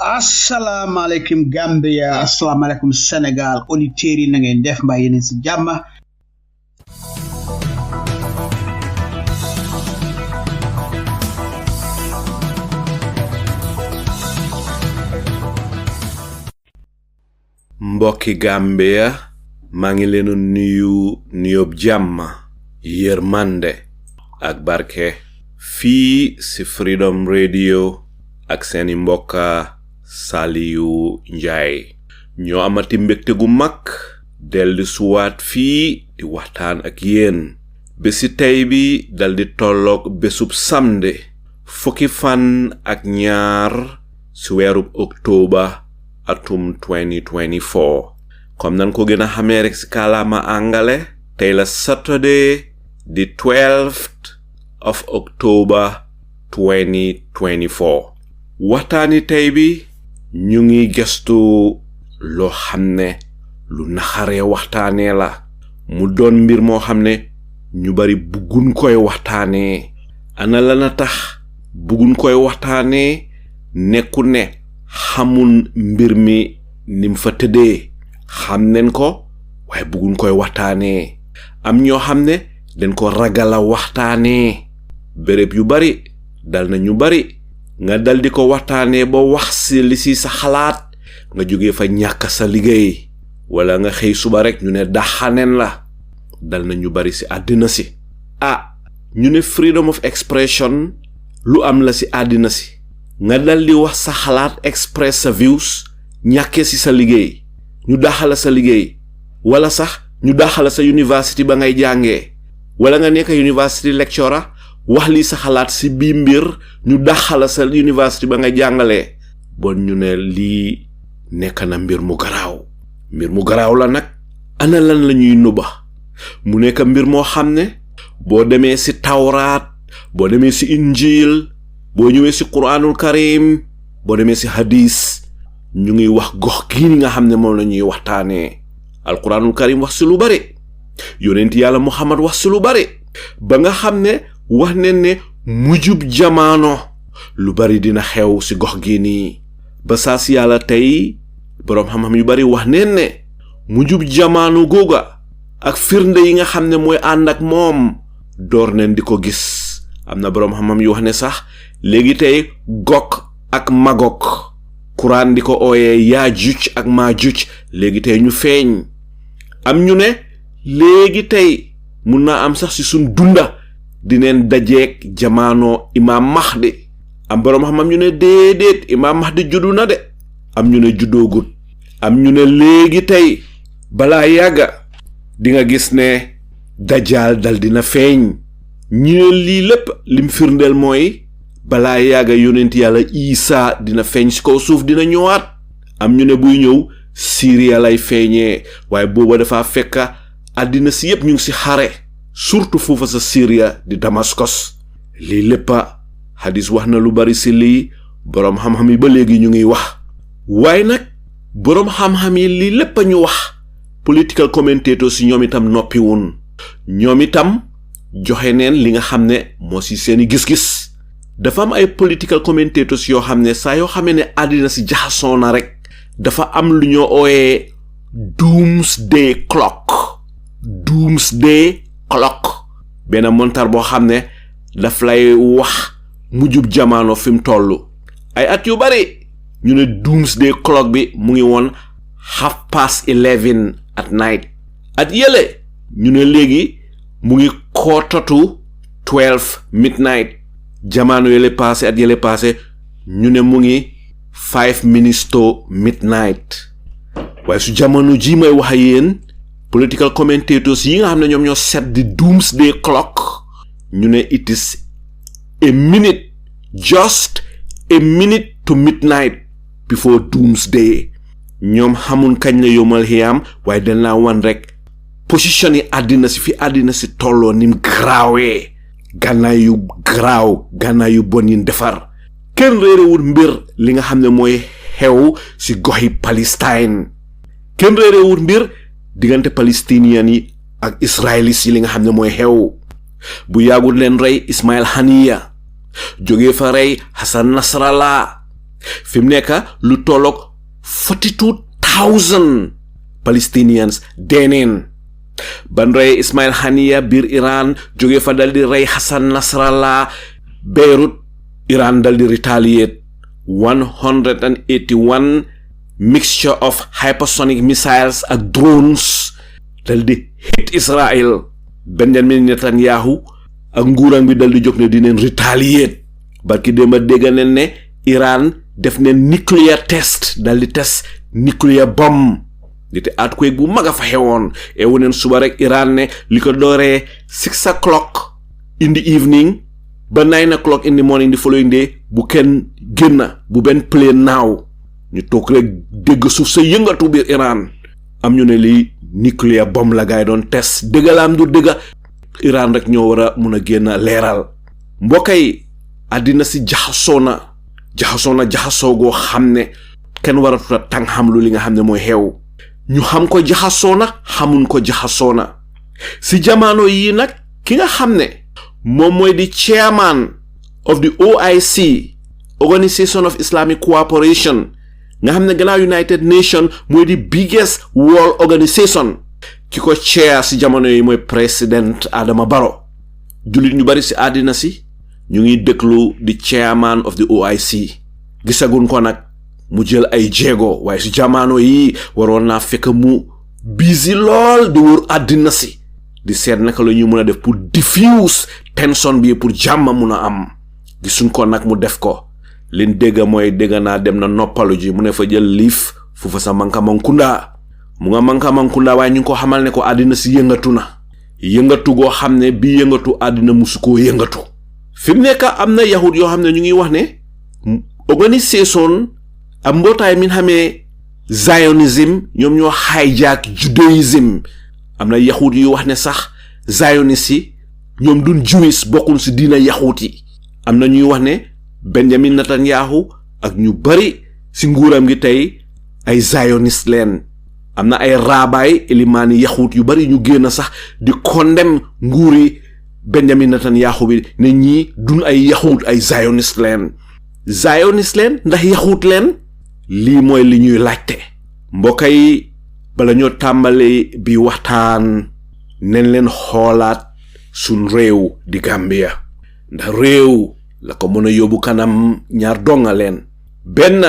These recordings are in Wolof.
Assalamualaikum Gambia, assalamualaikum Senegal, auditeurs yi na ngeen def mbaa yéen ci jàmm. Mbokki Gambia, maa ngi leen nuyu nuyoob jàmm, yërmande ak barke fii ci Freedom Radio ak seeni mbokka Saliu Njai. ñoo amati mbégte gu mag dellu suwaat fii di waxtaan ak yéen. bési tey bi dal di tolloog bésub samedi fukki fan ak ñaar ci weerub octobre atum 2024. comme nan ko gën a xamee rek ci kàllaama angale tey la Saturday the 12th of October 2024. waxtaani tey bi ñu ngi gestu loo xam ne lu naxaree waxtaanee la mu doon mbir moo xam ne ñu bari buggun koy waxtaanee. ana la na tax buggun koy waxtaanee nekku ne xamul mbir mi nim fa tëddee xam nen ko waaye buggun koy waxtaanee. am ñoo xam ne dañ ko ragala waxtaanee. béréb yu bari dal na ñu bari nga dal di ko waxtaanee ba wax si li si sa xalaat nga jógee fa ñàkk sa liggéey wala nga xëy suba rek ñu ne daxaneen la. dal na ñu bari si àddina si. ñu ne freedom of expression lu am la si àddina si. nga dal di wax sa xalaat express sa views ñàkkee si sa liggéey ñu daxala sa liggéey wala sax ñu daxala sa university ba ngay jàngee wala nga nekk university lecturer wax li sa xalaat si bii mbir ñu daxala sa university ba nga jàngalee. bon ñu ne lii nekk na mbir mu garaaw la nag. ana lan la ñuy nuba mu nekk mbir moo xam ne boo demee si tawraat boo demee si injil boo ñëwee si quraanul karim boo demee si hadis ñu ngi wax gox gii nga xam ne moom la ñuy waxtaanee. alquraanul karim wax si lu bari yonent yàlla muhammad wax si lu bari ba nga xam ne wax ne mujjub jamaano lu bari dina xew si gox gi nii. ba saa si yàlla tey boroom xam-xam yu bari wax ne mujjub jamaano googa ak firnde yi nga xam ne mooy ànd ak moom door neen di ko gis. am na boroom xam-xam yu wax ne sax léegi tey Gog ak Magog Quran di ko ooyee Yaajuj ak Maajuj léegi tey ñu feeñ. am ñu ne léegi tey mun naa am sax si suñ dunda dineen dajeek jamaano Imam Mahdi. am boroom xam-xam ñu ne déedéet Imam Mahdi juddu na de. am ñu ne juddoogut. am ñu ne léegi tey balaa yàgga di nga gis ne Dajjal dal dina feeñ. ñu ne lii lépp lim firndeel mooy balaa yàgga yonent yàlla Isa dina feeñ si kaw suuf dina ñëwaat. am ñu ne buy ñëw Syria lay feeñee waaye booba dafa fekk àddina si yépp ñu ngi si xare surtout foofa sa Syria di Damascus. lii léppa hadis wax na lu bari si lii boroom xam-xam yi ba léegi ñu ngi wax. waaye nag boroom xam-xam yi lii lépp ñu wax political commentators si ñoom itam noppi woon. ñoom itam joxe neen li nga xam ne moo si seeni gis-gis. dafa am ay political commentators yoo xam ne saa yoo xamee ne àddina si jaxasoo na rek dafa am lu ñoo ooyee doomsday clock benn montar boo xam ne daf lay wax mujjub jamaano fi mu toll. ay at yu bari ñu ne doomsday clock bi mu ngi woon 11:30 at night. at yële ñu ne léegi mu ngi kootatu 12 midnight. jamaano yële passé at yële passé ñu ne mu ngi 5 minutes to midnight. waaye su jamono ji may wax yéen political commentators yi nga xam ne ñoom ñoo set di doomsday clock ñu ne it is just a minute to midnight before doomsday. ñoom xamun kañ la yomal xiyaam waaye dañ laa wan rek position yi àddina si fi àddina si tolloo nim garaawee gànnaay yu garaaw gànnaay yu bon yin defar kenn réerewul mbir li nga xam ne mooy xew ci goxi Palestine kenn réerewul mbir diggante palestinian yi ak israelis yi li nga xam ne mooy xew bu yàggul leen rey Ismail Haniya jógee fa rey Hassan Nasrallah fi mu nekk lu tolloog 42,000 Palestinians deeneen ban rey Ismail Haniya biir Iran jógee fa dal di rey Hassan Nasrallah Beirut Iran dal di retaliate 181 mixture of hypersonic missiles ak drones dal di hit Israel Benjamin Netanyahu ak nguuram bi dal di jóg ne dinañ retaliate barki démba dégg nañ ne Iran def ne nuclear test dal di test nuclear bomb di te earthquake bu mag a fa xewoon woneen suba rek Iran ne li ko dooree 6 o'clock in the evening ba 9 o'clock in the morning the following day bu kenn génn bu benn plane naaw ñu toog rek dégg suuf sa yëngatu biir Iran am ñu ne lii nuclear bomb la gaay doon test dëggalaam du dëgga Iran rek ñoo war a mun a génn leeral mbokkay àddina si jaxasoo na jaxasoo goo xam ne kenn waratuta tàng xam lu li nga xam ne mooy xew ñu xam ko jaxasoo na xamuñ ko jaxasoo na si jamono yii nag ki nga xam ne moom mooy di chairman of the OIC Organization of Islamic Cooperation nga xam ne gannaaw United Nations mooy di biggest world organization ki ko chair si jamono yi mooy président Adama Barrow jullit ñu bari si àddina si ñu ngi déglu di chairman of the OIC gisagun ko nag mu jël ay jéego waaye si jamono yi waroon naa fekk mu busy lool di wër àddina si di seet naka la ñu mën a def pour diffuse tension bi pour jàmm mun a am gisuñ ko nag mu def ko liñ dégg mooy dégg naa dem na noppalu ji mu ne fa jël liif fu fa sa Mankamankounda mu nga Mankamankounda waaye ñu ngi ko xamal ne ko àddina si yëngatu na yëngatu goo xam ne bii yëngatu àddina musu koo yëngatu fi mu nekk am na yahud yoo xam ne ñu ngi wax ne organisation am mbootaay min xamee Zionism ñoom ñoo hijack Judaism am na yahud yu wax ne sax Zionist yi ñoom duñ Jewish bokkun si diina yahud yi am na ñuy wax ne Benjamin Netanyahu ak ñu bari si nguuram gi tey ay Zionist leen am na ay raabaay elimaani yahud yu bari ñu génn sax di condemn nguuri Benjamin Netanyahu bi ne ñii duñ ay yahud ay Zionist leen ndax yahud leen lii mooy li ñuy laajte mbokk yi bala ñoo tàmbali bi waxtaan nen leen xoolaat suñ réew di Gambia ndax réew la ko mën a yóbbu kanam ñaar donga leen benn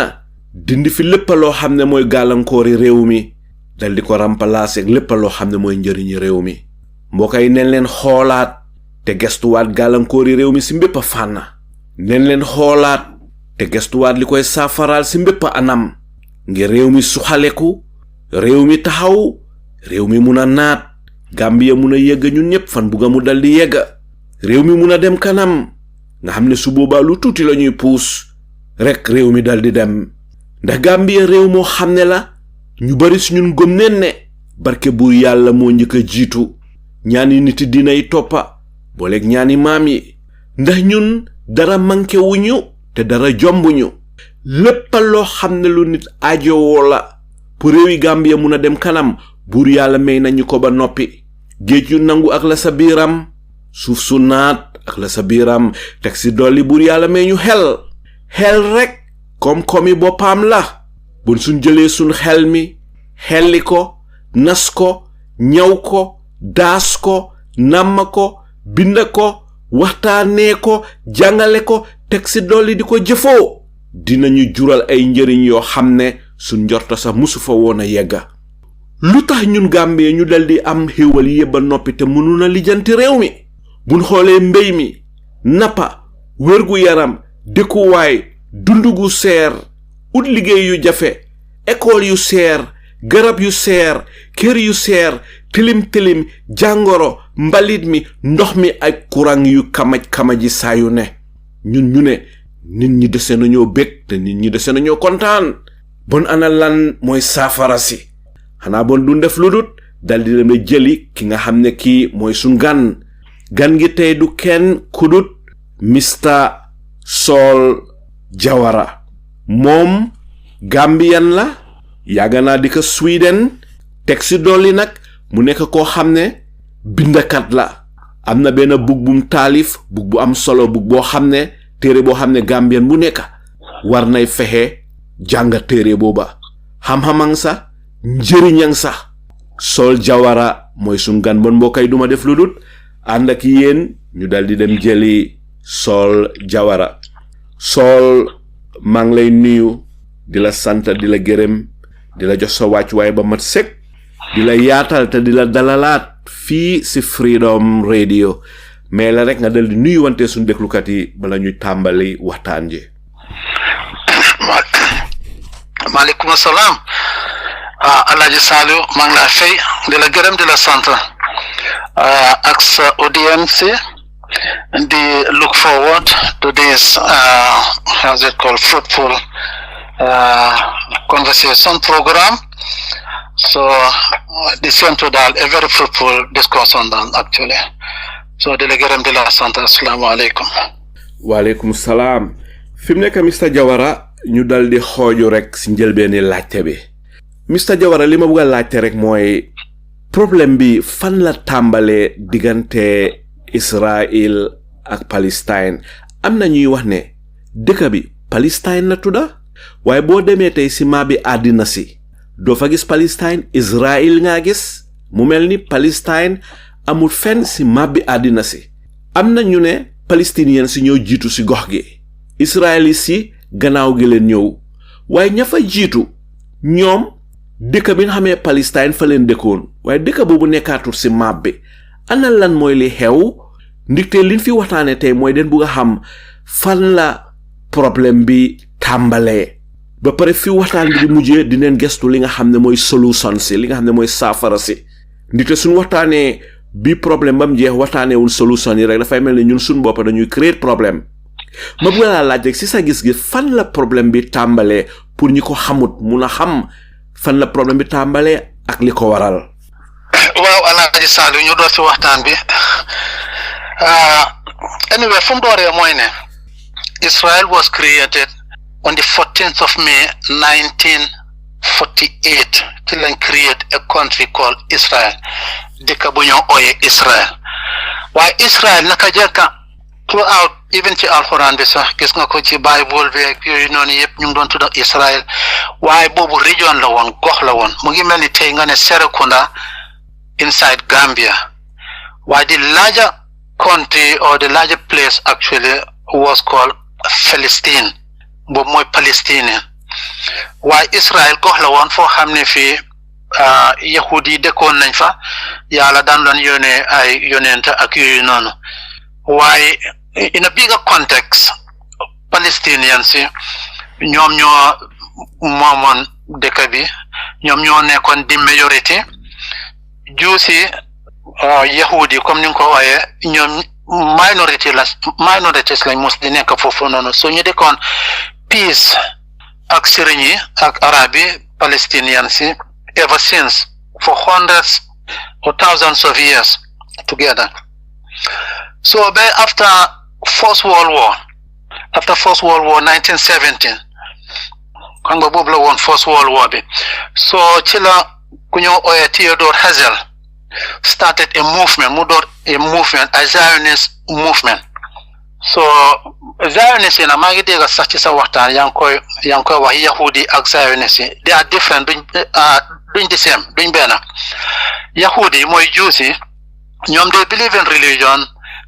dindi fi lépp loo xam ne mooy gàllankoori réew mi dal di ko remplacer ak lépp loo xam ne mooy njëriñi réew mi mbokk yi nen leen xoolaat te gestuwaat gàllankoori réew mi si mbépp fànn nen leen xoolaat te gestuwaat li koy saafaraal si mbépp anam ngir réew mi suxaleku réew mi taxaw réew mi mun a naat Gambia mun a yegg ñun ñëpp fan bugga mu dal di yegg réew mi mun a dem kanam nga xam ne su boobaa lu tuuti la ñuy puus rek réew mi dal di dem ndax Gambia réew moo xam ne la ñu bari su ñun gëm neen ne barke buur yàlla moo njëkk a jiitu ñaani nit dinay toppa booleeg ñaani maam yi ndax ñun dara manqué wuñu te dara jombuñu lépp loo xam ne lu nit aajowoo la pour réewi Gambia mun a dem kanam buur yàlla may nañu ko ba noppi géej yu nangu ak la sa biiram suuf su naat ak la sa biiram teg si dolli buur yàlla may ñu xel rek koom-koomi boppam la buñ suñ jëlee suñ xel mi xelli ko nas ko ñaw ko daas ko namm ko bind ko waxtaanee ko jàngale ko teg si dolli di ko jëfoo dinañu jural ay njëriñ yoo xam ne suñ njorta sax musu fa woon a yegga lu tax ñun Gambie ñu dal di am xéewal yi ba noppi te mënu na lijjanti réew mi buñ xoolee mbéy mi nappa wérgu yaram dëkkuwaay dundu gu seer ut liggéey yu jafe école yu seer garab yu seer kër yu seer tilim jàngoro mbalit mi ndox mi ak courant yu kamaj saa yu ne ñun ñu ne nit ñi dese nañoo bég te nit ñi dese nañoo kontaan bon ana lan mooy saafara si xanaa bon du def lu dut dal di dem jëli ki nga xam ne kii mooy suñ gan gan gi tey du kenn kudut Mr. Sol Jawara moom Gambian la yàgg naa di ko Sweden teg si dolli nag mu nekk koo xam ne bindakat la am na benn bug bum taalif bug bu am solo bug boo xam ne téere boo xam ne Gambian bu nekk war nay fexe jàng téere booba xam-xamang sa njëriñang sa Sol Jawara mooy sun gan bon mbokkay duma def lu dut ànd ak yéen ñu dal di dem jëli Sol Jawara Sol maa ngi lay nuyu di la sant di la gërëm di la jox sa wàccuwaay ba mat sëkk di la yaatal te di la dalalaat fii si Freedom Radio mais la rek nga dal di nuyu wante suñu déglukat yi bala ñuy tàmbali waxtaan ji. maaleykum salaam Alaaji Saliou maa ngi laa fay di la gërëm di la sant ak sa audience di look forward to this how's it called fruitful conversation program. So the same to that, a very fruitful discussion actually. So di la gërëm di la sant assalamu alaikum. Wa alaikum salam. Fim nekk Mr. Jawara ñu dal di xooju rek si njëlbeeni laajte bi. Mr. Jawara li ma bëgg a laajte rek mooy problème bi fan la tàmbalee diggante Israel ak Palestine. Am na ñuy wax ne dëkk bi Palestine la tudda waaye boo demee tey si maa bi àddina si doo fa gis Palestine Israel nga gis mu mel ni Palestine amul fenn si maa bi àddina si am na ñu ne Palestiniens si ñoo jiitu si gox gi Israelis si gannaaw gi leen ñëw waaye ña fa jiitu ñoom dëkk bi nga xamee Palestine fa leen dëkkoon waaye dëkk boobu nekkaatul si maa bi ana lan mooy li xew ndikte liñ fi waxtaane tey mooy den bugg a xam fan la problème bi tàmbalee ba pare fi waxtaan bi di mujjee dineen gestu li nga xam ne mooy solution si li nga xam ne mooy saafara si ndikte suñu waxtaanee bi problème bam jeex waxtaaneewul solution yi rek dafay mel ni ñun suñu bopp dañuy créer problème ma bëgg laa laaj rek si sa gis-gis fan la problème bi tàmbalee pour ñi ko xamut mun a xam fan la problème bi tàmbalee ak li ko waral. waaw Alaaji Saliou ñu door ci waxtaan bi anyway fu mu dooree mooy ne Israel was created on the 14th of May 1948 ci lañ create a country called Israel dëkk bu ñoo ooyee Israel waaye Israel naka jekka throughout even ci alxuraan bi sax gis nga ko ci Bible bi ak yooyu noonu yëpp ñu ngi doon tudda Israel waaye boobu région la woon gox la woon mu ngi mel ni tey nga ne Serekunda inside Gambia waaye the larger country or the larger place actually was called Palestine boobu mooy Palestine waaye Israel gox la woon foo xam ne fii yahudi yi dëkkoon nañ fa yàlla daan doon yónnee ay yonent ak yooyu noonu waaye in a bigger context Palestinians yi ñoom ñoo moomoon dëkk bi ñoom ñoo nekkoon di majority Jews yi yahudi comme ni nga ko waxee ñoom minorities lañ mos di nekk foofu noonu so ñu dëkkoon peace ak sëriñ yi ak arab yi Palestinians yi ever since for hundreds or thousands of years together. So after First World War 1917 xam nga boobu la woon First World War bi so ci la ku ñoo ooyee Theodore Herzl started a movement a Zionist movement. So Zionist yi na maa ngi dégg sax ci sa waxtaan yaa ngi koy wax yahudi ak Zionist yi they are different duñ the same duñ benn yahudi mooy Jews yi ñoom they believe in religion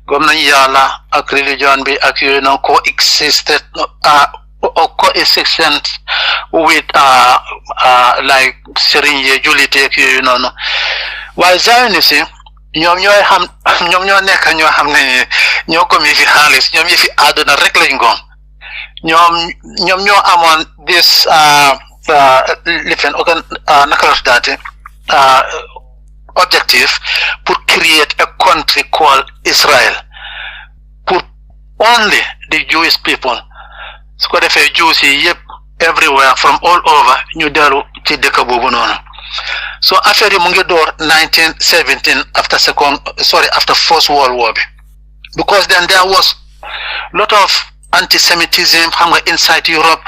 gëm nañ yàlla ak religion bi ak yooyu noonu coexisted or coexistence with like sëriñ yi jullite ak yooyu noonu waaye Zionist yi ñoom ñoo nekk ñoo xam ne ñoo ko mi fi xaalis ñoom yi fi àdduna rek lañ goom ñoom ñoo amoon this lifen naka la daate objective pour create a country called Israel pour only the Jewish people su ko defee Jews yi yëpp everywhere from all over ñu dellu ci dëkk boobu noonu So after the mungi door 1917 after First World War, because then there was a lot of anti-Semitism inside Europe,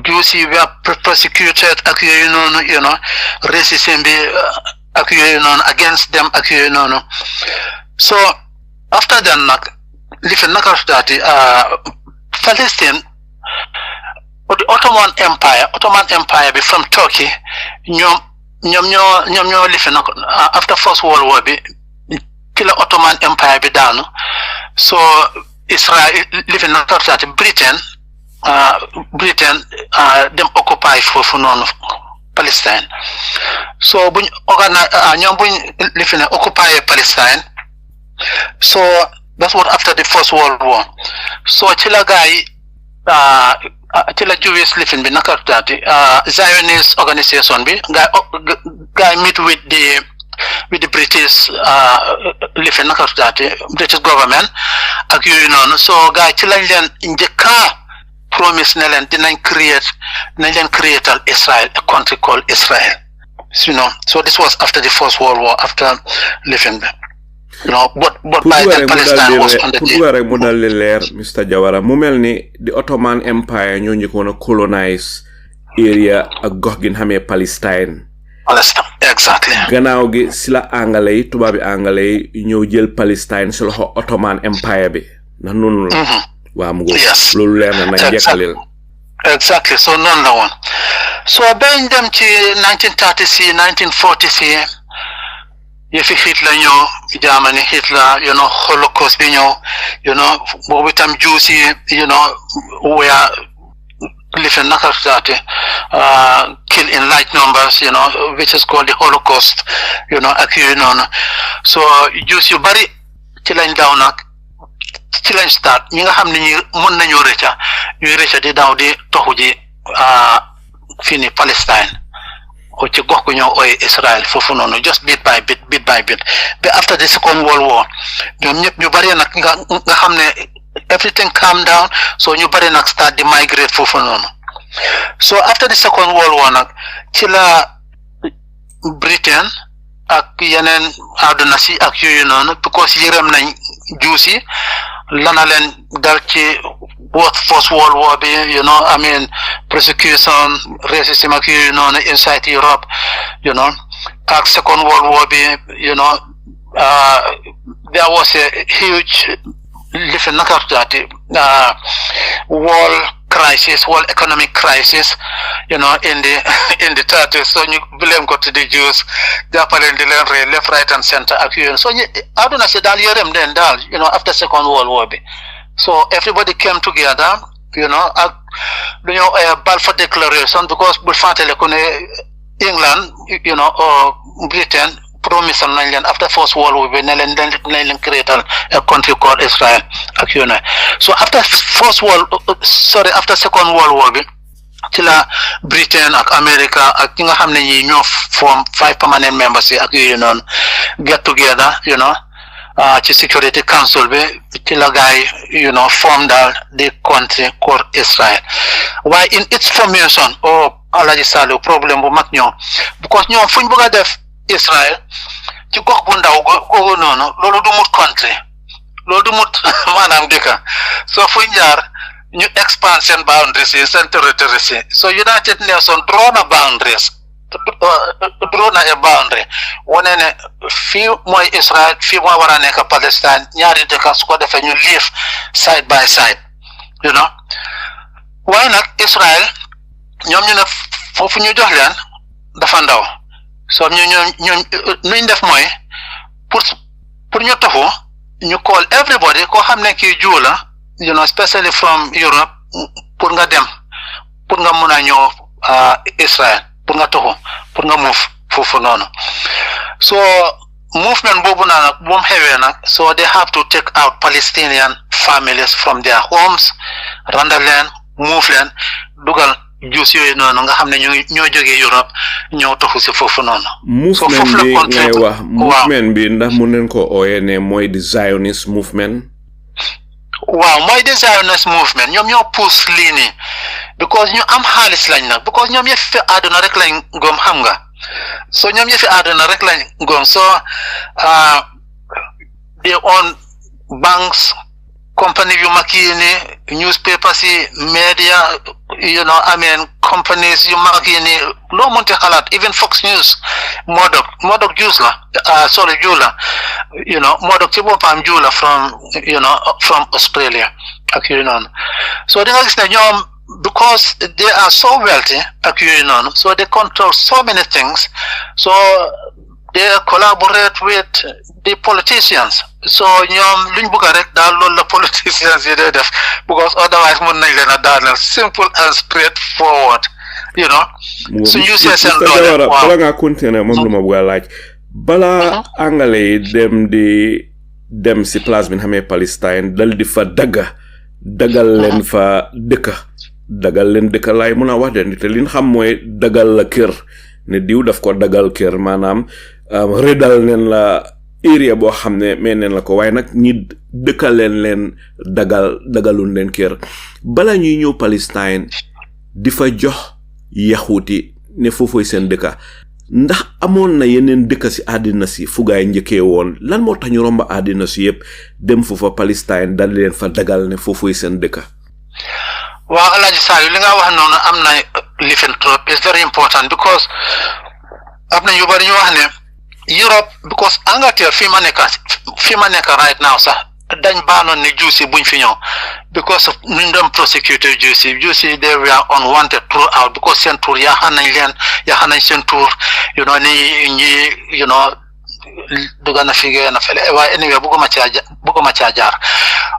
Jews were persecuted, racism against them, So after that, Palestine, the Ottoman Empire be from Turkey, after First World War be killer Ottoman Empire be down. So Israel living in Britain them occupy for Palestine. So when living occupy Palestine. So that's what after the First World War. So Chila guy Chila Jewish living be Zionist organization be guy meet with the British living British government so guy Chila in the car promise Nelen didn't create Israel, a country called Israel. So this was after the First World War, after living there. But by then Palestine was on the Mr. Jawara, mu melni the Ottoman Empire ñoo ñëkkoon colonize area ak gox gi xamé Palestine. Exactly. Gannaaw gi sila anglais tubabi anglais ñëw jël Palestine ci loxo Ottoman Empire bi. Ndax nonu la. Wa mu go. Lolu leer na nañ jekkalel. Exactly. So none la won. So ben dem ci 1930 1940 if Hitler ñëw Germany Hitler Holocaust bi ñëw boobu tam Jews yi were living killed in large numbers which is called the Holocaust ak so Jews yu bari ci lañ daw nag ci lañ start ñi nga xam ne ñi mën nañoo rëcca ñuy rëcca di daw di toxu ji fii ni Palestine ci gox gu ñoo ooy Israel foofu noonu just bit by bit but after the Second World War ñoom ñëpp ñu bari nag nga xam ne everything calmed down so ñu bari nag start di migrate foofu noonu so after the Second World War nag ci la Britain ak yeneen àdduna si ak yooyu noonu because yërëm nañ Jews yi lana leen dal ci First World War bi persecution racism ak yooyu noonu inside Europe ak Second World War bi there was a huge world economic crisis in the 30s so ñu blame ko to the Jews jàppaleen di leen rey left right and center ak yooyu so ñu àdduna si daal yërëm den daal after Second World War bi so everybody came together ak lu ñoo Balfour Declaration because bu fàttale ko ne England or Britain promise nañ leen after First World War bi ne leen create a country called Israel ak so after after Second World War bi ci la Britain ak America ak ñi nga xam ne ñi ñoo form 5 permanent members ak yooyu noonu get together ci Security Council bi ci la gaay form daal the country called Israel waaye in its formation Alaji Saleh problème bu mag ñoo because ñoom fuñ bëgg a def Israel ci gox bu ndaw googu noonu loolu du mut country loolu du mut maanaam dëkka so fuñ jaar ñu expand seen boundaries yi seen territories yi so United Nations draw na boundaries draw na a boundary wane ne fii mooy Israel fii mooy war a nekk Palestine ñaari dëkka su ko defee ñu live side by side waaye nag Israel ñoom ñu ne foofu ñu jox leen dafa ndaw so ñu nuñ def mooy pour ñu taxu ñu call everybody koo xam ne kii Jew la especially from Europe pour nga dem pour nga mun a ñëw Israel pour nga taxu pour nga move foofu noonu so movement boobu naa nag bu mu xewee nag so they have to take out Palestinian families from their homes randal leen move leen dugal Jews yooyu noonu nga xam ne ñoo jógee Europe ñëw taxu si foofu noonu movement bi ngay wax movement bi ndax mun nañ ko ooyee ne mooy the Zionist movement waaw mooy the Zionist movement ñoom ñoo pousse lii nii because ñu am xaalis lañ nag because ñoom yëf fi àdduna rek lañ gom xam nga so ñoom yëf fi àdduna rek lañ gom so they own banks company yu mag yi ni newspapers yi media I mean companies yu mag yi ni loo mënti xalaat even Fox News Murdoch Jews la sorry Jew la Murdoch ci boppam Jew la from Australia ak yooyu noonu so di nga gis ne ñoom because they are so wealthy ak yooyu noonu so they control so many things so they collaborate with the politicians so ñoom luñ bëgg rek daal loolu la politicians yi day def because otherwise mën nañ leen a daaneel simple and straightforward suñu see seen doole waaw bala ngaa continuer moom lu ma bëgg a laaj bala angale yi dem si place bi nga xamee Palestine dal di fa dagal leen fa dagal leen dëkk laay mun a wax de te li ñu xam mooy dagal la kër ne diw daf ko dagal kër maanaam rëddal neen la area boo xam ne mais neen la ko waaye nag ñi dëkkal leen dagalun leen kër bala ñuy ñëw Palestine di fa jox yaxuuti ne foofoy seen dëkka ndax amoon na yeneen dëkka si àddina si fugaay njëkkee woon lan moo tax ñu romba àddina si yëpp dem foofa Palestine dal leen fa dagal ne foofoy seen dëkka waaw Alaaji Saliou li nga wax noonu am na lifin trop is very important because am na ñu bari ñu wax ne Europe because Angleterre fi ma nekk right now sax dañ baanoon ne Jews yi buñ fi ñëw because of ñu dem prosecutor Jews yi they were unwanted throughout because seen tour yaaxaan nañ seen tour ñi duga na figé na fele waaye anyway bëgguma caa jaar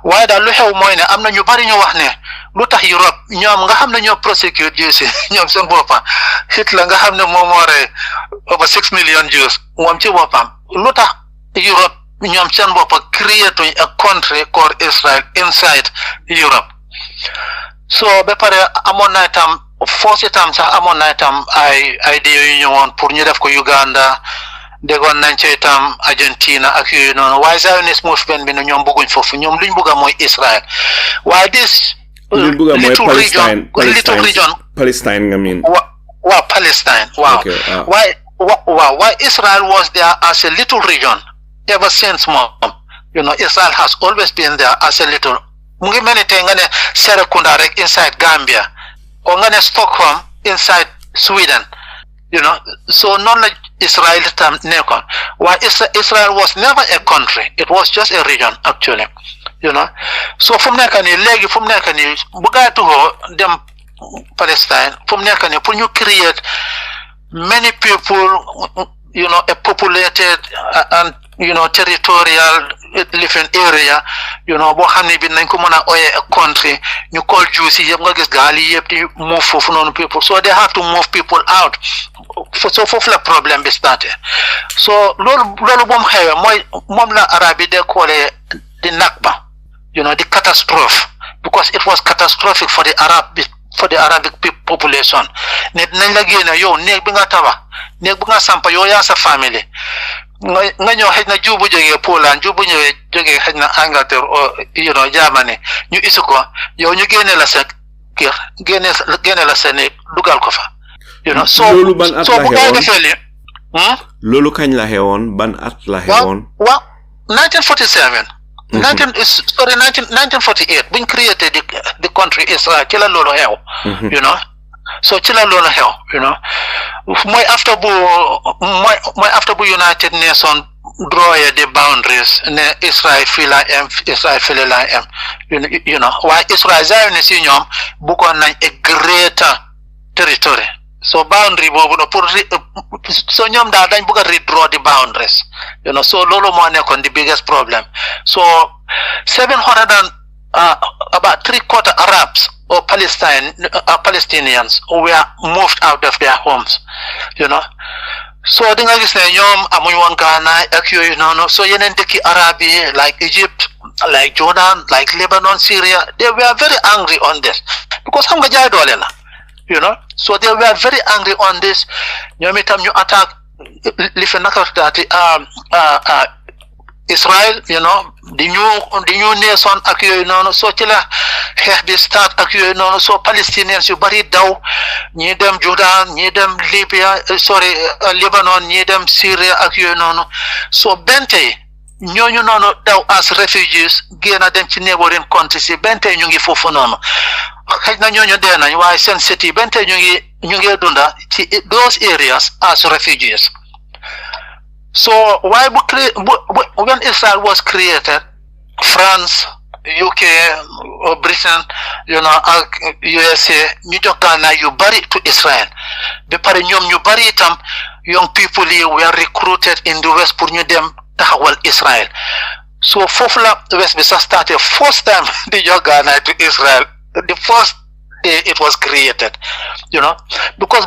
waaye daal lu xew mooy ne am na ñu bari ñu wax ne lu tax Europe ñoom nga xam ne ñoo prosecute Jews ñoom seen boppam Hitler nga xam ne moom moo rey over 6 million Jews moom ci boppam lu tax Europe ñoom seen boppam create a country called Israel inside Europe so ba pare amoon na itam force itam sax amoon na itam ay idea yu ñëwoon pour ñu def ko Uganda déggoon nañ ci itam Argentina ak yooyu noonu waaye Zionist movement bi ne ñoom bëgguñ foofu ñoom luñ bëgg mooy Israel waaye this little region Palestine nga mean waaw Palestine waaw why Israel was there as a little region ever since mom Israel has always been there as a little mu ngi mel ni tey nga ne Serekunda rek inside Gambia o nga ne Stockholm inside Sweden so noonu la Israel tam nekkoon why Israel was never a country it was just a region actually so fu mu nekk nii léegi fu mu nekk nii bu gaa tuxoo dem Palestine fu mu nekk nii pour ñu create many people a populated and territorial living area boo xam ne bi nañ ko mën a oyee a country ñu call Jews yi yëpp nga gis gaal yi yëpp di move foofu noonu people so they have to move people out so foofu la problème bi starté so loolu moom xewee moom la arab yi de koolee di Nakba the catastrophe because it was catastrophic for the Arabic population ne nañ la génne yow néeg bi nga tabax néeg bi nga sampa yow yaa sa famille nga ñëw xëj na jubu jógee Poland jubu ñëwee jógee xëj na Angleterre o Germany ñu isu ko yow ñu génne la sa kër génne la sa néeg dugal ko fa loolu ban at la bu ngay defee li loolu kañ la xewoon ban at la xewoon waaw 1947 1948 buñ created the country Israel ci la loolu xew so ci la loolu xew mooy after bu United Nations draw the boundaries ne Israel fii la am Israel fii la am waaye Israel Zionist yi ñoom bëggoon nañ a greater territory so boundary boobu no pour so ñoom daal dañ bëgg a redraw the boundaries so loolu moo nekkoon the biggest problem so 700 and about 3/4 Arabs or Palestinians were moved out of their homes so di nga gis ne ñoom amuñ woon gaanaay ak yooyu noonu so yeneen dëkki arab yi like Egypt like Jordan like Lebanon Syria they were very angry on this because xam nga jaay doole la so they were very angry on this ñoom itam ñu attaque li fi naka daati Israel the new nation ak yooyu noonu so ci la xeex bi start ak yooyu noonu so Palestinians yu bari daw ñi dem Jordan ñi dem Lebanon ñi dem Syria ak yooyu noonu so bentey ñooñu noonu daw as refugees génn dem ci neighboring countries yi bentey ñu ngi foofu noonu xëy na ñooñu dee nañ waaye seen set yi bentey ñu ngi dunda ci those areas as refugees. So why when Israel was created, France, UK, Britain, USA, ñu jox gànnaay yu bari to Israel. Ba pare ñoom ñu bari itam young people yi were recruited in the West pour ñu dem taxawal Israel. So foofu la West bi sax started first time di jox gànnaay to Israel. The first day it was created, because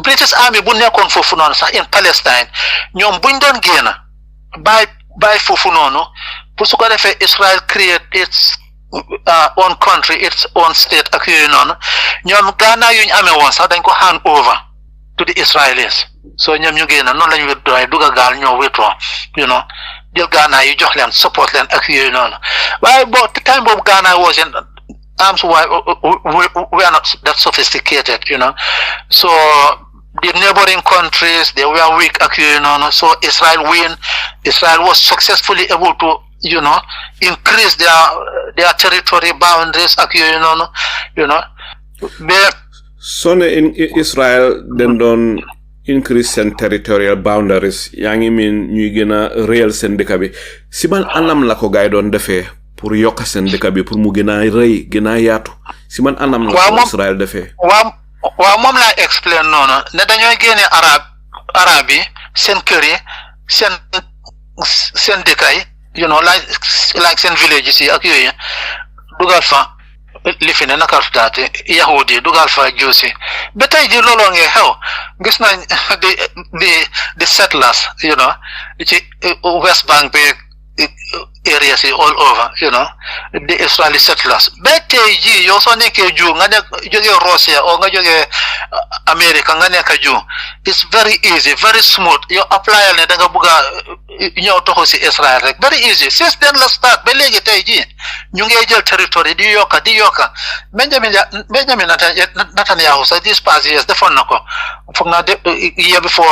British army bu nekkoon foofu noonu sax in Palestine ñoom buñ doon génn bàyyi foofu noonu pour su ko defee Israel create its own country its own state ak yooyu noonu ñoom gànnaay yu ñu amee woon sax dañ ko hand over to the Israelis so ñoom ñu génn noonu lañu withdraw dugga gaal ñoo withdraw jël gànnaay yu jox leen support leen ak yooyu noonu waaye time boobu gànnaay wasn't arms were not that sophisticated, So the neighboring countries, they were weak, so Israel was successfully able to, increase their territory boundaries, So in Israel, then don't increase and territorial boundaries. Yang mean ñu gëna réel seen dëkk bi. Si ban anam la ko gaay doon defee pour yokk seen dëkk bi pour mu gën a rëy gën a yaatu si man anam la ko Israël defee waaw moom laa explain noonu ne dañooy génne arab yi seen kër yi seen dëkk yi like seen villages yi ak yooyu dugal fa li fi ne naka daate yahudi dugal fa juusi ba tey ji looloo ngi xew gis nañ di settlers ci West Bank bi areas all over, the Israeli settlers. Bete ji, you also need a Jew, Russia or America, it's very easy, very smooth. You apply a Tohosi Israel, very easy. Since then, let's start. Belegate, Nungajal territory, Dioka. Benjamin Netanyahu said this past years, the Fonako, from the year before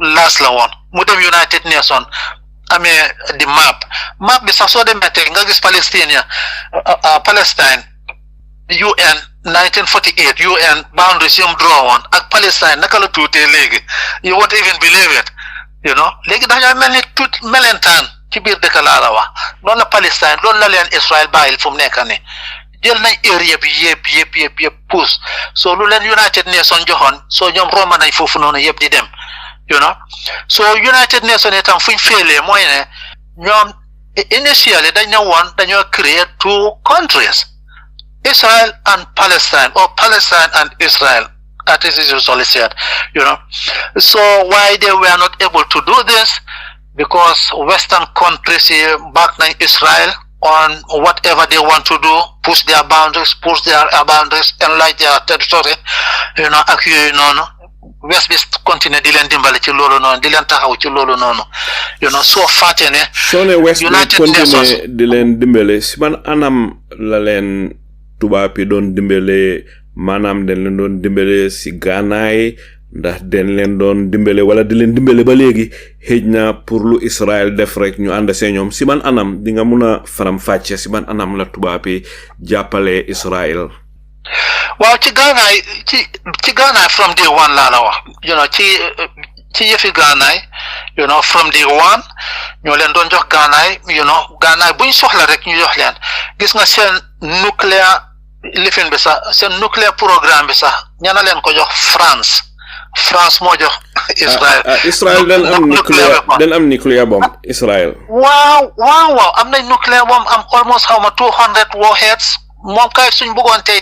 last one, Muslim United Nations. The map is also the Palestine UN 1948 UN boundaries you draw on at Palestine you won't even believe it legi dañu melni tout melentan ci biir de Kalalawa non la Palestine non la len Israel bayil fu nekk ni jël nañ area bi yépp pousse so lu len United Nations joxone so ñom Roma nañ fofu non yépp di dem so United Nations itam fuñ félee mooy ne ñoom initially dañoo create two countries Israel and Palestine or Palestine and Israel that is usually said so why they were not able to do this because Western countries back in Israel on whatever they want to do push their boundaries enlarge their territory West bi continue di leen dimbale ci loolu noonu di leen taxaw ci loolu noonu soo fàtte ne soo ne West bi continue di leen dimbale si ban anam la leen tubaab yi doon dimbale maanaam dañ leen doon dimbale si gànnaay ndax dañ leen doon dimbale wala di leen dimbale ba léegi xëj na pour lu Israël def rek ñu ànd see ñoom si ban anam di nga mun a faram fàcce si ban anam la tubaab yi jàppale Israël waaw ci Ghana from day one laa la wax ci yëfi Ghana from day one ñoo leen doon jox Ghana buñ soxla rek ñu jox leen gis nga seen nucléaire lifin bi sax seen nucléaire programme bi sax ñana leen ko jox France moo jox Israel den am nuclear bomb Israel waaw am nañ nuclear bomb am almost 200 warheads moom kay suñ bëggoon tey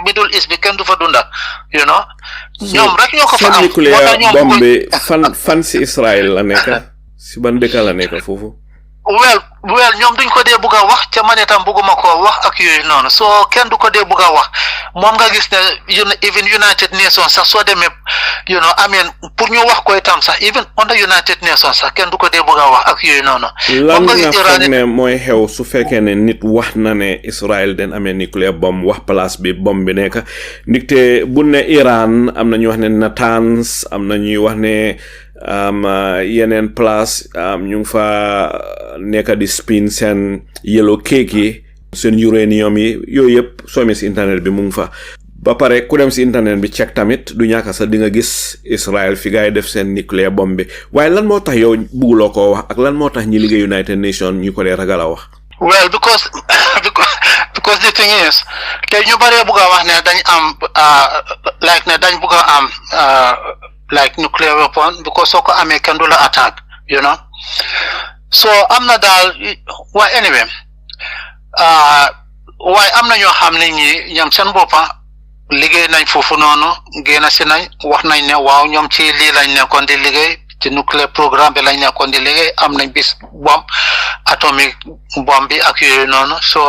Middle East bi kenn du fa dunda ñoom rek ñoo ko fa am nuclear bomb bi fan si Israel la nekk si ban dëkk la nekk foofu well ñoom duñ ko dee bëgg a wax ca man itam bëgguma ko wax ak yooyu noonu soo kenn du ko dee bëgg a wax moom nga gis ne even United Nations sax soo demee you know I mean pour ñu wax ko itam sax even under United Nations sax kenn du ko dee bëgg a wax ak yooyu noonu. lan nga foog ne mooy xew su fekkee ne nit wax na ne Israël den amee nuclear bomb wax place bi bomb bi nekk ndigte bu ne Iran am na ñuy wax ne Natanz am na ñuy wax ne yeneen place ñu ngi fa nekk di spin seen yellow cake yi seen uranium yi yooyu yëpp soo amee si internet bi mu ngi fa ba pare ku dem si internet bi check tamit du ñàkk sax di nga gis Israël fi gaay def seen nuclear bomb bi waaye lan moo tax yow bugguloo koo wax ak lan moo tax ñi liggéey United Nations ñu ko dee ragal a wax. Well, because the thing is, te ñu bare bëgg a wax ne dañ am like ne dañ bëgg a am like nuclear weapon because soo ko amee kenn du la attaque, you know. So am na daal waaye anyway waaye am na ñoo xam ne ñi ñoom seen boppa liggéey nañ foofu noonu génn si nañ wax nañ ne waaw ñoom ci lii lañ nekkoon di liggéey ci nuclear programme bi lañ nekkoon di liggéey am nañ bis bomb atomique bomb bi ak yooyu noonu so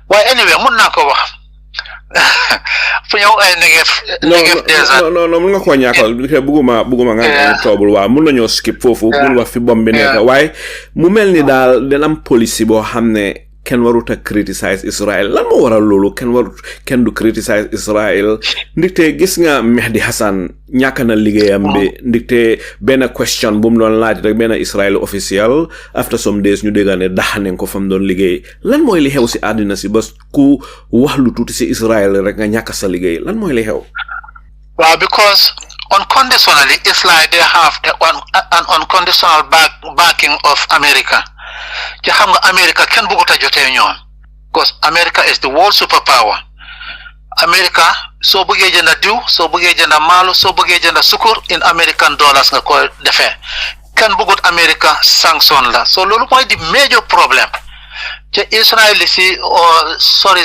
waaye anyway mun naa ko wax fu ñëw ay négatif déjà non mun nga koo ñàkkal bugguma nga toobul waaw mun nañoo skip foofu mun wax fi bomb bi nekk waaye mu mel ni daal dina am policy boo xam ne kenn warut a criticize Israel lan moo waral loolu kenn du criticize Israel ndigte gis nga Mehdi Hassan ñàkk na liggéeyam bi ndigte benn question bu mu doon laaj rek benn Israel official after some days ñu dégga ne dax nañ ko fa mu doon liggéey lan mooy li xew si àddina si ba ku wax lu tuuti si Israel rek nga ñàkk sa liggéey lan mooy li xew. Well, because unconditionally Israel they have an unconditional backing of America. ci xam nga America kenn bëggut a jotee ñoom because America is the world superpower. America soo bëggee jënda diw soo bëggee jënda maalo soo bëggee jënda sukur in American dollars nga koy defee kenn bëggut America sanction la so loolu mooy di major problème ci Israel si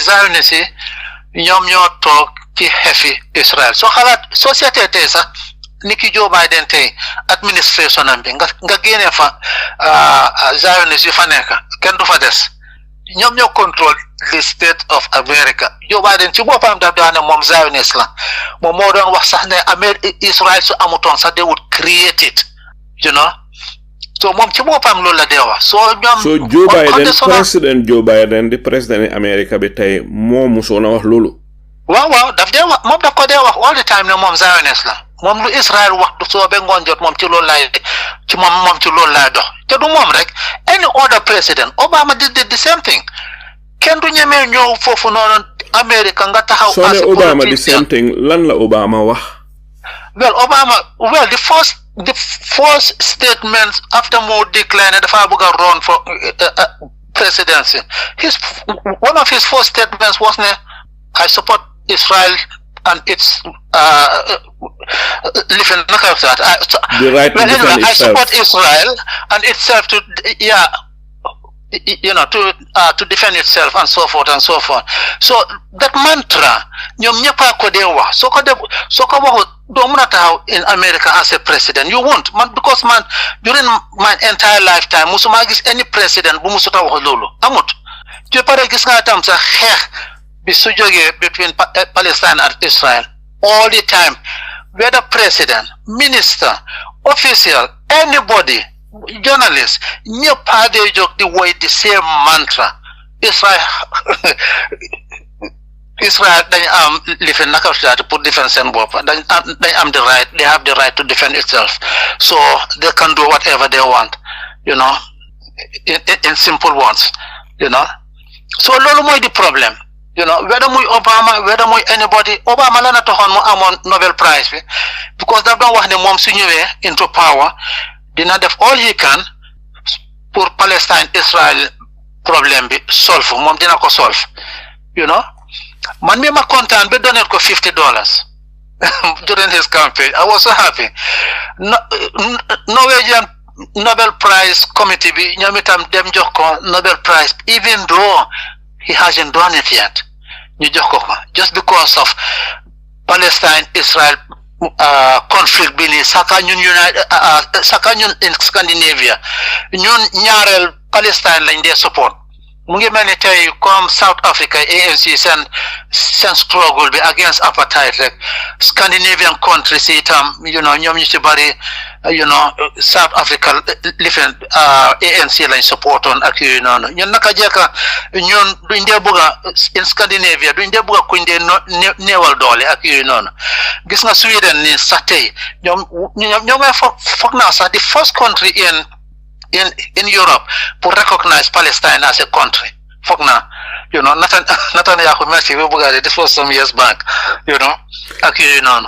Zionist si ñoom ñoo toog ci xefi Israel soo xalaat société tey sax niki Joe Biden tey administration am bi nga génnee fa Zionist yu fa nekk kenn du fa des ñoom ñoo contrôle the state of America Joe Biden ci boppam daf daa ne moom Zionist la moom moo doon wax sax ne Israel su amutoon sax they would create it you know so moom ci boppam loolu la dee wax so Joe Biden président Joe Biden di président America bi tey moo musoon a wax loolu waaw daf dee wax moom daf ko dee wax all the time ne moom Zionist la moom lu Israel wax du soo ba ngoon jot moom ci loolu laay dox te du moom rek any other president Obama did the same thing kenn du ñemee ñëw foofu noonu America nga taxaw soo ne Obama the same thing lan la Obama wax the first statement after Mo decline dafa bëgg a run for presidency one of his first statements was ne I support Israel and its living the right to defend itself. I support Israel and itself to to defend itself and so forth and so forth. So that mantra ñoom ñëpp ko dee wax soo ko waxut doo mën a taxaw in America as a president you won't because during my entire lifetime musuma gis any president bu musuta wax loolu amut ci pare gis nga tam sax xeex bi su jógee between Palestine and Israel all the time whether president minister official anybody journalist ñëpp a dee jóg di woy the same mantra Israel dañ am lifi naka pour defend seen bopp dañ am they have the right to defend itself so they can do whatever they want you know in simple words you know so loolu mooy di problème you know whether muy Obama whether muy anybody Obama la na taxoon mu amoon Nobel Prize bi because daf doon wax ne moom su ñëwee into power dina def all he can pour Palestine Israel problème bi solve moom dina ko solve you know man mi ma kontaan ba donate ko $50 during his campaign I was so happy Norwegian Nobel Prize committee bi ñoom itam dem jox ko Nobel Prize even though he hasn't done it yet ñu jox ko just because of Palestine Israel conflict bi ni saka ñun in Scandinavia ñun ñaareel Palestine lañ dee support mu ngi mel ni tey comme South Africa ANC seen struggle bi against apartheid rek Scandinavian countries itam ñoom ñu ci bari South Africa lifin ANC lañ supportoon ak yooyu noonu ñun naka jekka ñun duñ dee bëgga in Scandinavia duñ dee bëgga kuñ dee néewal doole ak yooyu noonu gis nga Sweden ni sax tey ñoom foog naa sax the first country in Europe pour recognize Palestine as a country. Fuck now. Netanyahu merci this was some years back,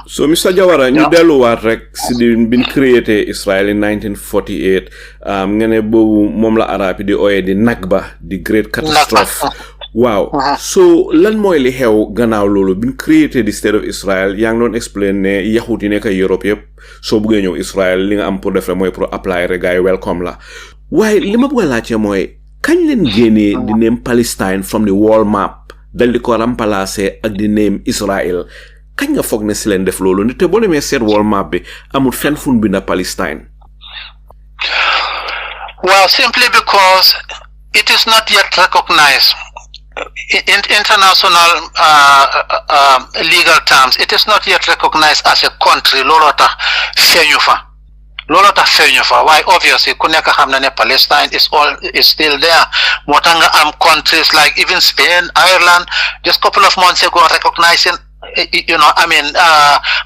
So Mr. Jawara, ñu delluwaat rek si di bin créé Israel in 1948 nga ne boobu moom la arab yi di ooyee di Nakba di great catastrophe. Wow. So lan mooy li xew gannaaw loolu bin créé di state of Israel yaa ngi doon explain ne yahut yi nekk Europe yëpp soo bëggee ñëw Israel li nga am pour def rek mooy pour apply rek gars yi welcome la waaye li ma bëgg a laajte mooy kañ leen génnee di name Palestine from the world map dal di ko remplacer ak di name Israel kañ nga foog ne si leen def loolu ni te boo demee seet world map bi amul fenn fu ñu bind Palestine. Well, simply because it is not yet recognized. In international legal terms, it is not yet recognized as a country. Lolota fenyufa. Why? Obviously, kuneka hamna ne Palestine is still there. Motanga countries like even Spain, Ireland, just a couple of months ago recognizing,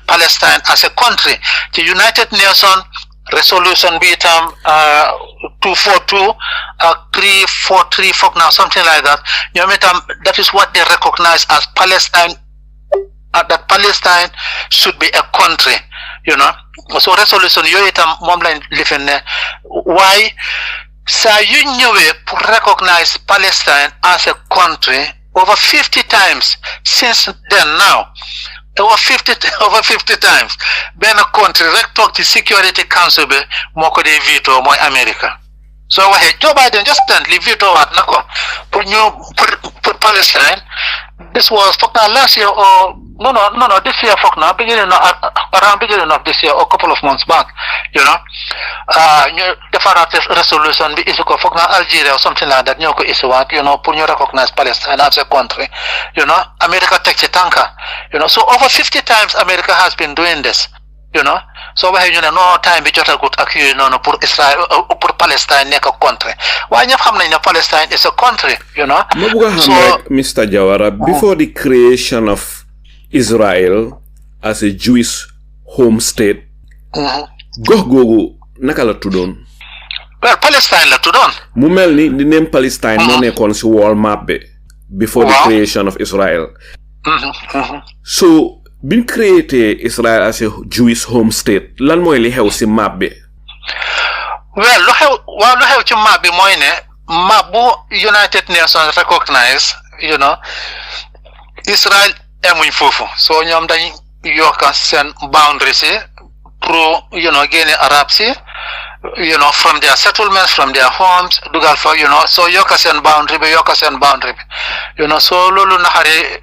Palestine as a country. The United Nations resolution bitam 242 343 now something like that. That is what they recognize as Palestine. That Palestine should be a country. So resolution yoitam momline living there. Why? So you knew it to recognize Palestine as a country over 50 times since then now. Over 50 times. Ben a country rek talk to Security Council be moko de veto moy America. So Joe Biden just instantly veto at nako put Palestine. This was last year or no this year around beginning of this year or a couple of months back, the resolution be issue for Algeria or something like that, issue pour you recognize Palestine as a country, America takes a tanker, so over 50 times America has been doing this, so no time be just a good accuse pour Israel pour Palestine nek a country. Why ñep xam nañ ne Palestine is a country, So Mr. Jawara, before the creation of Israel as a Jewish home state, gox googu naka la tuddoon? Well, Palestine la tuddoon. Mu mel ni the name Palestine moo nekkoon si world map bi before the creation of Israel. So biñ créé Israel as a Jewish home state lan mooy li xew si map bi? Well, lu xew ci map bi mooy ne map bu United Nations recognize, Israel emuñ foofu, so ñoom dañ yokka seen boundaries yi pour génne arab si from their settlements, from their homes, dugal fa so yokka seen boundary bi so loolu naxari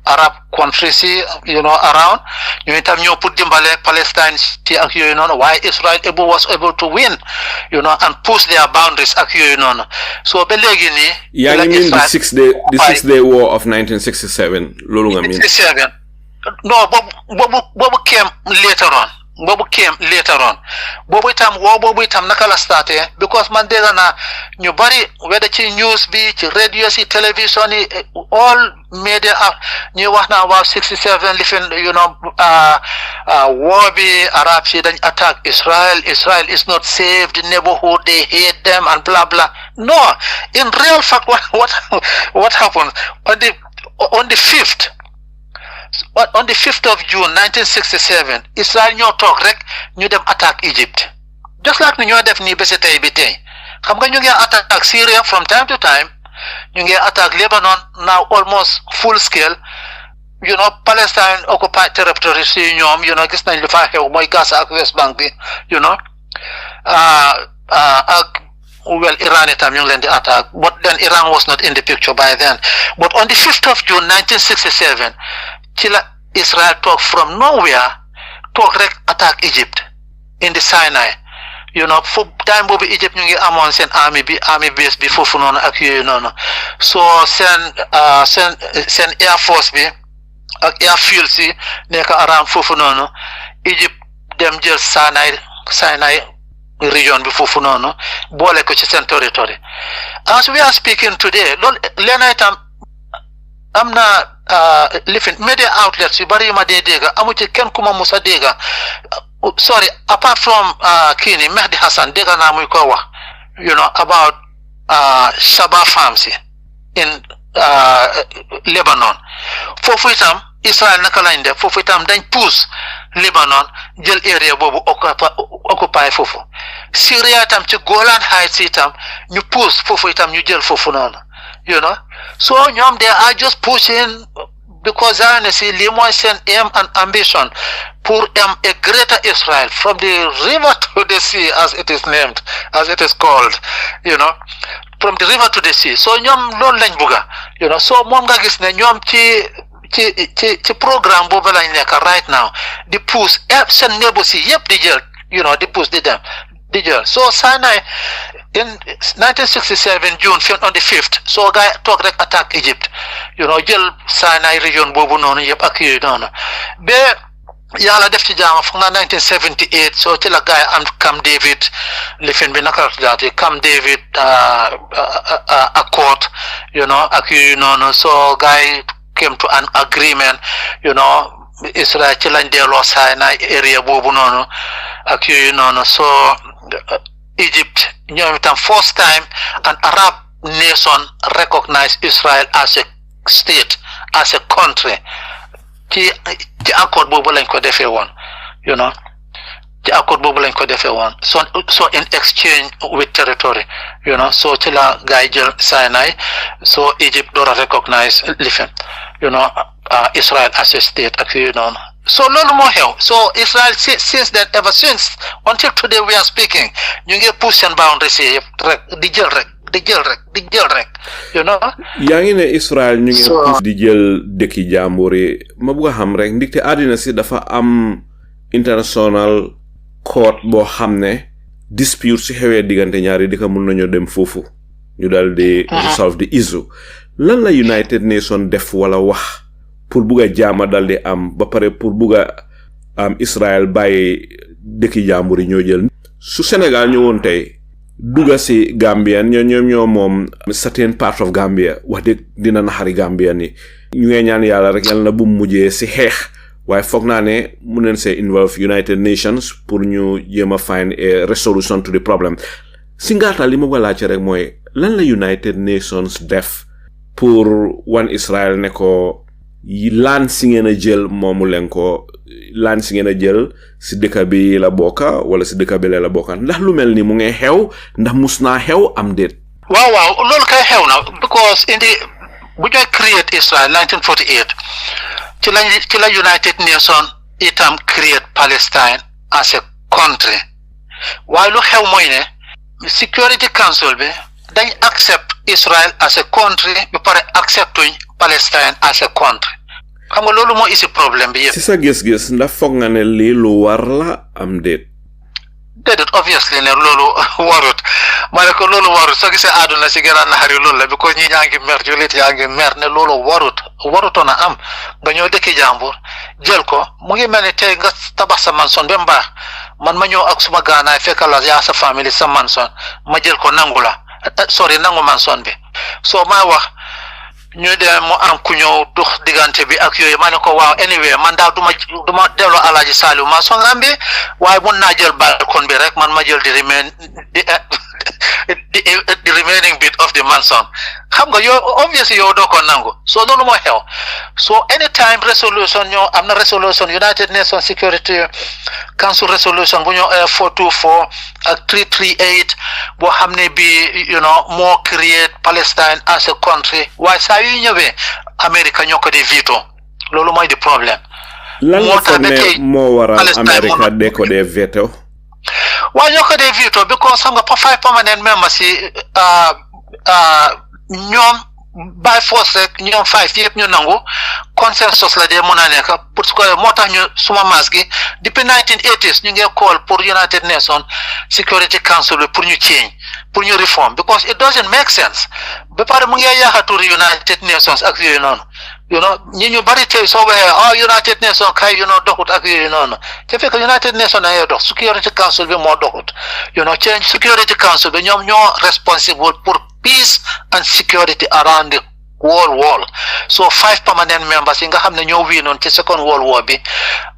Arab countries around ñu itam ñoo pour dimbale Palestine ci ak yooyu noonu why Israel was able to win and push their boundaries ak yooyu noonu so ba léegi nii yaa ngi mean the six day war of 1967 loolu nga mean 67 no boobu came later on boobu itam naka la starté because man dégg naa ñu bari weda ci news bi ci radio si télévision yi all media ñu wax naa waaw 67 lifin war bi Arab si dañ attack Israel is not safe, the neighborhood they hate them and blah blah. No, in real fact what happened on the 5th of June 1967 Israel ñoo toog rek ñu dem attack Egypt just like ni ñoo def nii bési tey bi tey xam nga ñu ngi attack Syria from time to time ñu ngi attack Lebanon now almost full scale Palestine occupied territories yi ñoom gis nañ lu fa xew mooy Gaza ak West Bank bi ak well Iran itam ñu ngi leen di attack but then Iran was not in the picture by then but on the 5th of June 1967 ci la Israel talk from nowhere talk rek attack Egypt in the Sinai you know fu time boobu Egypt ñu ngi amoon seen army base bi foofu noonu ak yooyu noonu so seen air force bi ak airfield si nekk around foofu noonu Egypt dem jël Sinai region bi foofu noonu boole ko ci seen territory as we are speaking today loolu leena itam am na lifin media outlets yu bari yu ma dee dégga amu ci kenn ku ma musa dégga sorry apart from kii Mehdi Hassan dégga naa muy ko wax you know about Shaba farms in Lebanon foofu itam Israel naka lañ def foofu itam dañ pousse Lebanon jël area boobu occupy foofu Syria itam ci Golan Heights itam ñu pousse foofu itam ñu jël foofu noonu you know so ñoom they are just pushing because Zionist li mooy seen aim and ambition pour a greater Israel from the river to the sea as it is named as it is called you know from the river to the sea so ñoom loolu lañ bugga you know so moom nga gis ne ñoom ci programme boobu lañ nekk right now di pousse seen neighbors yi yëpp di jël you know di pousse di dem di jël so Sinai in 1967 June on the 5th so gars yi toog rek attaque Egypt you know jël Sinai region boobu noonu yëpp ak yooyu noonu ba yàlla def ci jaama foog naa 1978 so ci la gars yi am Camp David lifin bi naka la tuddaati Camp David accord you know ak yooyu noonu so gars yi came to an agreement you know Israel ci lañ delloo Sinai area boobu noonu ak yooyu noonu so Egypt ñoom itam first time an Arab nation recognize Israel as a state as a country ci accord boobu lañ ko defee woon you know ci accord boobu lañ ko defee woon so in exchange with territory you know so ci la gaay jël Sinai so Egypt door a recognize lifin you know Israel as a state ak yooyu noonu so loolu moo xew so Israel since then ever since until today we are speaking ñu ngi push seen boundaries yëpp rek di jël rek you know yaa ngi ne Israel ñu ngi push di jël dëkki jàmbur yi ma bëgg a xam rek ndigte àddina si dafa am international court boo xam ne dispute si xewee diggante ñaari dëkk mën nañoo dem foofu ñu daal di resolve the issue lan la United Nations def wala wax pour bugg a jaama dal di am ba pare pour bugg a am Israel bàyyi dëkki jàmbur yi ñoo jël su Sénégal ñëwoon tey dugga si Gambien ñoo moom certain part of Gambia wax dëgg dina naxari Gambien yi ñu ngi ñaan yàlla rek yàlla na bu mujjee si xeex waaye foog naa ne mu neen see involve United Nations pour ñu jéem a find a resolution to the problem si ngaatal li ma bëgg a laajte rek mooy lan la United Nations def pour wan Israel ne ko laan si ngeen a jël moomu leen ko laan si ngeen a jël si dëkk bi la bokka wala si dëkk bi la bokka ndax lu mel ni mu ngi xew ndax mus naa xew am déet waaw loolu kay xew na because bu ñooy create Israel 1948 ci la United Nations itam create Palestine as a country waaye lu xew mooy ne Security Council bi dañ accept Israel as a country ba pare acceptuñ Palestine as a country xam nga loolu moo isi problème bi yëpp. si sa gis-gis ndax foog nga ne lii lu war la am déet. déedéet obviously ne loolu warut ma ne ko loolu warut soo gisee àdduna si gën a naxari loolu la because ñi ñaa ngi mer julit yaa ngi mer ne loolu warutoon a am nga ñëw dëkki jàmbur jël ko mu ngi mel ni tey nga tabax sa manson ba mbaax man ma ñëw ak suma gaanaay fekk la yaa sa famille sa manson ma jël ko nangu manson bi soo maa wax ñu dem mu am ku ñëw dox diggante bi ak yooyu ma ne ko waaw anyway man daal duma delloo Alaaji Saliou ma sonam bi waaye mun naa jël balcon bi rek man ma jël di remaining bit of the mansion xam nga yow obviously yow doo ko nangu so loolu moo xew so anytime resolution ñoo am na resolution United Nations Security Council resolution bu ñoo 424 ak 338 boo xam ne bi moo create Palestine as a country waaye saa yu ñëwee America ñoo ko di veto loolu mooy di problème lan moo tax ne moo waral America de ko de veto waaye ñoo ko de veto because xam nga 5 permanent members si ñoom by force rek ñoom 5 yëpp ñu nangu consensus la dee mën a nekk pour su ko moo tax ñu suma maas gi depuis 1980s ñu ngi call pour United Nations Security Council bi pour ñu change pour ñu reform because it doesn't make sense ba pare mu ngi yaaxatur United Nations ak yooyu noonu ñi ñu bari tey soo waxee United Nations kay doxut ak yooyu noonu te fekk United Nations na ngay dox Security Council bi moo doxut change Security Council bi ñoom ñoo responsible pour peace and security around the whole world. So 5 permanent members yi nga xam ne ñoo wiinoon ci Second World War bi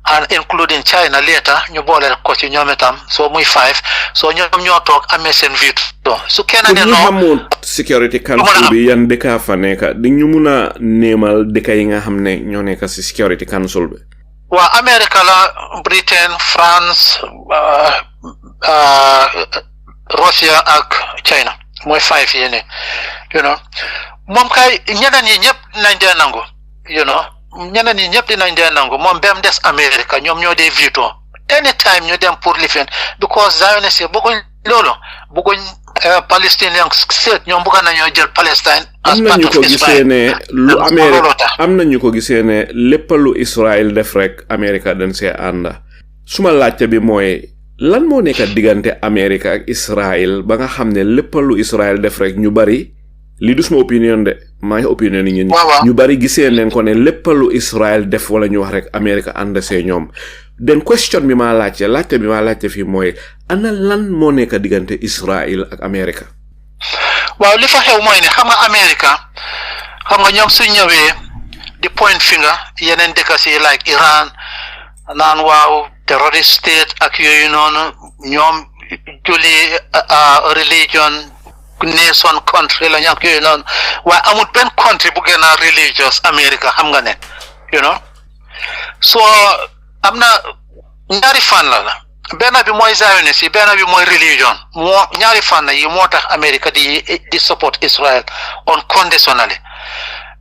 and including China later ñu boole ko ci ñoom itam so muy 5 so ñoom ñoo toog amee seen veto su kenn ne non xamoon Security Council bi yan dëkk fa nekk di ñu mun a néemal dëkk yi nga xam ne ñoo nekk ci Security Council bi waa America la Britain France Russia ak China mooy 5 yi ne moom kay ñeneen ñi ñëpp dinañ dee nangu ñeneen ñi ñëpp dinañ dee nangu moom bem des America ñoom ñoo dee veto anytime ñu dem pour lifin because Zionist yi bëgguñ loolu bëgguñ Palestinian state ñoom bëgg nañoo jël Palestine as part of Israel am nañu ko gisee ne lépp lu Israel def rek America dañ see ànda suma laajte bi mooy lan moo nekk diggante America ak Israel ba nga xam ne lépp lu Israel def rek ñu bari li du suma opinion de maa ngi opinion ni ñu bari gisee neen ko ne lépp lu Israel def wala ñu wax rek America ànd see ñoom den question bi maa laajte bi maa laajte fii mooy ana lan moo nekk diggante Israel ak America waaw li fa xew mooy ne xam nga America xam nga ñoom suñ ñëwee di point finger yeneen dëkk si like Iran naan waaw terrorist state ak yooyu noonu ñoom julli religion nation country la ñu ak yooyu noonu waaye amul benn country bu gën a religious America xam nga ne so am na ñaari fan la benn bi mooy Zionist yi benn bi mooy religion ñaari fan yi moo tax America di support Israel unconditionally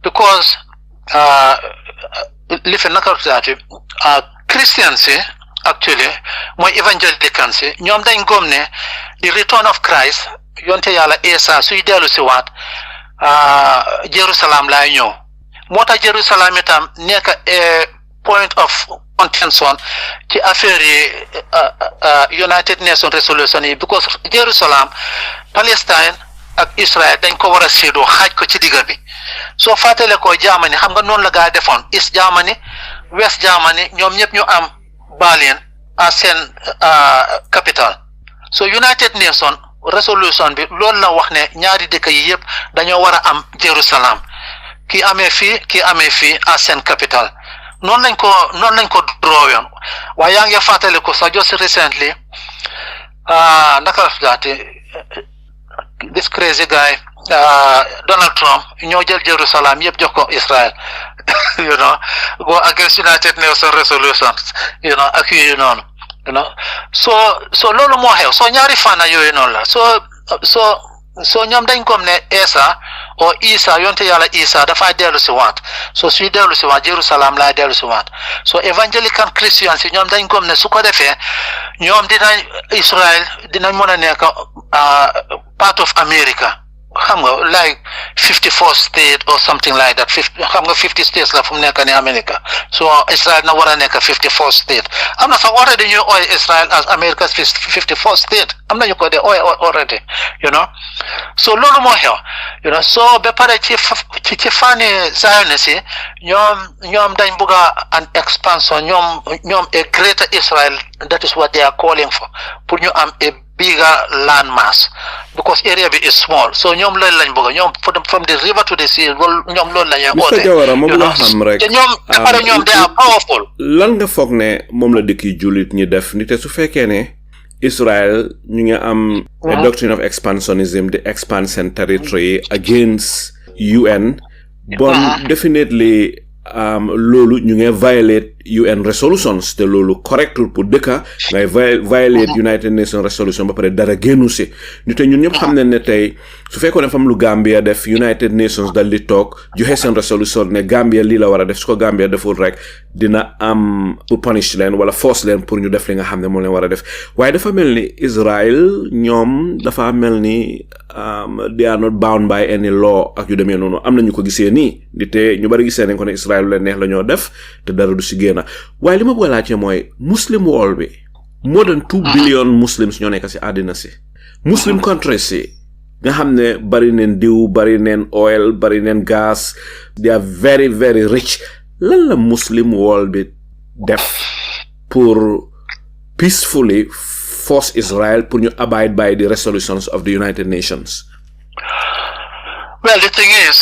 because li fi naka Christians yi actually mooy evangelicals yi ñoom dañ gëm ne the return of Christ yonte yàlla Isa suy dellu si waat Jerusalem laay ñëw moo tax Jerusalem itam nekk point of contention ci affaire yi United Nations resolution yi because Jerusalem Palestine ak Israel dañ ko war a séedoo xaaj ko ci digga bi soo fàttale ko Germany xam nga noonu la gaa defoon East Germany West Germany ñoom ñëpp ñu am Berlin à seen capital so United Nations resolution bi loolu la wax ne ñaari dëkk yi yëpp dañoo war a am Jerusalem kii amee fii à seen capital noonu lañ ko draw yoon waaye yaa ngi fàttali ko sax just recently naka la daate this crazy guy Donald Trump ñoo jël Jerusalem yëpp jox ko Israel go against United Nations resolutions ak yooyu noonu so loolu moo xew so ñaari fànna yooyu noonu la so ñoom dañ kom ne Isa yonte yàlla Isa dafay dellu si waat so suy dellu si waat Jerusalem laay dellu si waat so evangelical Christians yi ñoom dañ kom ne su ko defee ñoom Israel dinañ mën a nekk part of America xam nga like 54 state or something like that xam nga 50 states la fu mu nekk ni America so Israel na war a nekk 54 state am na sax already ñu ooy Israel as America's 54 state am nañu ko de ooy already so loolu moo xew so ba pare ci fànni Zionist yi ñoom dañ bëgg an expansion ñoom a greater Israel that is what they are calling for pour ñu am a bigger land mass because area bi is small so ñoom loolu lañ bëgg ñoom from the river to the sea ñoom loolu la ñuy oote te ñoom dafare ñoom they are powerful lan nga foog ne moom la dëkki jullit ñi def ni te su fekkee ne Israel ñu ngi am a doctrine of expansionism di expand seen territory against UN bon definitely loolu ñu ngi violate UN resolutions te loolu correctul pour dëkka ngay violate United Nations resolution ba pare dara génnu si ñu te ñun ñëpp xam ne ne tey su fekkoon ne fam lu Gambia def United Nations dal di toog joxe seen resolution ne Gambia lii la war a def su ko Gambia deful rek dina am pour punish leen wala force leen pour ñu def li nga xam ne moom leen war a def waaye dafa mel ni Israel ñoom dafa mel ni they are not bound by any law ak yu demee noonu am na ñu ko gisee nii di te ñu bari gisee nañ ko ne Israel leen neex la ñoo def te dara du si génn waaye li ma bëgg a laajte mooy muslim world bi more than 2 billion muslims ñoo nekk si àddina si muslim countries si nga xam ne bari neen diw bari neen oil bari neen gas they are very very rich lan la muslim world bi def pour peacefully force Israel pour ñu abide by the resolutions of the United Nations? Well, the thing is,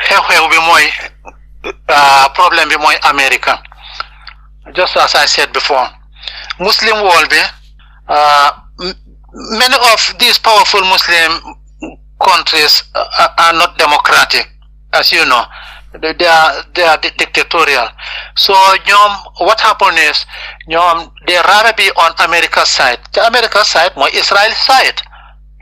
xew-xew bi mooy problem bi mooy America. Just as I said before, Muslim world bi many of these powerful Muslim countries are not democratic, as you know. They are dictatorial. So what happened is they rather be on America's side. The America's side more Israel's side.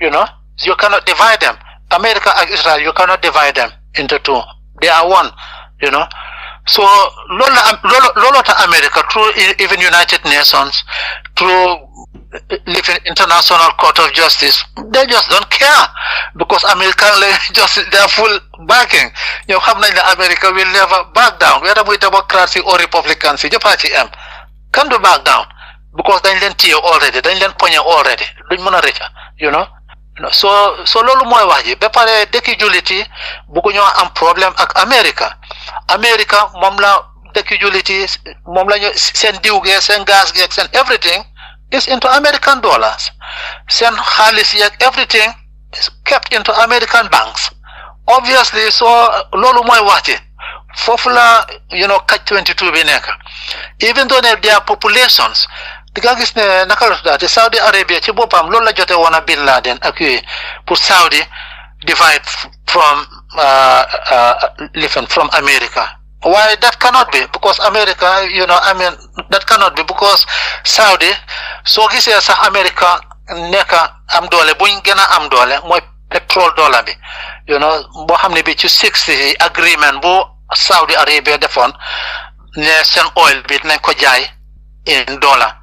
You know, you cannot divide them. America and Israel, you cannot divide them into two. They are one. You know. So Lola to America through even United Nations, through International Court of Justice, they just don't care because American just they are full backing. You know, America will never back down. Whether we democracy or Republicancy, the party can do back down because they learn tiyo already, they learn ponya already. You know. So lolu moy wax ji ba paré dëkk juliti bu ko ñoo am problème ak America mom la dëkk juliti mom la ñu sen diw ge sen gas ge sen everything is into American dollars. Sen xaliss yek everything is kept into American banks. Obviously so lolu moy wax ji fofu la catch 22 bi nek. Even though their populations diga gis ne naka la tudda Saudi Arabia ci bopam loolu la jote wona Bin Laden ak pour Saudi divide from from America. Why that cannot be? Because America, that cannot be because Saudi so gisee sax America nekka am doole buñ gën a am doole mooy petrol dollar bi boo xam ne bi ci 60 agreement bu Saudi Arabia defoon ne seen oil bi nañ ko jaay in dollar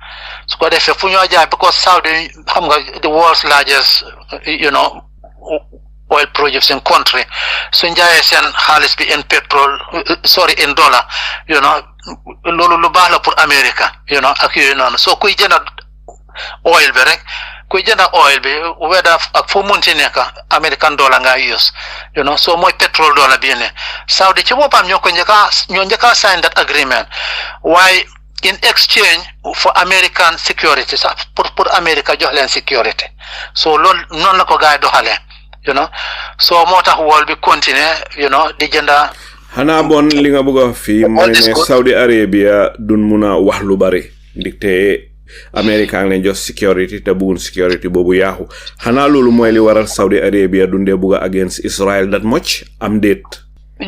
su ko defee fu ñoo jaay because Saudi xam nga the world's largest oil producing country suñ jaayee seen xaalis bi in petrol in dollar loolu lu baax la pour America ak yooyu noonu soo kuy jënd oil bi rek kuy jënd oil bi weda ak fu munti nekk American dollar nga use so mooy petrol dollar bi ne Saudi ci boppam ñoo njëkka sign that agreement waaye in exchange for American security sax pour America jox leen security so loolu noonu la ko gaay doxalee so moo tax wol bi continuer di jënda xanaa bon li nga bëgg a fii mooy ne Saudi Arabia dun mun a wax lu bari ndikte America ngi leen jox security te bëggun security boobu yaaxu xanaa loolu mooy li waral Saudi Arabia dundee bëgg a against Israel that much am déet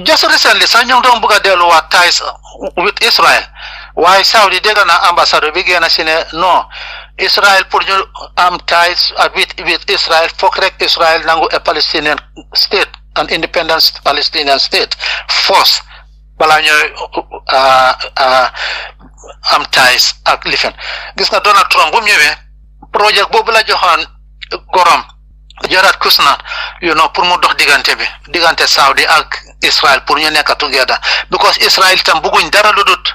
just recently sax ñoom doon bëgg a delluwaat ties with Israel waaye Saudi dégg na ambassadeur bi génn si ne non Israel pour ñu am ties with Israel foog rek Israel nangu a Palestinian state an independent Palestinian state force balaa ñooy am ties ak lifen gis nga Donald Trump bu mu ñëwee projet boobu la joxoon gorom Jared Kushner pour mu dox diggante Saudi ak Israel pour ñu nekk together because Israel tam bëgguñ dara lu dut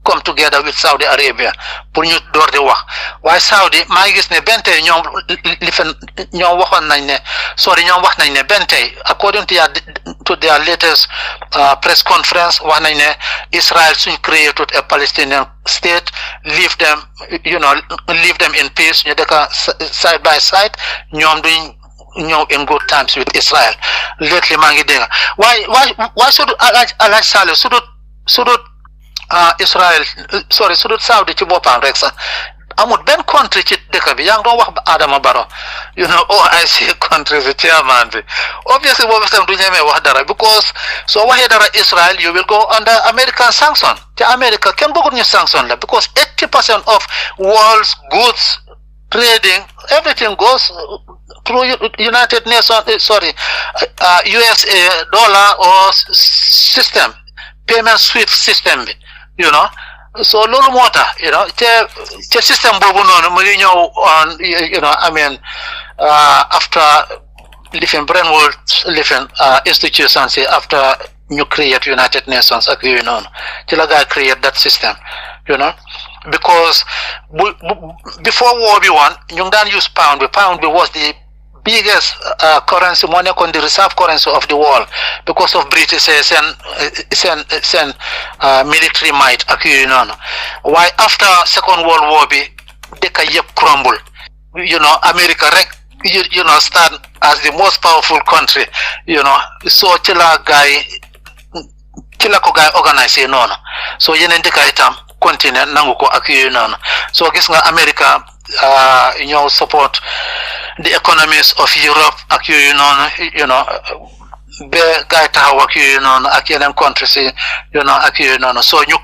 come together with Saudi Arabia pour ñu door di wax waaye Saudi maa ngi gis ne benn tey ñoom waxoon nañ ne ñoom wax nañ ne benn tey according to their latest press conference wax nañ ne Israel suñ created a Palestinian state leave them in peace ñu dëkk side by side ñoom duñ ñëw in good times with Israel lately maa ngi dégg waaye sudut Alhaji Saleh sudut Israel sudut Saudi ci boppam rek sax amut ben country ci dëkk bi yaa ngi doon wax Adama Barrow OIC country the chairman bi obviously boobu tam du ñemee wax dara because soo waxee dara Israel you will go under American sanction te America kenn bëggut ñu sanction la because 80% of world's goods trading everything goes through United Nations USA dollar or system payment SWIFT system bi so loolu moo tax te system boobu noonu mu ngi ñëw on after living Brentwood living institutions after ñu create United Nations ak yooyu noonu ci la gaa create that system because before war bi woon ñu ngi daan use pound bi was the biggest currency moo nekkoon the reserve currency of the world because of British seen military might ak yooyu noonu waaye after Second World War bi dëkk yëpp crumble America rek stand as the most powerful country so ci la ko gaay organiser noonu so yeneen dëkk itam continue nangu ko ak yooyu noonu so gis nga America ñëw support the economies of Europe ak yooyu noonu be gaay taxaw ak yooyu noonu ak yeneen countries yi ak yooyu noonu so ñu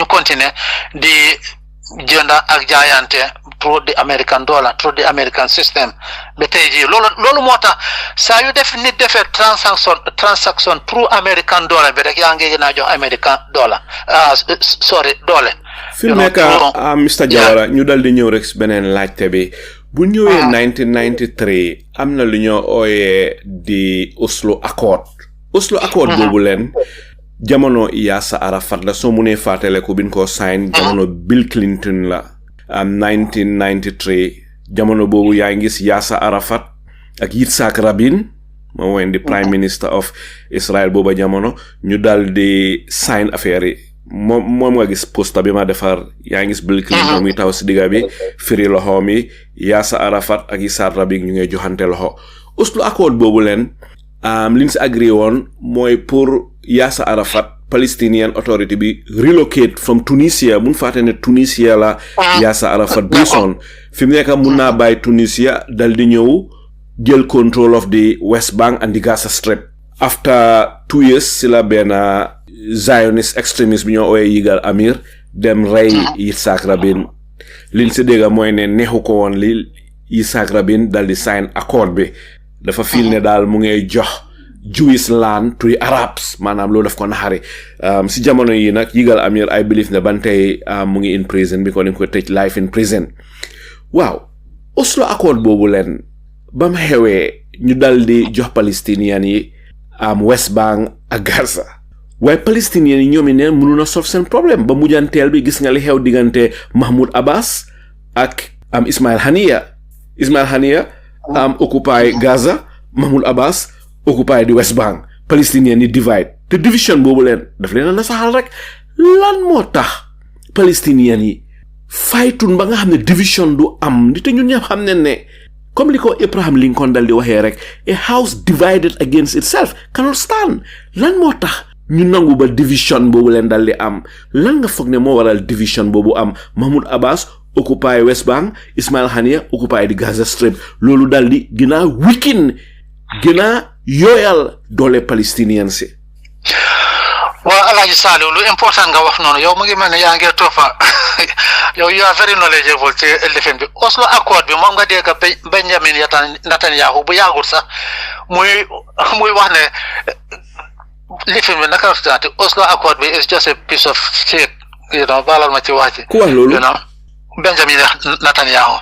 continue di jënda ak jaayante through the American dollar through the American system ba tey jii loolu moo tax saa yu def nit defee transaction through American dollar bi rek yaa ngi gën a jox American dollar doole fi mu nekk Mr Jawara ñu dal di ñëw rek beneen laajte bi bu ñëwee 1993 am na lu ñoo ooyee di Oslo Accord boobu leen jamono Yasser Arafat la soo munee fàttale ko biñ ko sign jamono Bill Clinton la 1993 jamono boobu yaa ngi gis Yasser Arafat ak Yitzhak Rabin moo woon di prime minister of Israel booba jamono ñu dal di sign affaire yi moom nga gis posta bi ma defar yaa ngi gis Bill Clinton muy taw si digga bi firi loxoom yi Yasser Arafat ak Yitzhak Rabin ñu ngay joxante loxo Oslo Accord boobu leen liñ si agree woon mooy pour Yasser Arafat Palestinian Authority bi relocate from Tunisia mun fàtte ne Tunisia la Yasser Arafat bisoon fi mu nekk mun naa bàyyi Tunisia dal di ñëw jël control of the West Bank and the Gaza Strip after 2 years si la benn Zionist extremist bi ñoo ooyee Yigal Amir dem rey Yitzhak Rabin liñ si dégga mooy ne neexu ko woon li Yitzhak Rabin dal di sign accord bi dafa fiil ne daal mu ngay jox Jewish land to the Arabs maanaam loolu daf ko naxari si jamono yi nag Yigal Amir I believe ne ban tey mu ngi in prison bi ko dañ ko tëj life in prison waaw Oslo Accord boobu leen ba mu xewee ñu dal di jox Palestinian yi West Bank ak Gaza waaye Palestinian yi ñoom ne mënu na solve seen problème ba mujjanteel bi gis nga li xew diggante Mahmoud Abbas ak Ismail Haniya occupy Gaza Mahmoud Abbas occupy di West Bank Palestinian yi divide te division boobu leen daf leen a nasaxal rek lan moo tax Palestinian yi faytun ba nga xam ne division du am di te ñun ñëpp xam ne comme li ko Abraham Lincoln dal di waxee rek a house divided against itself cannot stand lan moo tax ñu nangu ba division boobu leen dal di am lan nga foog ne moo waral division boobu am Mahmoud Abbas occupy West Bank Ismail Haniya occupy di Gaza Strip loolu dal di gën a weaken gën a yooyal doole Palestinian si waaw Alhaji Saliou lu important nga wax noonu yow mu ngi mel ne yaa ngi toppa yow you are very knowledgeable ci lifin bi Oslo Accord bi moom nga dégg Benjamin Netanyahu bu yàggul sax muy wax ne lifin bi naka la Oslo Accord bi is just a piece of shit baalal ma ci wax ci ku wax loolu Benjamin Netanyahu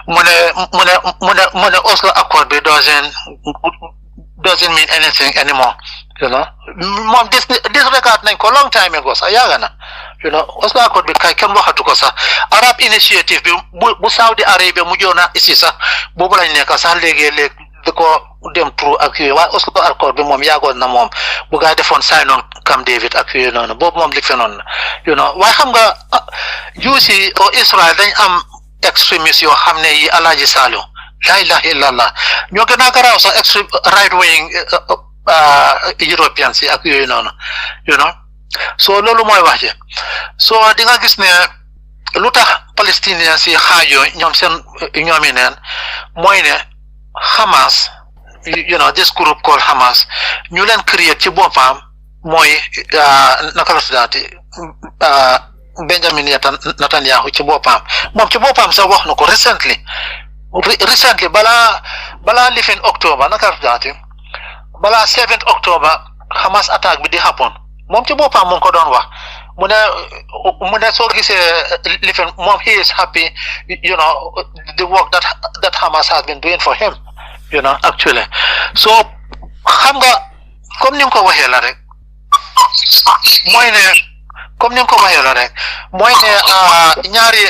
mu ne Oslo Accord bi doesn't mean anything anymore moom disregard nañ ko long time ago sax yàgg na Oslo Accord bi kay kenn waxatu ko sax Arab Initiative bi bu Saudi Arabia mu joona ici sax boobu lañ nekk sax léegi-léeg di ko dem trou ak yooyu waaye Oslo Accord bi moom yàggoon na moom bu gaa defoon sign on Camp David ak yooyu noonu boobu moom li fe noonu la waaye xam nga Jews yi o Israel dañ am extrémistes yoo xam ne yi Alhaji Saliou la ilaha illallah ñoo gën a garaaw sax extreme right wing Europeans yi ak yooyu noonu so loolu mooy wax ji so di nga gis ne lu tax palestiniens si xaajoo ñoom seen ñoomi neen mooy ne Hamas this group called Hamas ñu leen create ci boppam mooy naka la tuddaati Benjamin Netanyahu ci boppam moom ci boppam sax wax na ko recently balaa lifin October naka la tuddaati balaa 7th October Hamas attaque bi di happen moom ci boppam mu ngi ko doon wax mu ne soo gisee lifin moom he is happy the work that Hamas has been doing for him actually so xam nga comme ni nga ko waxee la rek mooy ne ñaari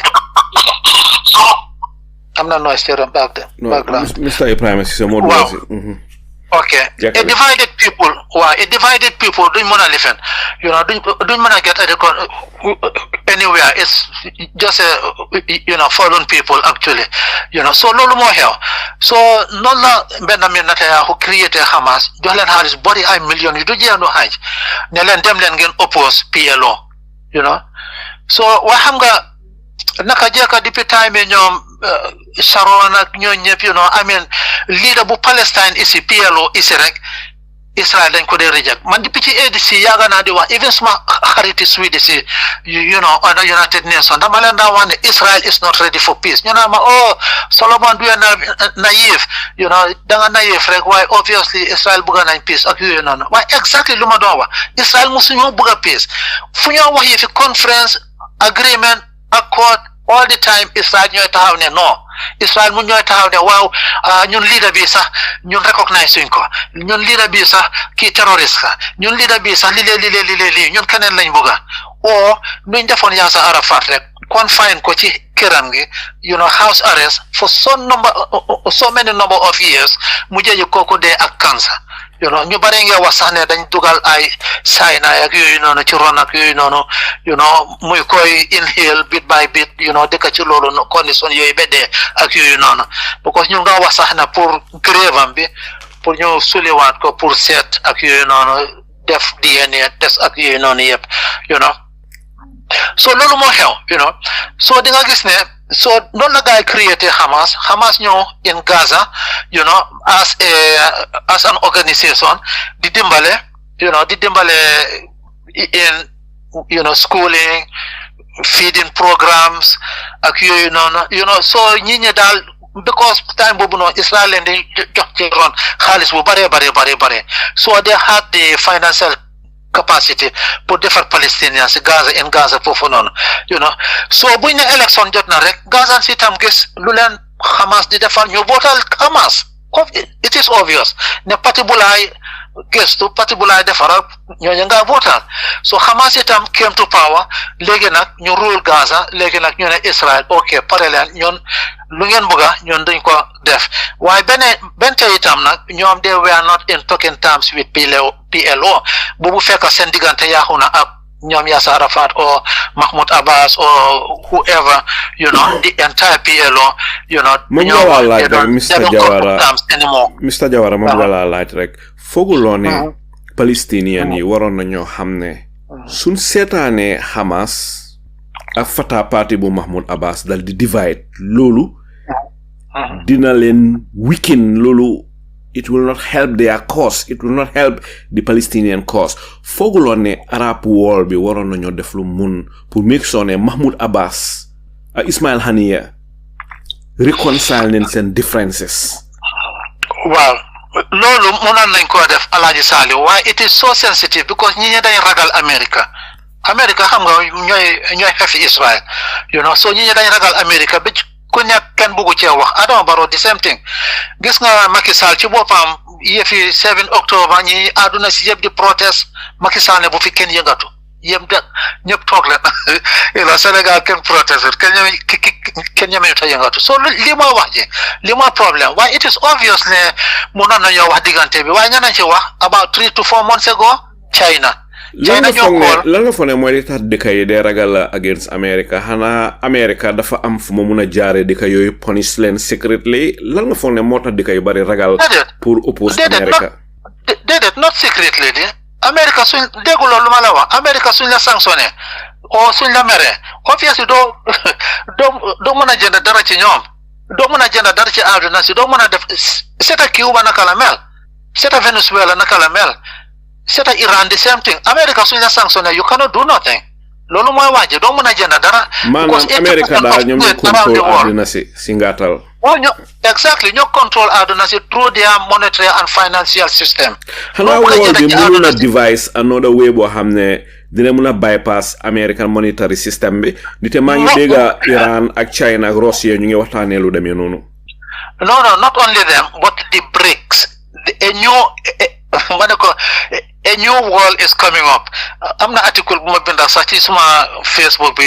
am na noise teram background Mr. Ibrahim si sa mode okay a divided people duñ mën a lifen duñ mën a get anywhere it's just a fallen people actually so loolu moo xew so noonu la Benjamin Netanyahu create Hamas jox leen xaalis bari ay millions yu du jeexnu xaaj ne leen dem leen ngeen oppose PLO so waa xam nga naka jekka depuis time ñoom Sharon ak ñoo ñëpp I mean leader bu Palestine ici PLO ici rek Israel dañ ko dee reject man depuis ci ADC yaaga naa di wax even suma xariti Swedish si on the United Nations dama leen daa wax ne Israel is not ready for peace ñu naan ma Solomon du naïf danga naïf rek waaye obviously Israel bëgg nañ peace ak yooyu noonu waaye exactly lu ma doon wax Israel musuñoo bëgg a peace fu ñoo wax yi fi conference agreement accord all the time Israel ñooy taxaw ne non Israel mu ñooy taxaw ne waaw ñun leader bi sax ñun recognize suñ ko ñun leader bi sax kii terroriste ka ñun leader bi sax li ñun keneen lañ bëgga nuñ defoon Yasser Arafat rek confine ko ci këram gi house arrest for so many number of years mu jëji kooku dee ak cancer ñu bare nga wax sax ne dañ dugal ay cyanide ak yooyu noonu ci ron ak yooyu noonu muy koy inhale bit by bit dëkk ci loolu condition yooyu ba dee ak yooyu noonu because ñu nga wax sax na pour grève am bi pour ñu suliwaat ko pour seet ak yooyu noonu def DNA test ak yooyu noonu yëpp so loolu moo xew so di nga gis ne so noonu la gaay create Hamas ñëw in Gaza as an organization di dimbale in schooling feeding programs ak yooyu noonu so ñi ñi daal because time boobu noonu Israel leen di jox ci ron xaalis bu bare so they had the financial capacity pour defar Palestinians si Gaza foofu noonu so buñ ne élection jot na rek Gaza si tam gis lu leen Hamas di defar ñu votal Hamas it is obvious ne parti bu laay defaral ñooñu nga votal so Hamas itam came to power léegi nag ñu rule Gaza léegi nag ñu ne Israel ok pare leen ñoon lu ngeen bëgga ñoon dañ ko def waaye benn tey itam nag ñoom they were not in talking terms with PLO bu fekk seen diggante yaaxu na ak ñoom Yasser Arafat or Mahmoud Abbas or whoever the entire PLO Mr. Jawara moom nga laa laaj rek fooguloo ne Palestinian yi waroon nañoo xam ne suñ seetaanee Hamas ak Fatah party bu Mahmoud Abbas dal di divide loolu dina leen weaken loolu it will not help their cause it will not help the Palestinian cause fooguloo ne Arab world bi waroon nañoo def lu mun pour make sure ne Mahmoud Abbas ak Ismail Haniyeh reconcile leen seen differences waaw loolu mënoon nañ ko def Alaaji Saliou waaye it is so sensitive because ñi dañ ragal America xam nga ñooy xefi Israel so ñi dañ ragal America bi ku nekk kenn bëggu cee wax Adama Barrow the same thing gis nga Macky Sall ci boppam yëfi 7 octobre ñi àdduna si yëpp di protest Macky Sall ne bu fi kenn yëngatu yëpp de ñëpp toog leen Sénégal kenn protest kenn ñemewut a yëngatu so lii mooy wax ji lii mooy problème waaye it is obvious ne mënoon nañoo wax diggante bi waaye ñanañ ci wax about 3 to 4 months ago China lan nga foog ne mooy li tax dëkk yi day ragal against America xanaa America dafa am fu ma mun a jaare dëkk yooyu punish leen secretly lan nga foog ne moo tax dëkk yu bari ragal pour oppose America déedéet not secretly de America suñ dégguloo lu ma la wax America suñ la sanctionné o suñ la mere obviously doo mën a jënd dara ci ñoom doo mën a jënd dara ci àdduna si doo mën a def seeta Cuba naka la mel seeta Venezuela naka la mel seeta Iran the same thing America suñ la sanctionné you cannot do nothing loolu mooy waaje doo mën a jënd dara. maanaam America daal ñoom ñu contrôle àdduna si ngaatal. waaw exactly ñoo control àdduna si through their monetary and financial system. xanaa world bi mënul a devise another way boo xam ne dina mën a bypass American monetary system bi nite maa ngi dégg Iran ak China ak Russia ñu ngi waxtaanee lu demee noonu. No, not only them but the BRICS a new world is coming up. Am na article bu ma binda sax ci suma Facebook bi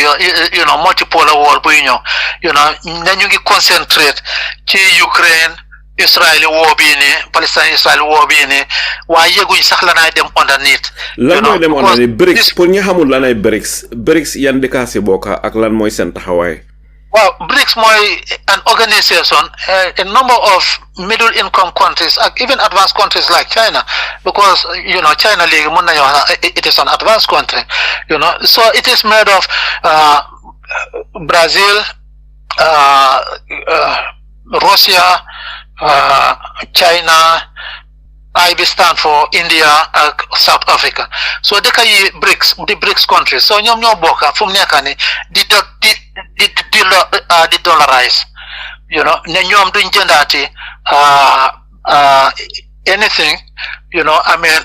you know multipolar world bu ñëw you know ñu ngi concentrate ci Ukraine Israel war bii nii Palestine-Israeli war bii nii waaye yëguñ sax lanay dem underneath. lan mooy dem underneath BRICS pour ñi xamul lanay BRICS yan dëkk si bokk ak lan mooy seen taxawaay. Well, BRICS mooy an organization, a number of middle income countries, even advanced countries like China, because you know China it is an advanced country, you know. So it is made of Brazil, Russia, China. IB stand for India and South Africa. So the BRICS countries. So ñoom ñoo bokk fu mu nekk nii di dollarize. You know, ne ñoom duñ jëndaati anything, you know, I mean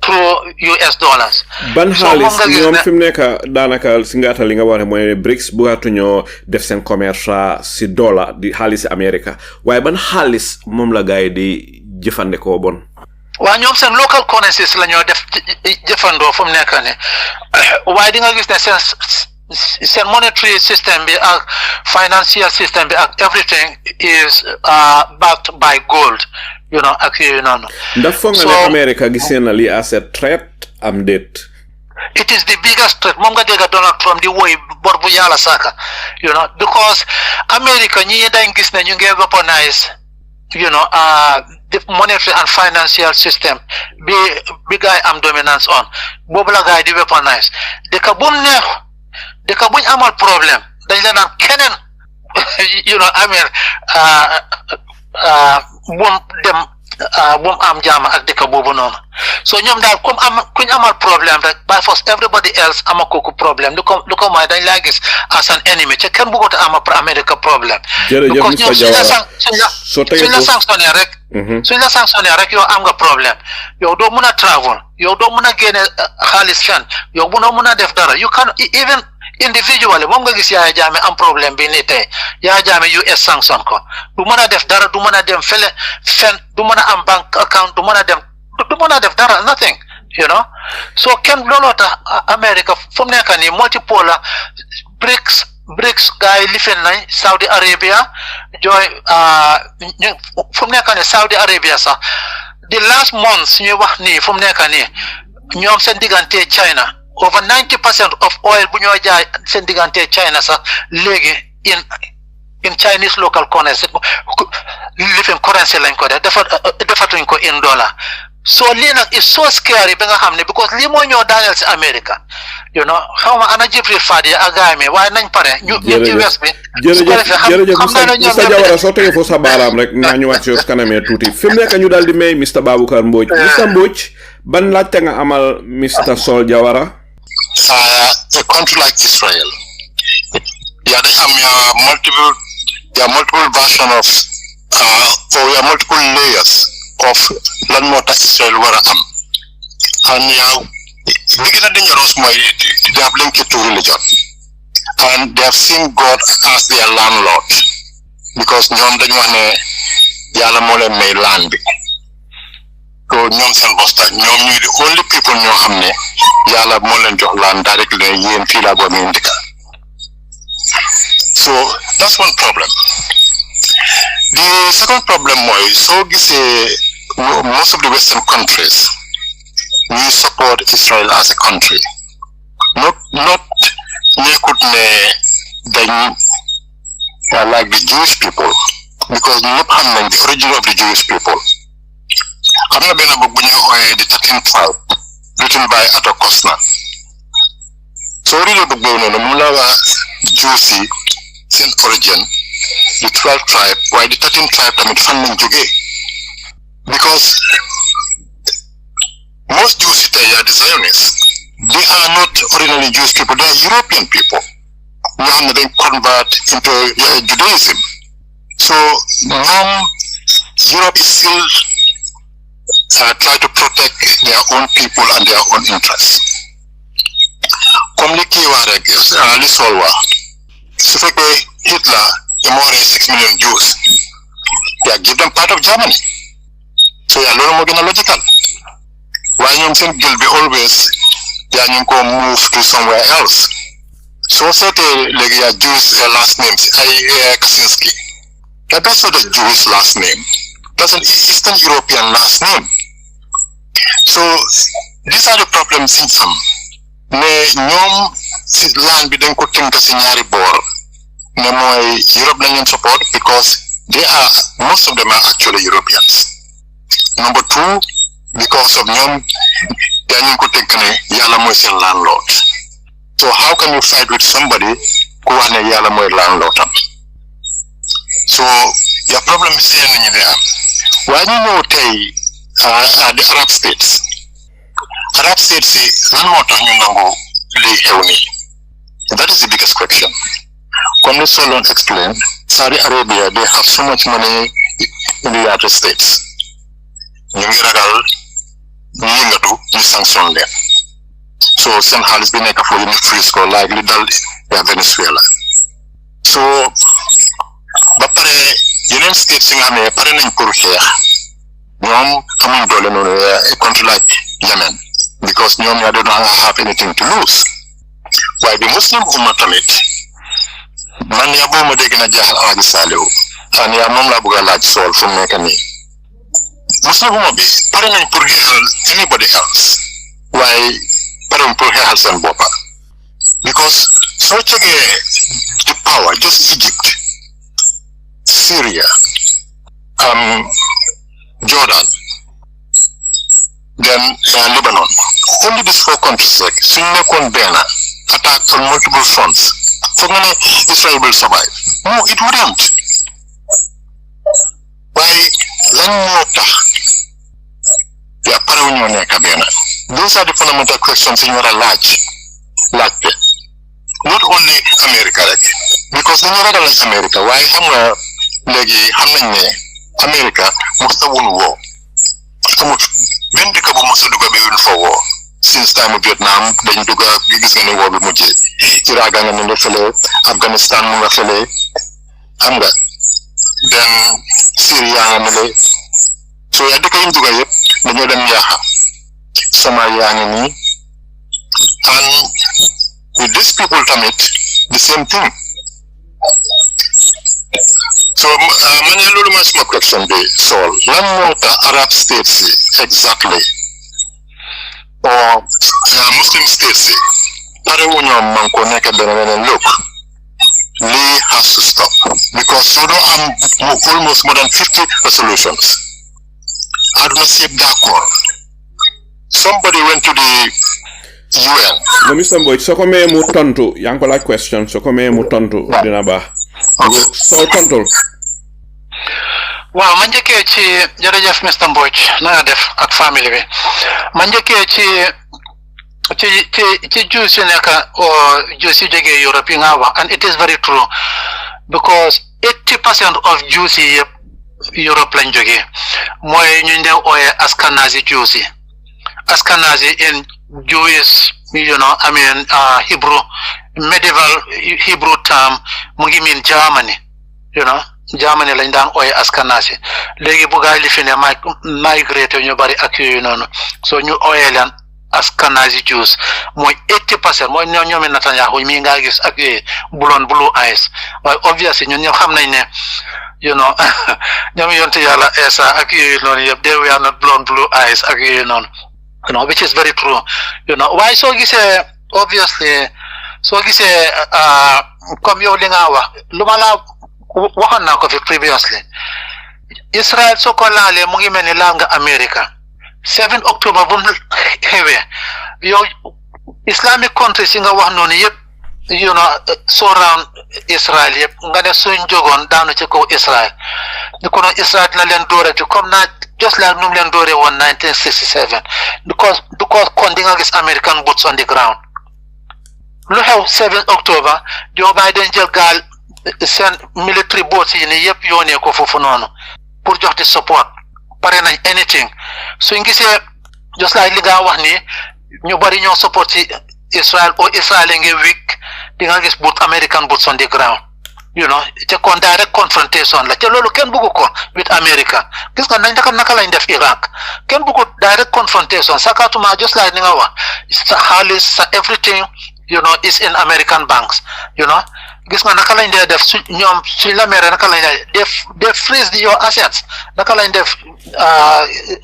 through US dollars. Ban xaalis ñoom fi mu nekk daanaka si ngaatal li nga wax ne mooy BRICS bugaatuñoo def seen commerce si dollar di xaalis America waaye ban xaalis moom la gaay di jëfandikoo bon. waa ñoom seen local currencies la ñoo def jëfandoo fu mu nekk nii waaye di nga gis ne seen monetary system bi ak financial system bi ak everything is backed by gold, you know, ak yooyu noonu. ndax foog nga ne America gisee na li as a threat am déet. It is the biggest threat. Moom nga dégg Donald Trump di woy bor bu yàlla saka, you know, because America ñi dañ gis ne ñu ngi weaponize, you know, the monetary and financial system bi gaay am dominance on boobu la gaay di weaponize dëkk bu mu neex dëkk buñ amal problème dañ la naan keneen you know I mean bu mu am jaama ak dëkk boobu noonu so ñoom daal comme kuñ amal problème rek by force everybody else ama kooku problème lu ko mooy dañ laa gis as an enemy ca kenn bëggut a ama America problème. jërëjëf Mr Jawara suñ la sanctionné rek. suñ la sanctionné rek yow am nga problème yow doo mun a travel yow doo mun a génne xaalis fenn yow munoo mun a def dara you can even individually moom nga gis Yaya Jammeh am problème bi nii tey Yaya Jammeh US sanction ko du mën a def dara du mën a dem fenn du mën a am bank account du mën a def dara nothing, you know. So kenn looloo tax America fu mu nekk nii multipolar BRICS gars yi lifin nañ Saudi Arabia jooy fu mu nekk nii Saudi Arabia sax the last month ñuy wax nii fu mu nekk nii ñoom seen diggante China over 90% of oil bu ñoo jaay seen diggante China sax léegi in Chinese local currency living currency lañ ko def defatuñ ko in dollar. So lii nag is so scary ba nga xam ne because lii mooy ñoo daaneel si America, you know, xaw ma ana Jibril Fadi ak gaay mi waaye nañ pare ñu ci west bi. jërëjëf Mr Jawara soo tegee foofu sa baaraam rek naa ñu wàcc si kanamee tuuti fi mu nekk ñu daal di may Mr Baboucarr Mbodj. Mr Mbodj ban laajte nga amal Mr Sol Jawara. A country like Israel, yeah, they have multiple version of or multiple layers of lan moo tax Israel war a am and li gën a dangerous mooy they have linked it to religion and they have seen God as their landlord because ñoom dañu wax ne yàlla moo leen may land bi so ñoom seen bosta ñoom ñuy the only people ñoo xam ne yàlla moo leen jox land directly ne yéen fii laa boobu ndika so that's one problem. The second problem mooy soo gisee most of the Western countries we support Israel as a country not nekkut ne dañ like the Jewish people because ñëpp xam nañ the origin of the Jewish people. Am na benn book bu ñuy ooyee the 13th Tribe written by Otto Kostner So really book no mula juicy sin origin the 12th tribe why the 13th tribe tamit fan lañ jógee because most Jews today are the Zionists. They are not originally Jewish people, they are European people. They convert into Judaism. So Europe is still trying to protect their own people and their own interests. Comme les Kiwareg, les Solwa, ce fait que Hitler immorted 6 million Jews. They give them part of Germany. So they are a little more logical. Why you think they'll be always they are going to move to somewhere else? So certainly like your Jewish last names, Kaczynski. That's not a Jewish last name. That's an Eastern European last name. So these are the problems in some. Nyom si land bi dañ ko tënk si ñaari boor ne mooy Europe lañ leen support because most of them are actually Europeans. Number two, because of ñoom dañu ko tënk ne yàlla mooy seen landlord. So how can you fight with somebody ku wax ne yàlla mooy landlord am? So your problem is here nañu de am. Waaye ñu ñëw tey the Arab states. Arab states say lan moo tax ñu nangu lii xew nii. That is the biggest question. Comme le Solon explained, Saudi Arabia, they have so much money in the United States. Ñu ngi ragal ñu yëngatu ñu sanction leen. So seen xaalis bi nekk foofu ñu freeze ko like li dal Venezuela. So ba pare yeneen states yi nga xam ne pare nañ pour xeex ñoom amuñ doole noonu a country like Yemen because ñoom they don't have anything to lose. Waaye the Muslim umma tamit man yaa boo ma dégg na jaaxal Alaaji Saliou xan yaa moom laa bëgg a laaj sool fu mu nekk nii Muslim umma bi pare nañ pour xeexal anybody else waaye pare nañ pour xeexal seen boppa because soo checkee the power just Egypt, Syria, Jordan, then Lebanon. Only these 4 countries like suñ nekkoon benn attack on multiple fronts. For many, Israel will survive. No, it wouldn't. Why? Those are the fundamental questions in your large. Not only America, because in your like America, why America must have won war. When the Cabo must have for war. Since time of Vietnam, then you go gis nga ne war bi mujjé Iraq nga ne fele Afghanistan mu nga fele xam nga then Syria nga ne so ya dëkk yi duga yépp dañu dem yaaxa Somalia nga ni and with these people tamit the same thing. So man ya lolu ma suma question bi sol lan moo tax Arab states exactly or Muslim states look, Lee has to stop because you know almost more than 50 resolutions. I don't see d'accord. Somebody went to the UN. No, Mr. Boyd, so come mu tontu, yang ko like question, so come mu tontu dina ba. So tontu. Waaw man njëkkee ci jërëjëf Mr. Mbodj na nga def ak family bi man njëkkee ci Jews yi nekk Jews yi jógee Europe yi nga wax and it is very true because 80% of Jews yi yëpp Europe lañ jógee mooy ñu ndew ooye Ashkenazi Jews yi Ashkenazi in Jewish Hebrew medieval Hebrew term mu ngi mean Germany Germany lañ daan ooye Ashkenazi léegi bu gaay li fi ne migrate ñu bari ak yooyu noonu so ñu ooye leen Ashkenazi Jews mooy 80% mooy ñoomi Netanyahu mi nga gis ak blue eyes waaye obviously ñun ñëpp xam nañ ne ñoom yonte yàlla Esa ak yooyu noonu yëpp they were not blue eyes ak yooyu noonu which is very true waaye soo gisee obviously soo gisee comme yow li nga wax lu ma la waxoon naa ko fi previously Israel soo ko laalee mu ngi mel ni laal nga America 7 October bu mu xewee yow Islamic countries yi nga wax noonu yëpp surround Israel yëpp nga ne suñ jógoon daanu ci kaw Israel ni ko noonu Israel dina leen dóorati comme naa just like nu mu leen dóoree woon 1967 because kon di nga gis American boots on the ground lu xew 7 October Joe Biden jël gaal seen military boats yi ni yëpp yónnee ko foofu noonu pour jox di support pare nañ anything suñ gisee just like li nga wax ni ñu bari ñoo support ci Israel o Israel ngi weak di nga gis American boots on the ground te kon direct confrontation la te loolu kenn bëggu ko with America gis nga nañ naka lañ def Iraq kenn bëggu direct confrontation sakatuma just like ni nga wax sa xaalis sa everything is in American banks gis nga naka lañ def ñoom suñ la mere naka lañ def freeze your assets naka lañ def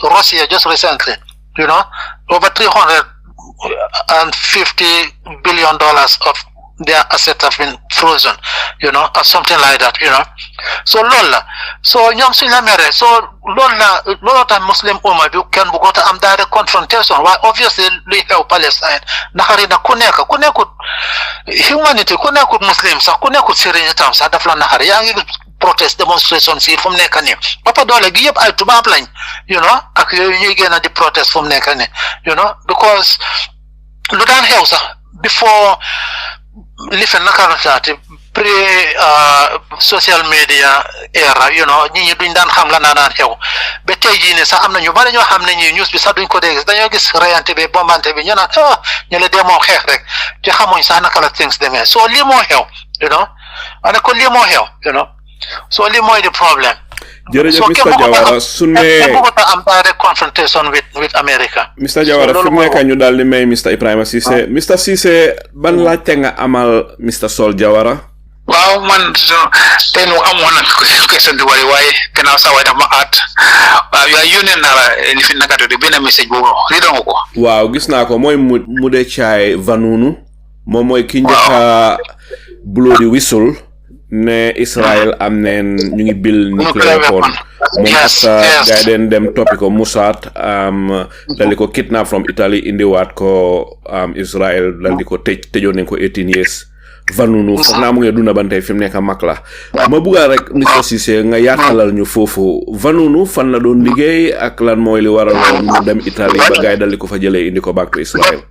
Russia just recently over $350 billion of their assets have been frozen, or something like that, So lola, so ñoom suñ la mere, so lola time Muslim umma bi kenn bu ko ta am direct confrontation. Why obviously luy xew Palestine naxari na ku nekkut humanity ku nekkut Muslim sax ku nekkut sëriñ tam sax daf la naxari yaa ngi protest demonstration si fu mu nekk nii papa doole gi yëpp ay tubaab lañ ak yooyu ñuy génn di protest fu mu nekk nii because lu daan xew sax before li fe naka la saati pre social media era ñi duñ daan xam la daan xew ba tey jii ne sax am na ñu bari ñoo xam ne ñi news bi sax duñ ko dégg dañoo gis reyante bi bombante bi ñu naan ñu la dee moom xeex rek te xamuñ sax naka la things demee so lii moo xew ane ko lii moo xew so lii mooy the problem. jërëjëf Mr Jawara su ne am direct confrontation with America. Mr Jawara fi mu nekk ñu daal di may Mr Ibrahima Ceesay Mr Ceesay ban laajte nga amal Mr Sol Jawara. waaw man tey nu amoon na question di waaye gannaaw saa waay dama aat waaw yónnee naa la li fi naka tudd benn message boobu lii doon ko. waaw gis naa ko mooy Mude Chai Vanunu moom mooy ki njëkk a blow the whistle ne Israel am neen ñu ngi bil nuclear weapon moom after gaay dem topi ko Mossad dal di ko kidnap from Italy indiwaat ko Israel dal di ko tëjoon nañ ko 18 years Vanunu foog naa mu ngi dunda bantey fi mu nekk mag la ma bugga rek Mr Ceesay nga yaatalal ñu foofu Vanunu fan la doon liggéey ak lan mooy li waraloon mu dem Italy ba gaay dal di ko fa jëlee indi ko back to Israel.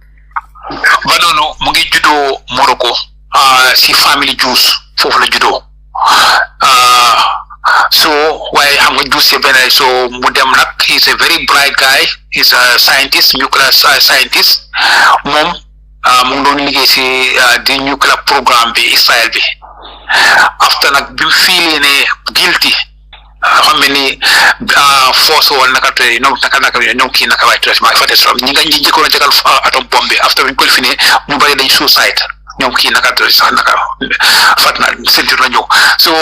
Vanunu mu ngi juddoo Morocco si family Jews foofu la juddoo so waaye xam nga Jews benn so mu dem nag he's a very bright guy he's a scientist nuclear scientist moom mu ngi doon liggéey si di nuclear programme bi Israel bi after nag bi mu fiilee ne guilty xam ni force woon naka tey ñoom kii naka waay tuuti maa ngi fàtte trop ñi nga ñi njëkkoon a jagal atom bombe bi after bi ñu ko lifinee ñu bari dañ suicide ñoom kii naka tuuti sax naka fat na sentir la ñëw so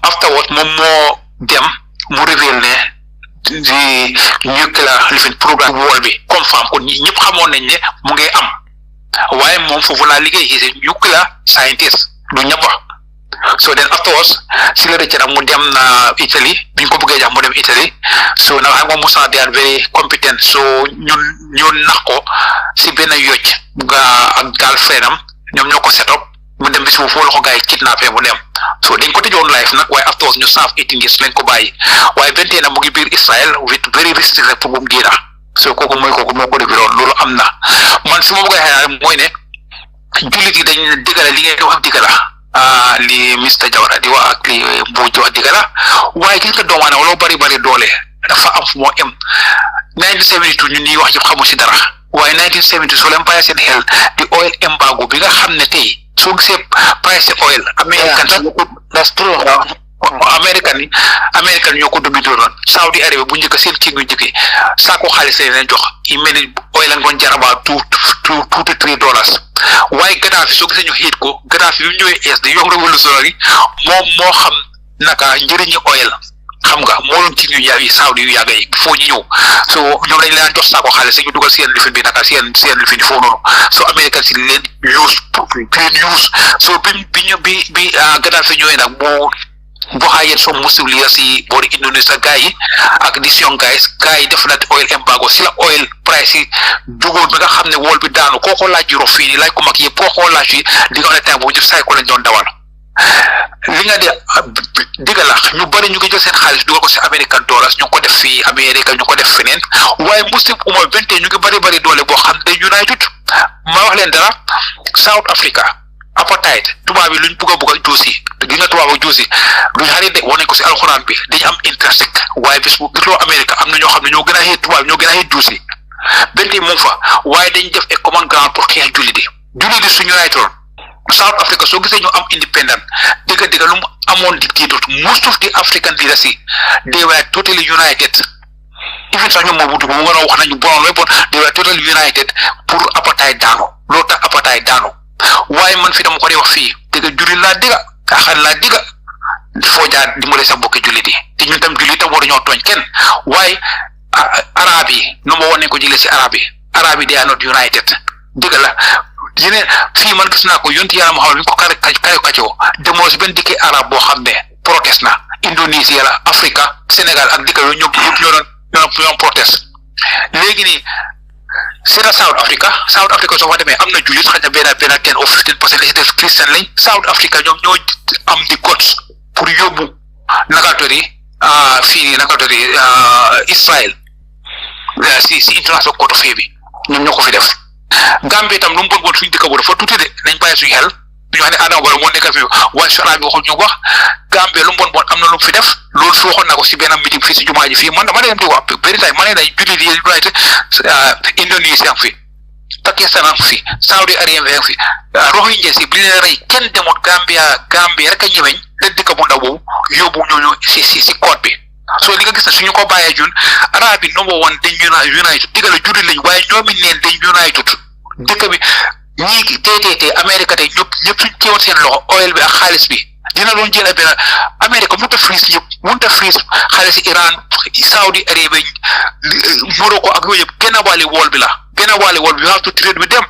afterward moom moo dem mu révèle ne di nuclear lifin programme wall bi confirm ko ñëpp xamoon nañ ne mu ngi am waaye moom foofu laa liggéey is a nuclear scientist du ñëpp so then afterwards si la rëcc nag mu dem na Italy bi ñu ko bëggee jax mu dem Italy so nag xam nga Moussa they are very competent so ñun nax ko si benn yocc nga ak girlfriend am ñoom ñoo ko set up mu dem bis bu foofu la ko gars yi kidnappé mu dem so dañ ko tëjoon life nag waaye afterwards ñu saaf 18 years lañ ko bàyyi waaye 21 na mu ngi biir Israel with very restricted pour bu mu génna so kooku moo ko débiroon loolu am na man si ma bëgg a xëy mooy ne jullit yi dañ digala li ngeen di wax digala li Mr Jawara di wax ak li Mbodj wax digala waaye gis nga doomu aadama loo bari doole dafa am fu moo em 1972 ñun ñuy wax yëpp xamu si dara waaye 1970 soo leen bàyyi seen xel di oil embargo bi nga xam ne tey soo gisee price oil that's true American ñoo ko dominé doon Saudi Arabia bu njëkk seen kii gu njëkk saako xaalis lañ leen jox yi mel ni oil lañ doon jarabaa $2 to $3 waaye Gaddafi soo gisee ñu xiit ko Gaddafi bi mu ñëwee es di young révolutionnaire moom moo xam naka njëriñu oil xam nga moo doon ci ñu yi Saudi yu yàgg yi foo ñu ñëw so ñoom dañ leen jox saako xaalis ñu dugal seen lifin bi naka seen lifin foofu noonu so American si leen use so bi Gaddafi ñëwee nag moo Bohayen some Muslim leaders body Indonesia guy ak these young guys def na oil embargo sila oil price yi dugul bi nga xamne wol bi daanu koko laaj euro fini lay ko mak yep koko laaj yi di nga temps bu ñu say ko lañ doon dawal li nga de digala ñu bari ñu ngi jël seen xaalis dugal ko ci American dollars ñu ko def fi America ñu ko def feneen waaye Muslim umma 20 ñu ngi bari doole boo xam ne United ma wax leen dara South Africa apartheid tubaab bi luñ bëgg a juusi gi nga tubaab ak juusi luñ xari de woné ko ci alxuraan bi dañu am interest waaye bis bu gisoo America am na ñoo xam ne ñoo gën a xeet tubaab ñoo gën a xeet juusi benti mu fa waaye dañ def e common ground pour xeex julli di suñu United South Africa so gisee ñu am independent dëgg lu mu amoon dictator most of the African leaders they were totally united even sax ñoom moo butu mu nga wax nañu bon they were totally united pour apartheid daanu loo tax apartheid daanu waaye man fi dama ko di wax fii dëgg julli laa dëgg xal laa dëgg foo jaar dimbale sa bokki julli di te ñun tam julli tam waruñoo tooñ kenn waaye arab yi number one nañ ko jëlee si arab yi they are not united dëgg la yene fii man gis naa ko yonti yàlla Muhammad bi ko kare kacoo demoo si benn dikki arab boo xam ne protest na Indonésie la Afrique Sénégal ak dikka yooyu ñoo protest léegi nii c'est South Africa soo fa demee am na jullit xëy na benn 10 or 15% les def Christian lañ South Africa ñoom ñoo am di guts pour yóbbu nakatori fii nakatori Israël si international court of bi ñoom ñoo ko fi def Gambie tam lu mu bon suñu dëkk bu dafa tuuti de nañ bàyyi suñu xel ñu wax ne Adama Barrow moo nekk fi waaye su bi waxul ñu wax Gambie lu mu bon am na lu mu fi def loolu su waxoon na ko si benn meeting fii si jumaa ji fii man dama dem di wax bëri tay ma ne day julli di United Indonesia fi Pakistan fi Saudi Arabia fi Rohingya si bi leen rey kenn demut Gambie rek a ñemeñ te dëkk bu ndaw boobu yóbbu ñooñu si code bi so li nga gis ne suñu ko bàyyee jun arab bi number one dañ United digal a julli lañ waaye ñoomi neen dañ United dëkk bi ñii teetee Amérique tey ñëpp suñ teewoon seen loxo oil bi ak xaalis bi dina doon jël benn Amérique mënut a freeze ñëpp mënut a freeze xaalis Iran Saudi Arabia Morocco ak yooyu yëpp genn wàlli wool bi you have to trade with them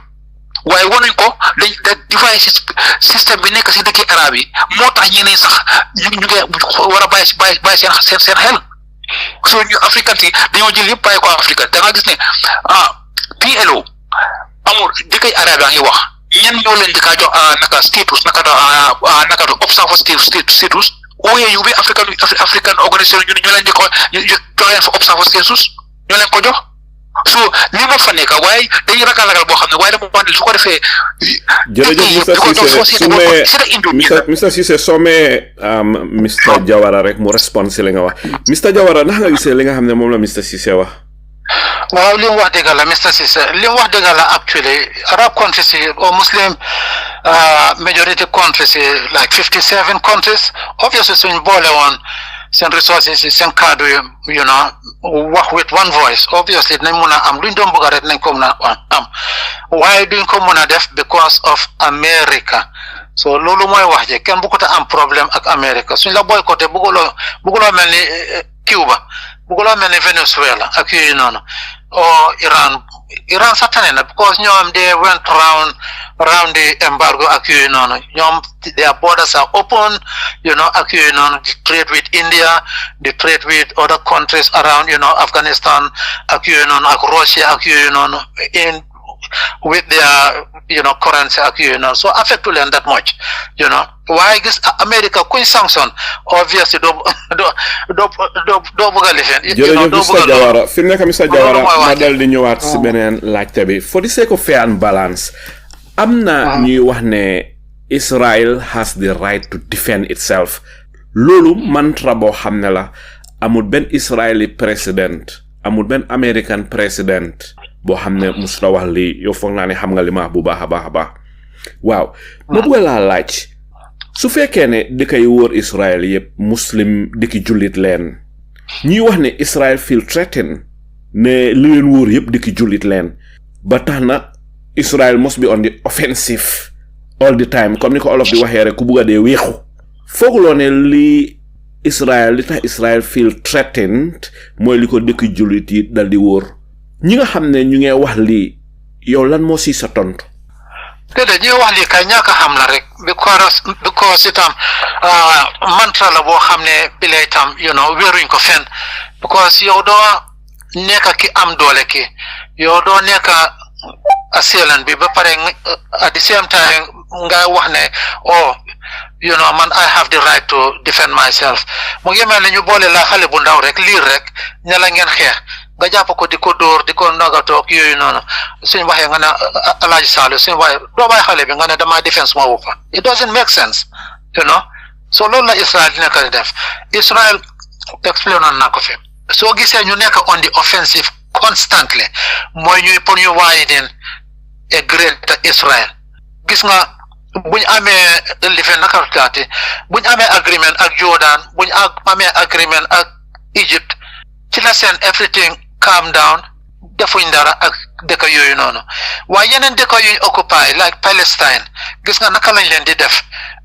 waaye wonuñ ko dañ device système bi nekk si dëkki arab yi moo tax ñeneen sax ñu ngi war a bàyyi seen xel so ñu africain si dañoo jël yëpp bàyyi ko Afrique da nga gis ne PLO amul dëkkay arab yaa ngi wax ñan ñoo leen di kaa jox naka status naka do observer status OAU bi African organisation ñu leen di ko jox leen fa observer status ñoo leen ko jox so li ma fa nekk waaye dañuy ragal boo xam ne waaye dama wax ne su ko defee jërëjëf Mr Cissé somme Mr Jawara rek mu respond si li nga wax Mr Jawara ndax nga gisee li nga xam ne moom la Mr Cissé wax waaw li mu wax dëgg la Mr Cissé li mu wax dëgg la actually Arab countries or Muslim majority countries like 57 countries obviously suñ boole woon seen resources seen kaddu you know wax with one voice obviously nañ mun a am luñ doon bëgg rek nañ ko mun a am waaye duñ ko mun a def because of America so loolu mooy wax je kenn bëggut a am problème ak America suñ la boycotté bëgguloo mel ni Cuba bëgguloo mel ni Venezuela ak yooyu noonu o Iran sax tane na because ñoom they went around the embargo ak yooyu noonu ñoom their borders are open you know ak yooyu noonu they trade with India they trade with other countries around you know Afghanistan ak yooyu noonu ak Russia ak yooyu noonu in with their you know currency ak yooyu noonu so affect to them that much you know waaye gis America kuñ sanction obviously doo bëgg a lifin jërëjëf Mr Jawara fi mu nekk Mr Jawara ma dal di ñëwaat si beneen laajte bi for the sake of fair and balance am na ñuy wax ne Israel has the right to defend itself loolu mantra boo xam ne la amul benn Israeli président amul benn American président boo xam ne musta wax lii yow foog naa ne xam nga li ma bu baax a baax waaw ma bëgg laa laaj su fekkee ne dëkk yi wóor Israel yëpp muslim dëkki jullit leen ñuy wax ne Israel feel threatened ne li leen wóor yëpp dëkki jullit leen ba tax na Israel must be on the offensive all the time comme ni ko olof di waxee rek ku bugg a dee weexu fooguloo ne li tax Israel feel threatened mooy li ko dëkki jullit yi dal di wóor ñi nga xam ne ñu ngi wax lii yow lan moo si sa tontu déedéet ñuy wax lii kay ñàkk a xam la rek because itam mantra la boo xam ne bi la itam wéeruñ ko fenn because yow doo nekk ki am doole ki yow doo nekk assailant bi ba pare at the same time nga wax ne man I have the right to defend myself mu ngi mel ne ñu boole la xale bu ndaw rek liir rek ña la ngeen xeex nga jàpp ko di ko dóor di ko nagatoog yooyu noonu suñu waxee nga ne Alaaji Saalu suñu waxee doo bàyyi xale bi nga ne dama defense ma wuppa it doesn't make sense so loolu la Israel di nekk di def Israel explain noon naa ko fi soo gisee ñu nekk on the offensive constantly mooy ñuy pour ñu widen a greater Israel gis nga buñ amee lifen naka taati buñ amee agreement ak Jordan buñ amee agreement ak Egypt ci la seen everything calm down defuñ dara ak dëkk yooyu noonu waaye yeneen dëkk yuñ occupy like Palestine gis nga naka lañ leen di def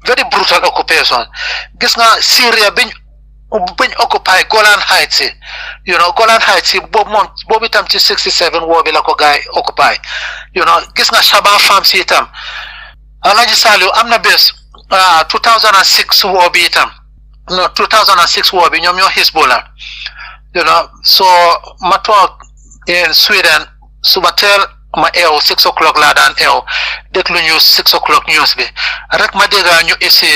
very brutal occupation gis nga Syria biñ occupy Golan Heights Golan Heights boobu itam ci 67 woo bi la ko gaay occupy gis nga Shaba Farms itam Alaaji Saliou am na bés 2006 woo bi itam 2006 woo bi ñoom ñoo Hezbollah so ma toog in Sweden suba teel ma eew 6 o'clock laa daan eew déglu news 6 o'clock news bi rek ma dégga ñu isi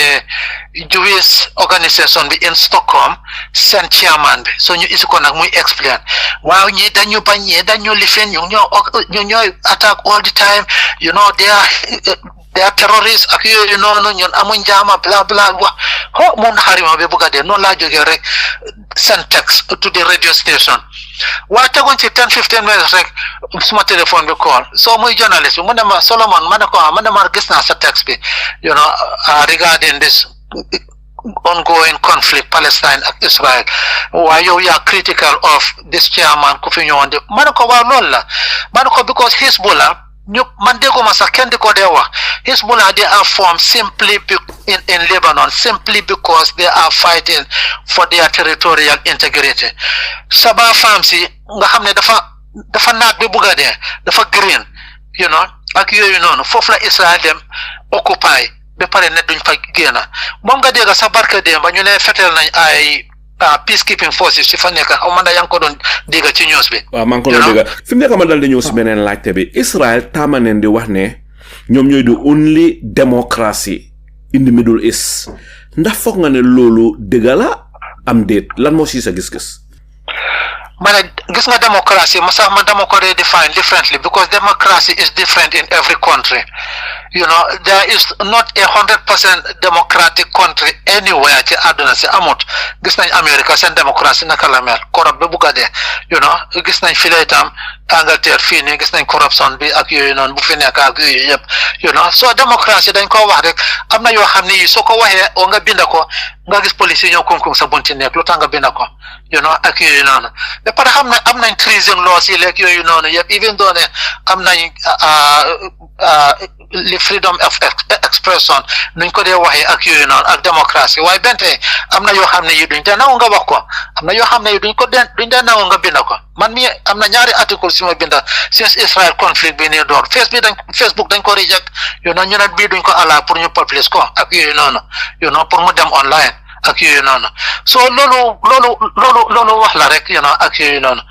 Jewish organisation bi in Stockholm seen chairman bi so ñu isi ko nag muy explain waaw ñi dañu bañ ñi dañu lifin ñu ñooy attack all the time they are terrorists ak yooyu noonu ñun amuñ jaama bla bla wax mun xarima bi bugga dee noonu laa jógee rek seen text to the radio station waa teguñ ci 10-15 minutes rek suma téléphone bi call so muy journalist bi mu ne ma Solomon ma ne ko ma ne ma gis naa sa text bi regarding this ongoing conflict Palestine ak Israel waaye yow yaa critical of this chairman ku fi ñëwoon de ma ne ko waaw loolu la ma ne ko because Hezbollah man dégguma sax kenn di ko dee wax Hezbollah they are formed simply in Lebanon simply because they are fighting for their territorial integrity Shaba Farms yi nga xam ne dafa naat bi bugga dee dafa green ak yooyu noonu foofu la Israel dem occupy ba pare ne duñ fa génn moom nga dégg sa barke dem ba ñu ne fetel nañ ay peacekeeping forces ci fa nekk xaw ma yaa ngi ko doon dégg ci news bi. waaw maa ngi ko doon dégg fi mu nekk ma dal di ñëw si beneen laajte bi Israel taamaneen di wax ne ñoom ñooy di only democracy in the Middle East ndax foog nga ne loolu dëgg la am déet lan moo si sa gis-gis. ma ne gis nga democracy man dama ko redefine differently because democracy is different in every country there is not 100% democratic country anywhere ci àdduna si amut gis nañ America seen démocratie naka la mel corrupt ba bugga dee gis nañ fii itam Angleterre fii nii gis nañ corruption bi ak yooyu noonu bu fi nekk ak yooyu yëpp so démocratie dañ ko wax rek am na yoo xam ne yi soo ko waxee o nga binda ko nga gis police yi ñëw kunkung sa bunti nekk lu tax nga binda ko ak yooyu noonu ba pare xam ne am nañ treason laws yi leeg yooyu noonu yëpp even though ne am nañ li freedom of expression nuñ ko dee waxee ak yooyu noonu ak démocratie waaye bente am na yoo xam ne yi duñ dee nangu nga wax ko am na yoo xam ne yi duñ dee nangu nga binda ko man mi am na ñaari article si ma binda since Israel conflict bi nii door Facebook dañ ko reject ñu ne bii duñ ko allow pour ñu publish ko ak yooyu noonu pour mu dem online ak yooyu noonu so loolu wax la rek ak yooyu noonu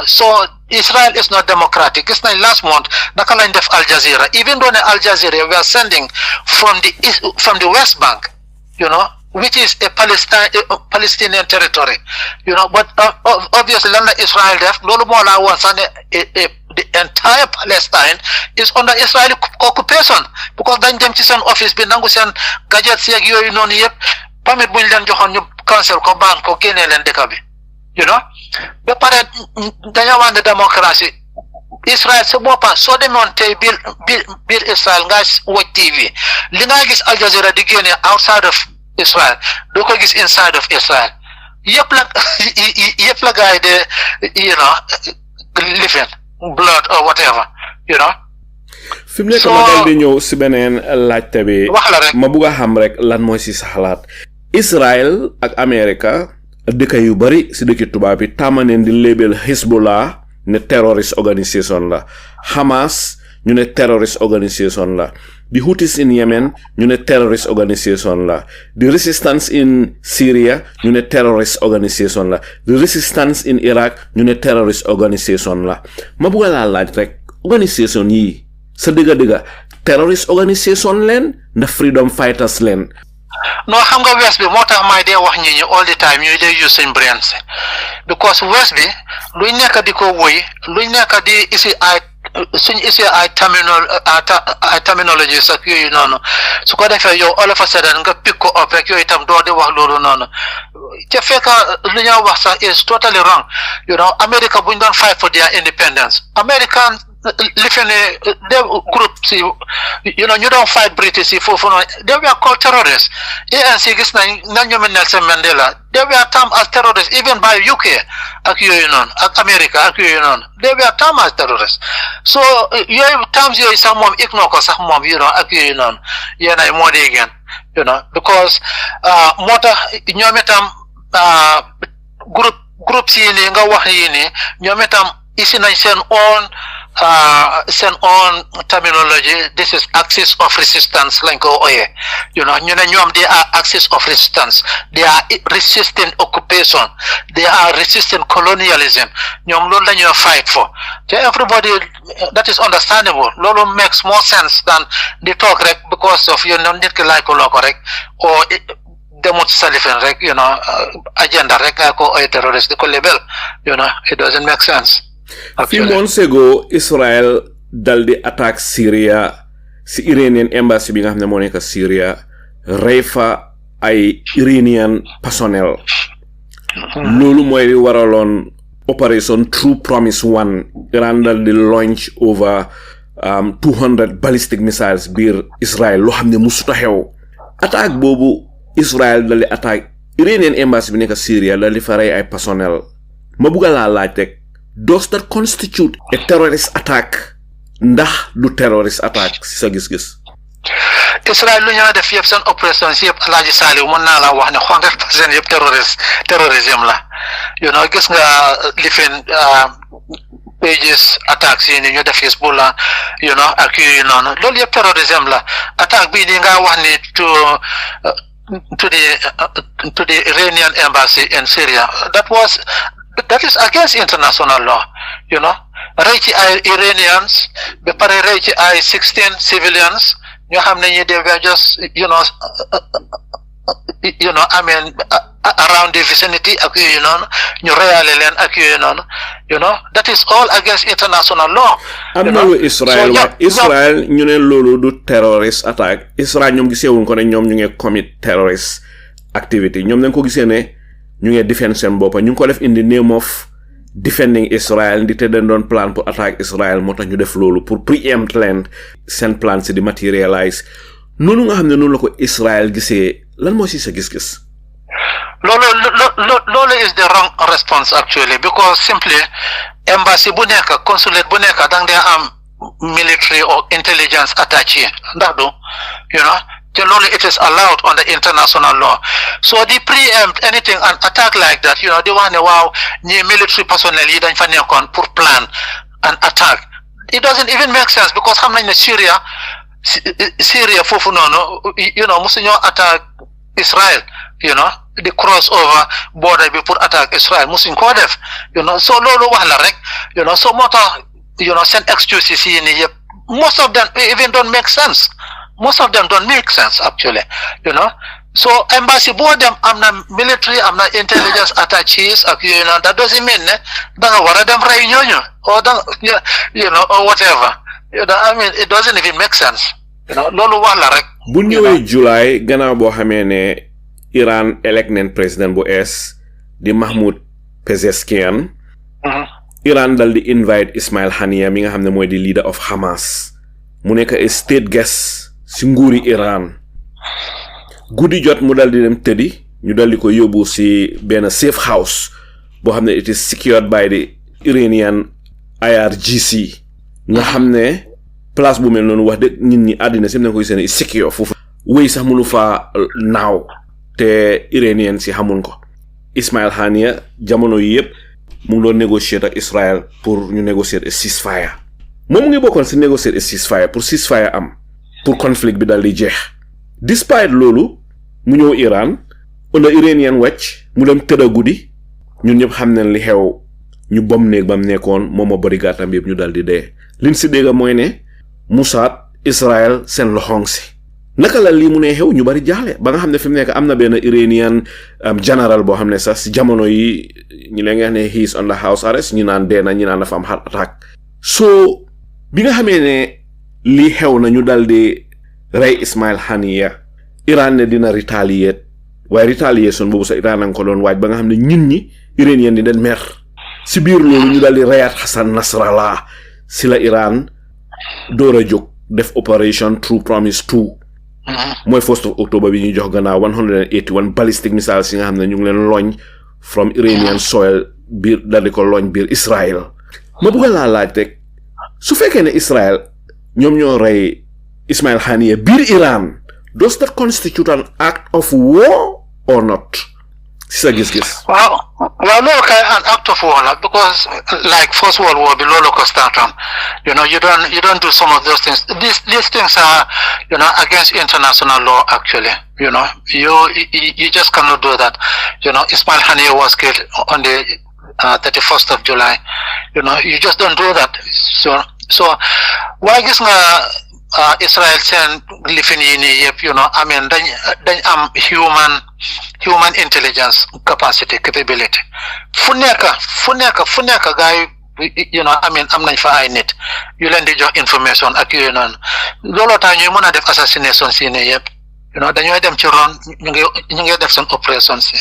so Israel is not democratic gis nañ last month naka lañ def Al Jazeera even though Al Jazeera we are sending from the West Bank which is a Palestinian territory but obviously lan la Israel def loolu moo laa woon sax ne the entire Palestine is under Israeli occupation because dañ dem ci seen office bi nangu seen gadgets yeeg yooyu noonu yëpp permit buñ leen joxoon ñu cancel ko baan ko génnee leen dëkk bi ba pare dañoo wax ne démocratie Israel sa boppa soo demoon tey biir Israel nga watch TV li nga gis Al Jazeera di génne outside of Israel doo ko gis inside of Israel yëpp la gars yi de living blood or whatever fi mu nekk ma dal di ñëw si beneen laajte bi wax la rek ma bugg a xam rek lan mooy si sa xalaat Israel ak America dëkk yu bari si dëkki tubaab bi tàmmaneen di label Hezbollah ne terrorist organisation la Hamas ñu ne terrorist organisation la. The Houthis in Yemen ñu ne terrorist organisation la. The resistance in Syria ñu ne terrorist organisation la. The resistance in Iraq ñu ne terrorist organisation la. Ma bëgg laa laaj rek organisation yi sa dëgga terrorist organisation leen na freedom fighters leen. No, xam nga West bi moo tax may dee wax ñi all the time ñuy dee use seen brains because West bi luñ nekk di ko woy luñ nekk di isi ay suñ isi ay terminologies ak yooyu noonu su ko defee yow all of a sudden nga pick ko up rek yooyu itam doo di wax loolu noonu ca fekk lu ñoo wax sax is totally wrong. America buñ doon fight for their independence, American lifin the groups you don't fight British foofu noonu they were called terrorists. ANC gis nañ ñoom Nelson Mandela they were termed as terrorists even by UK ak yooyu noonu ak America ak yooyu noonu they were termed as terrorists. So yooyu terms yooyu sax moom ignore ko sax moom ak yooyu noonu yéenay moo dee gën because moo tax ñoom itam groupe yi nii nga wax yi nii ñoom itam isi nañ seen own terminology. This is axis of resistance lañ ko ooyee ñu ne ñoom they are axis of resistance, they are resisting occupation, they are resisting colonialism. ñoom loolu lañuy fight for te everybody that is understandable. Loolu makes more sense than di talk rek because of nit ki laaj ko loo ko rek or demut salifin rek agenda rek nga ko ooyee terrorist di ko label it doesn't make sense. A few months ago, Israel daldi attack Syria si Iranian embassy bi nga xam ne moo nekk Syria rey fa ay Iranian personnel. Loolu mooy waraloon Operation True Promise 1 Iran daldi launch over 200 ballistic missiles biir Israel loo xam ne musuta xew. Attaque boobu Israel daldi attack Iranian embassy bi nekk Syria daldi fa rey ay personnel. Ma bëgg laa laaj rek, does that constitute a terrorist attack? Ndax du terrorist attack si sa gis-gis? Israel lu ñoo def yëpp seen opérations yëpp Alaaji Saliou mën naa la wax ne 100% yëpp terrorisme la. Gis nga lifin pages attacks yi ni ñu def Hezbollah ak yooyu noonu loolu yëpp terrorisme la. Attaque bii ni nga wax ni to the Iranian embassy in Syria that is against international law. Rey ci ay Iranians ba pare rey ci ay 16 civilians ñoo xam ne ñi they were just I mean around the vicinity ak yooyu noonu ñu reyaale leen ak yooyu noonu that is all against international law. am na lu Israel ñu ne loolu du terrorist attack. Israel ñoom giseewuñ ko ne ñoom ñu ngi commit terrorist activity. ñoom dañ ko gisee ne ñu ngi defend seen bopp ñu ngi ko def in the name of defending Israel ndi te dañ doon plan pour attaque Israel moo tax ñu def loolu pour preempt leen seen plan si di materialize. noonu nga xam ne noonu la ko Israel gisee lan moo si sa gis-gis? Loolu is the wrong response actually because simply embassy bu nekk consulate bu nekk dang dee am military or intelligence attaché ndax du te loolu it is allowed under international law. So they preempt anything an attack like that di wax ne waaw ñi military personnel yi dañ fa nekkoon pour plan an attack. It doesn't even make sense because xam nañ ne Syria foofu noonu musuñoo attack Israel di cross over border bi pour attack Israel musuñ koo def so loolu wax la rek so moo tax seen excuses yi nii yëpp most of them even don't make sense. Most of them don't make sense actually, So embassy boo dem am na military, am na intelligence attaches, that doesn't mean da nga war a dem rey ñooñu or or whatever. I mean, it doesn't even make sense. Loolu wax la rek. Bu ñëwee July gannaaw boo xamee ne Iran elect neen président bu ees di Mahmoud Pezeshkian. Iran dal di invite Ismail Haniyeh mi nga xam ne mooy di leader of Hamas mu nekk a state guest si nguuri Iran. Guddi jot mu dal di dem tëddi ñu dal di ko yóbbu si benn safe house boo xam ne it is secured by the Iranian IRGC nga xam ne place bu mel noonu wax dëgg nit ñi àddina si nañ koy seen secure foofu wéy sax mënu fa naaw te Iranian si xamuñ ko. Ismail Haniyeh jamono yi yëpp mu ngi doon négocier ak Israël pour ñu négocier a ceasefire moom ngi bokkoon si négocier et ceasefire pour ceasefire am pour conflict bi dal di jeex despite loolu mu ñëw Iran under Iranian watch mu dem tëdda guddi ñun ñëpp xam nañ li xew ñu bom néeg bam nekkoon moom bodyguardam yëpp ñu dal di dee liñ si dégg mooy ne Mossad Israël seen loxoŋ si naka la lii mu ne xew ñu bari jaaxle ba nga xam ne fi mu nekk am na benn Iranian général boo xam ne sax si jamono yi ñu leen nga xam ne he is under house arrest ñu naan dee na ñu naan dafa am heart attack so bi nga xamee ne lii xew na ñu dal di rey Ismail Haniyeh Iran ne dina retaliate waaye retaliation boobu sax Iran nga ko doon waaj ba nga xam ne ñun ñi Iranien di den mer si biir loolu ñu dal di reyaat Hassan Nasrallah si la Iran door a jóg def opération True Promise 2 mooy 1st of October bi ñu jox gannaaw 181 ballistic missiles yi nga xam ne ñu ngi leen loñ from Iranian soil biir dal di ko loñ biir Israel ma bëgg laa laaj rek su fekkee ne Israel ñoom ñoo rey Ismail Haniyeh biir Iran does that constitute an act of war or not si sa gis-gis well loolu kay an act of war la because like First World War bi loolu ko startoon you don't do some of those things these things are against international law actually you just cannot do that Ismail Haniyeh was killed on the 31st of July you just don't do that so waaye gis nga Israel seen lifin yi nii yëpp I mean dañ am human intelligence capability fu nekk gaay I mean am nañ fa ay nit yu leen di jox information ak yooyu noonu looloo tax ñuy mën a def assassination si nii yëpp dañooy dem ci ron ñu ngi def seen opération si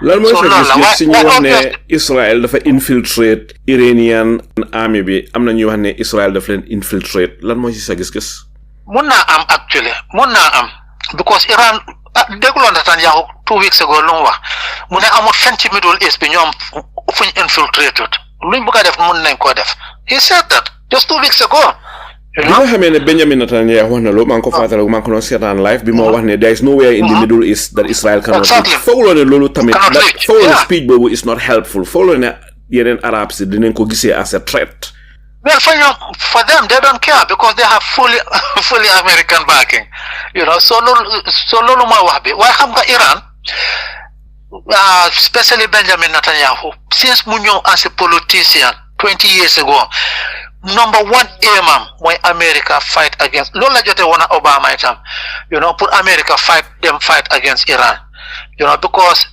lan mooy sa gis-gis si ñu wax ne Israel dafa infiltrate Iranian army bi am na ñuy wax ne Israel dafa leen infiltrate lan mooy si sa gis-gis mun naa am actually because Iran dégluwoon na tan yaaku 2 weeks ago lu mu wax mu ne amul fen ci Middle East bi ñoom fuñ infiltrated luñ bëgg a def mun nañ koo def he said that just 2 weeks ago bi nga xamee ne Benjamin Netanyahu wax na loolu maa ngi ko fàttaliku maa ngi ko doon seetaan live bi moo wax ne there is nowhere in the Middle East that Israel cannot reach fooguloo ne loolu tamit fooguloo ne speech boobu is not helpful fooguloo ne yeneen Arabs yi dinañ ko gisee as a threat well for them they don't care because they have fully American backing so loolu mooy wax bi waaye xam nga Iran especially Benjamin Netanyahu since mu ñëw as a politician 20 years ago number one aimam mooy America fight against loolu la jote woon Obama itam pour America fight against Iran because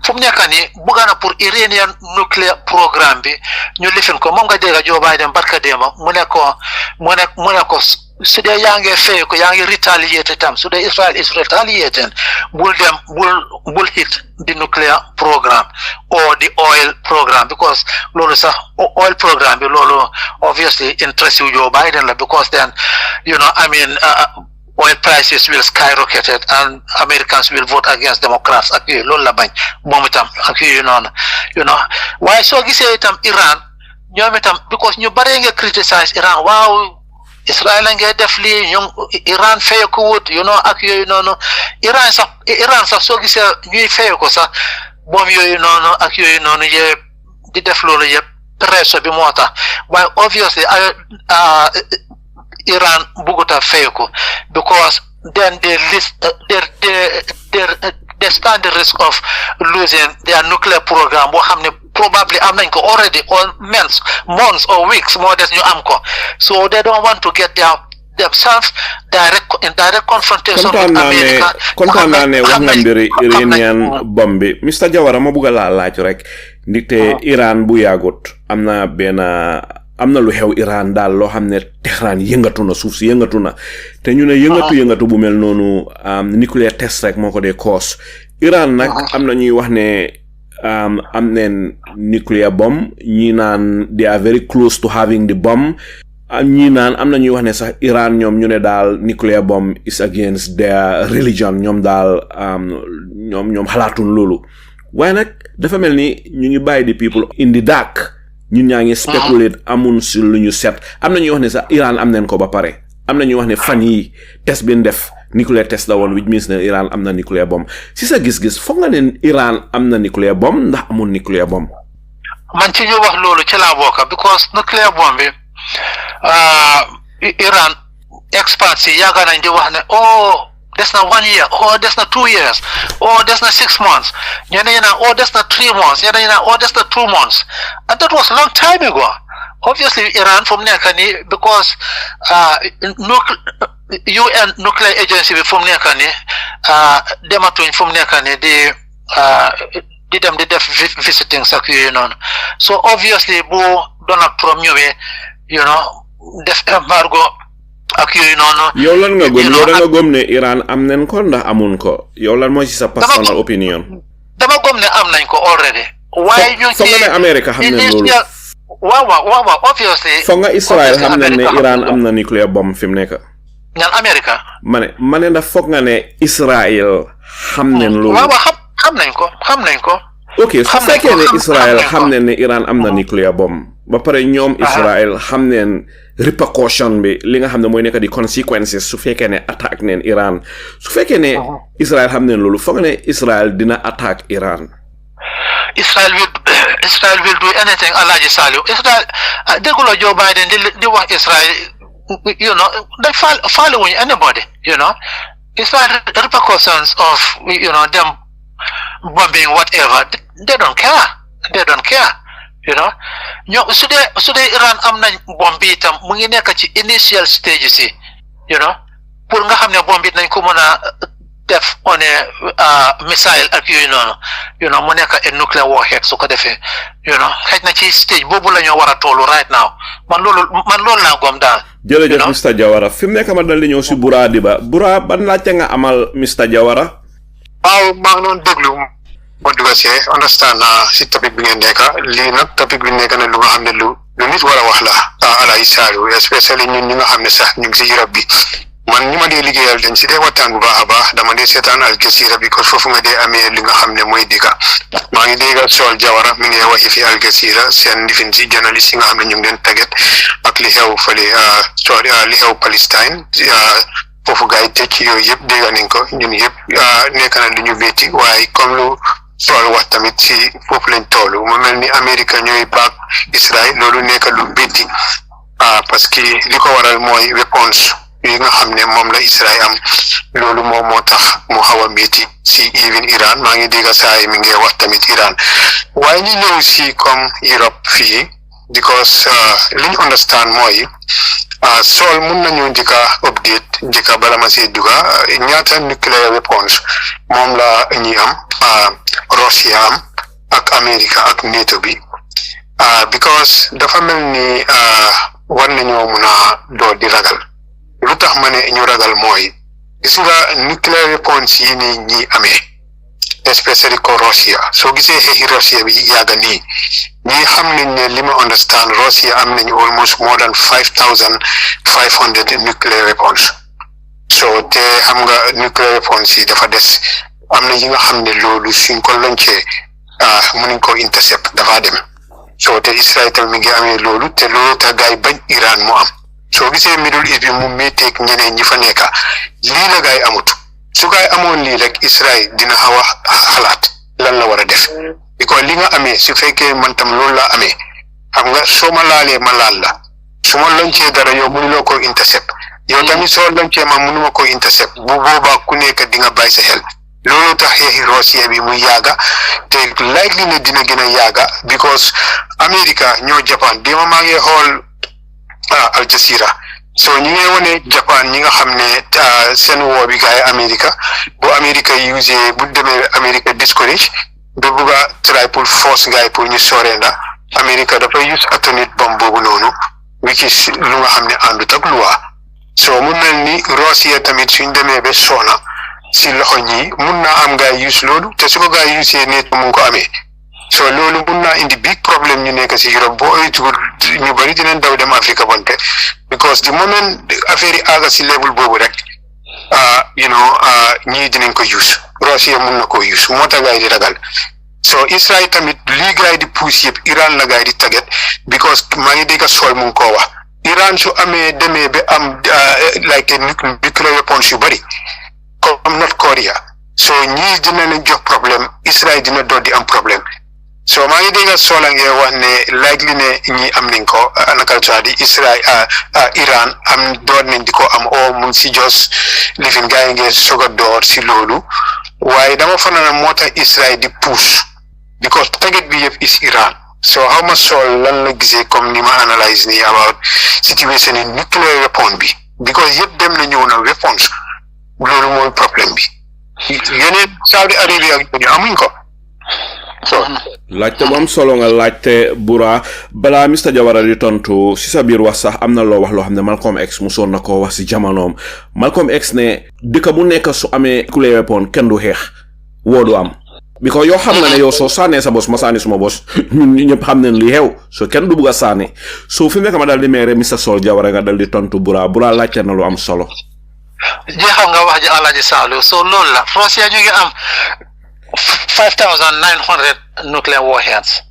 fu mu nekk nii bëgg na pour Iranian nuclear programme bi ñu lifin ko moom nga dégg Joe Biden barka déema mu ne ko su dee yaa ngi fay ko yaa ngi retaliate tam su dee Israel is retaliating bul hit the nuclear program or the oil program because loolu sax oil program bi loolu obviously interest yu Joe Biden la because then I mean oil prices will skyrocket and Americans will vote against Democrats ak yooyu loolu la bañ moom itam ak yooyu noonu waaye soo gisee itam Iran ñoom itam because ñu bare nga criticize Iran waaw Israel ngay def lii ñoom Iran fay ko wut ak yooyu noonu Iran sax soo gisee ñuy fay ko sax moom yooyu noonu ak yooyu noonu yëpp di def loolu yëpp pression bi moo tax waaye obviously Iran buguta fay ko because then they stand the risk of losing their nuclear program boo xam ne probably am nañ ko already or months or weeks more des ñu am ko so they don't want to get themselves in direct confrontation with America. kontaan naa ne wax nga mbiri Iranian bomb bi Mr Jawara ma bëgg laa laaj rek ndikte Iran bu yàggut am na lu xew Iran daal loo xam ne Tehran yëngatu na suuf si yëngatu na te ñu ne yëngatu bu mel noonu nuclear test rek moo ko dee cause Iran nag am na ñuy wax ne am neen nuclear bomb ñi naan they are very close to having the bomb ñi naan am na ñuy wax ne sax Iran ñoom ñu ne daal nuclear bomb is against their religion ñoom daal ñoom xalaatuñ loolu waaye nag dafa mel ni ñu ngi bàyyi the people in the dark ñun ñaa ngi speculate amun si lu ñu set am na ñuy wax ne sax Iran am nañ ko ba pare am na ñuy wax ne fan yi test bi def nuclear test la woon which means ne Iran am na nuclear bomb si sa gis-gis foog nga ne Iran am na nuclear bomb ndax amul nuclear bomb man ci ñu wax loolu ci laa bokk because nuclear bomb bi Iran experts yi yàgg nañ di wax ne oh des na 1 year oh des na 2 years oh des na 6 months ñeneen ñi naan oh des na 3 months ñeneen ñi naan oh des na 2 months and that was a long time ago. Obviously Iran fu mu nekk nii because UN nuclear agency bi fu mu nekk nii dematuñ fu mu nekk nii di dem di def visiting sax yooyu noonu so obviously bu Donald Trump ñëwee def embargo ak yooyu noonu. yow lan nga gëm yow da nga gëm ne Iran am nañ ko ndax amun ko yow lan mooy ci sa personal opinion. dama gëm ne am nañ ko already. waaye ñu ci foog nga ne America xam nañ loolu. waaw obviously. foog nga Israel xam nañ ne Iran am na nuclear bomb fi mu nekk. ñaan America. ma ne ndax foog nga ne Israel xam nañ loolu. waaw xam nañ ko. ok su fekkee ne Israel xam nañ ne Iran am na nuclear bomb ba pare ñoom Israel xam nañ repercussion bi li nga xam ne mooy nekk di consequences su fekkee ne attaque neen Iran su fekkee ne Israel xam nañ loolu foog ne Israel dina attaque Iran. Israel will do anything Alhaji Saliu Israel dégguloo Joe Biden di wax Israel they following anybody Israel repercussions of them bombing whatever they don't care ñoo su dee Iran am nañ bomb bi itam mu ngi nekk ci initial stages yi pour nga xam ne bomb bi nañ ko mën a def on a missile ak yooyu noonu mu nekk a nuclear warhead su ko defee xëy na ci stage boobu la ñoo war a tollu right now man loolu laa gom daal. jërëjëf Mr Jawara fi mu nekk ma dal di ñëw si Bura Diba Bura ban laajte nga amal Mr Jawara. waaw maa ngi doon déglu ma duga see understand si topic bi ngeen nekk lii nag topic bi nekk na lu nga xam ne lu nit war a wax la Alhaji Saliou especially ñun ñi nga xam ne sax ñu ngi si Europe bi man ñi ma dee liggéeyal dañ si dee waxtaan bu baax a baax dama dee seetaan Al Jazeera bi parce que foofu nga dee amee li nga xam ne mooy dëgg maa ngi dégg Sol Jawara mi ngi waxi fi Al Jazeera seen lifin si journaliste yi nga xam ne ñu ngi leen tàggat ak li xew fële li xew Palestine foofu gars yi tëj yooyu yëpp dégg nañ ko ñun yëpp nekk na lu ñu bétti waaye comme lu Sol wax tamit si foofu lañ toll mu mel ni Amérique ñooy baak Israël loolu nekk lu bétti parce que li ko waral mooy réponse yi nga xam ne moom la Israël am loolu moom moo tax mu xaw a métti si even Iran maa ngi dégg saa yi mi ngi wax tamit Iran waaye ñu ñëw si comme Europe fii because li ñu understand mooy Sol mun nañu njëkka bala ma see duga ñaata nuclear weapons moom la ñi am Russia am ak America ak NATO bi because dafa mel ni war nañoo mun a doo di ragal lu tax ma ne ñu ragal mooy gis nga nuclear weapons yi ni ñi amee especially ko Russia soo gisee xeexi Russia bi yàgga nii ñi xam nañ ne li ma understand Russia am nañu almost more than 5,500 nuclear weapons so te xam nga nuclear weapons yi dafa des am na yi nga xam ne loolu suñ ko lancé mënuñ ko intercept dafa dem so te Israël tam mi ngi amee loolu te loolu tax gaay bañ Iran mu am soo gisee Middle East bi mu métteeg ñeneen ñi fa nekka lii la gaay amut su gaay amoon lii rek Israël dina xaw a xalaat lan la war a def because li nga amee su fekkee man tam loolu laa amee xam nga soo ma laalee ma laal la su ma lancé dara yow mënuloo ko intercept yow tamit soo lancé ma mënuma ko intercept bu boobaa ku nekk di nga bàyyi sa xel loolu tax xeexi Russia bi muy yaaga te likely ne dina gën a yaaga because America ñoo Japan déma maa ngi xool Al Jazeera so ñi ngi wone Japan ñi nga xam ne seen woo bi gaay America bu America usé bu demee America discourage ba bugg a try pour force gaay pour ñu sorenda America dafa use atomic bomb boobu noonu which is lu nga xam ne àndut ak loi so mu mel ni Russia tamit suñ demee ba soona si loxo ñi mun naa am gaay use loolu te su ko gaay usee ne mu ngi ko amee so loolu mun naa indi big problème ñu nekk si Europe boo oytuwul ñu bari dinañ daw dem Afrique bonte because the moment affaire yi àgga si level boobu rek ñii dinañ ko use Russia mun na ko use moo tax gaay di ragal so Israël tamit lii gaay di pousse yëpp Iran la gaay di target because maa ngi dégg Sol mu ngi koo wax Iran su amee demee ba am like nuclear weapons yu bari comme North Korea so ñii dina leen jox problème Israël dina doon di am problème so maa ngi dégg Sola ngee wax ne likely ne ñi am nañ ko naka di Israel Iran am doon nañ di ko am o mu ngi si jos lifin gaa yi ngee soog a door si loolu waaye dama fa na moo tax Israel di push because target bi yëpp is Iran so how much Sol lan la gisee comme ni ma analyse ni about situation in nuclear weapon bi because yëpp dem na ñëw na weapons loolu mooy problème bi yeneen Saudi Arabia ak ñu amuñ ko laajte bu am solo nga laajte Bura balaa Mr Jawara di tontu si sa biir wax sax am na loo wax loo xam ne Malcolm X musoon na ko wax si jamonoom Malcolm X ne dëkk bu nekk su amee nuclear weapon kenn du xeex woodu am because yoo xam nga ne yow soo sànnee sa bos ma sànni suma bos ñun ñëpp xam nañ li xew so kenn du bugg a sànni so fi mu nekk ma dal di meere Mr Sol Jawara nga dal di tontu Bura laajte na lu am solo jeexal nga wax ji Alaaji Saalu so loolu la Russia ñu ngi am 5,900 nuclear warheads,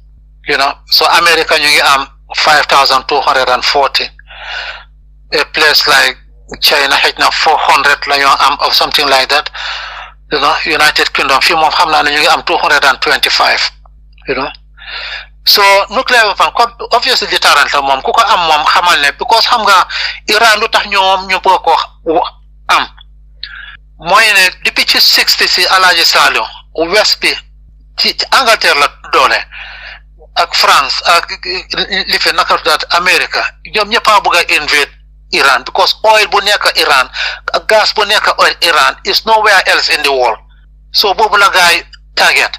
so America ñu ngi am 5,240. A place like China xëj na 400 la ñoo am of something like that, United Kingdom fii moom xam naa ne ñu ngi am 225, so nuclear weapon obviously deterrent la moom ku ko am moom xamal ne because xam nga Iran lu tax ñoom ñu bëgg ko am mooy ne depuis ci 60 si Alaaji Saliou West bi ci Angleterre la doole ak France ak li fi naka daat America ñoom ñëpp a bëgg a invade Iran because oil bu nekk Iran ak gas bu nekk oil Iran is nowhere else in the world so boobu la gaay target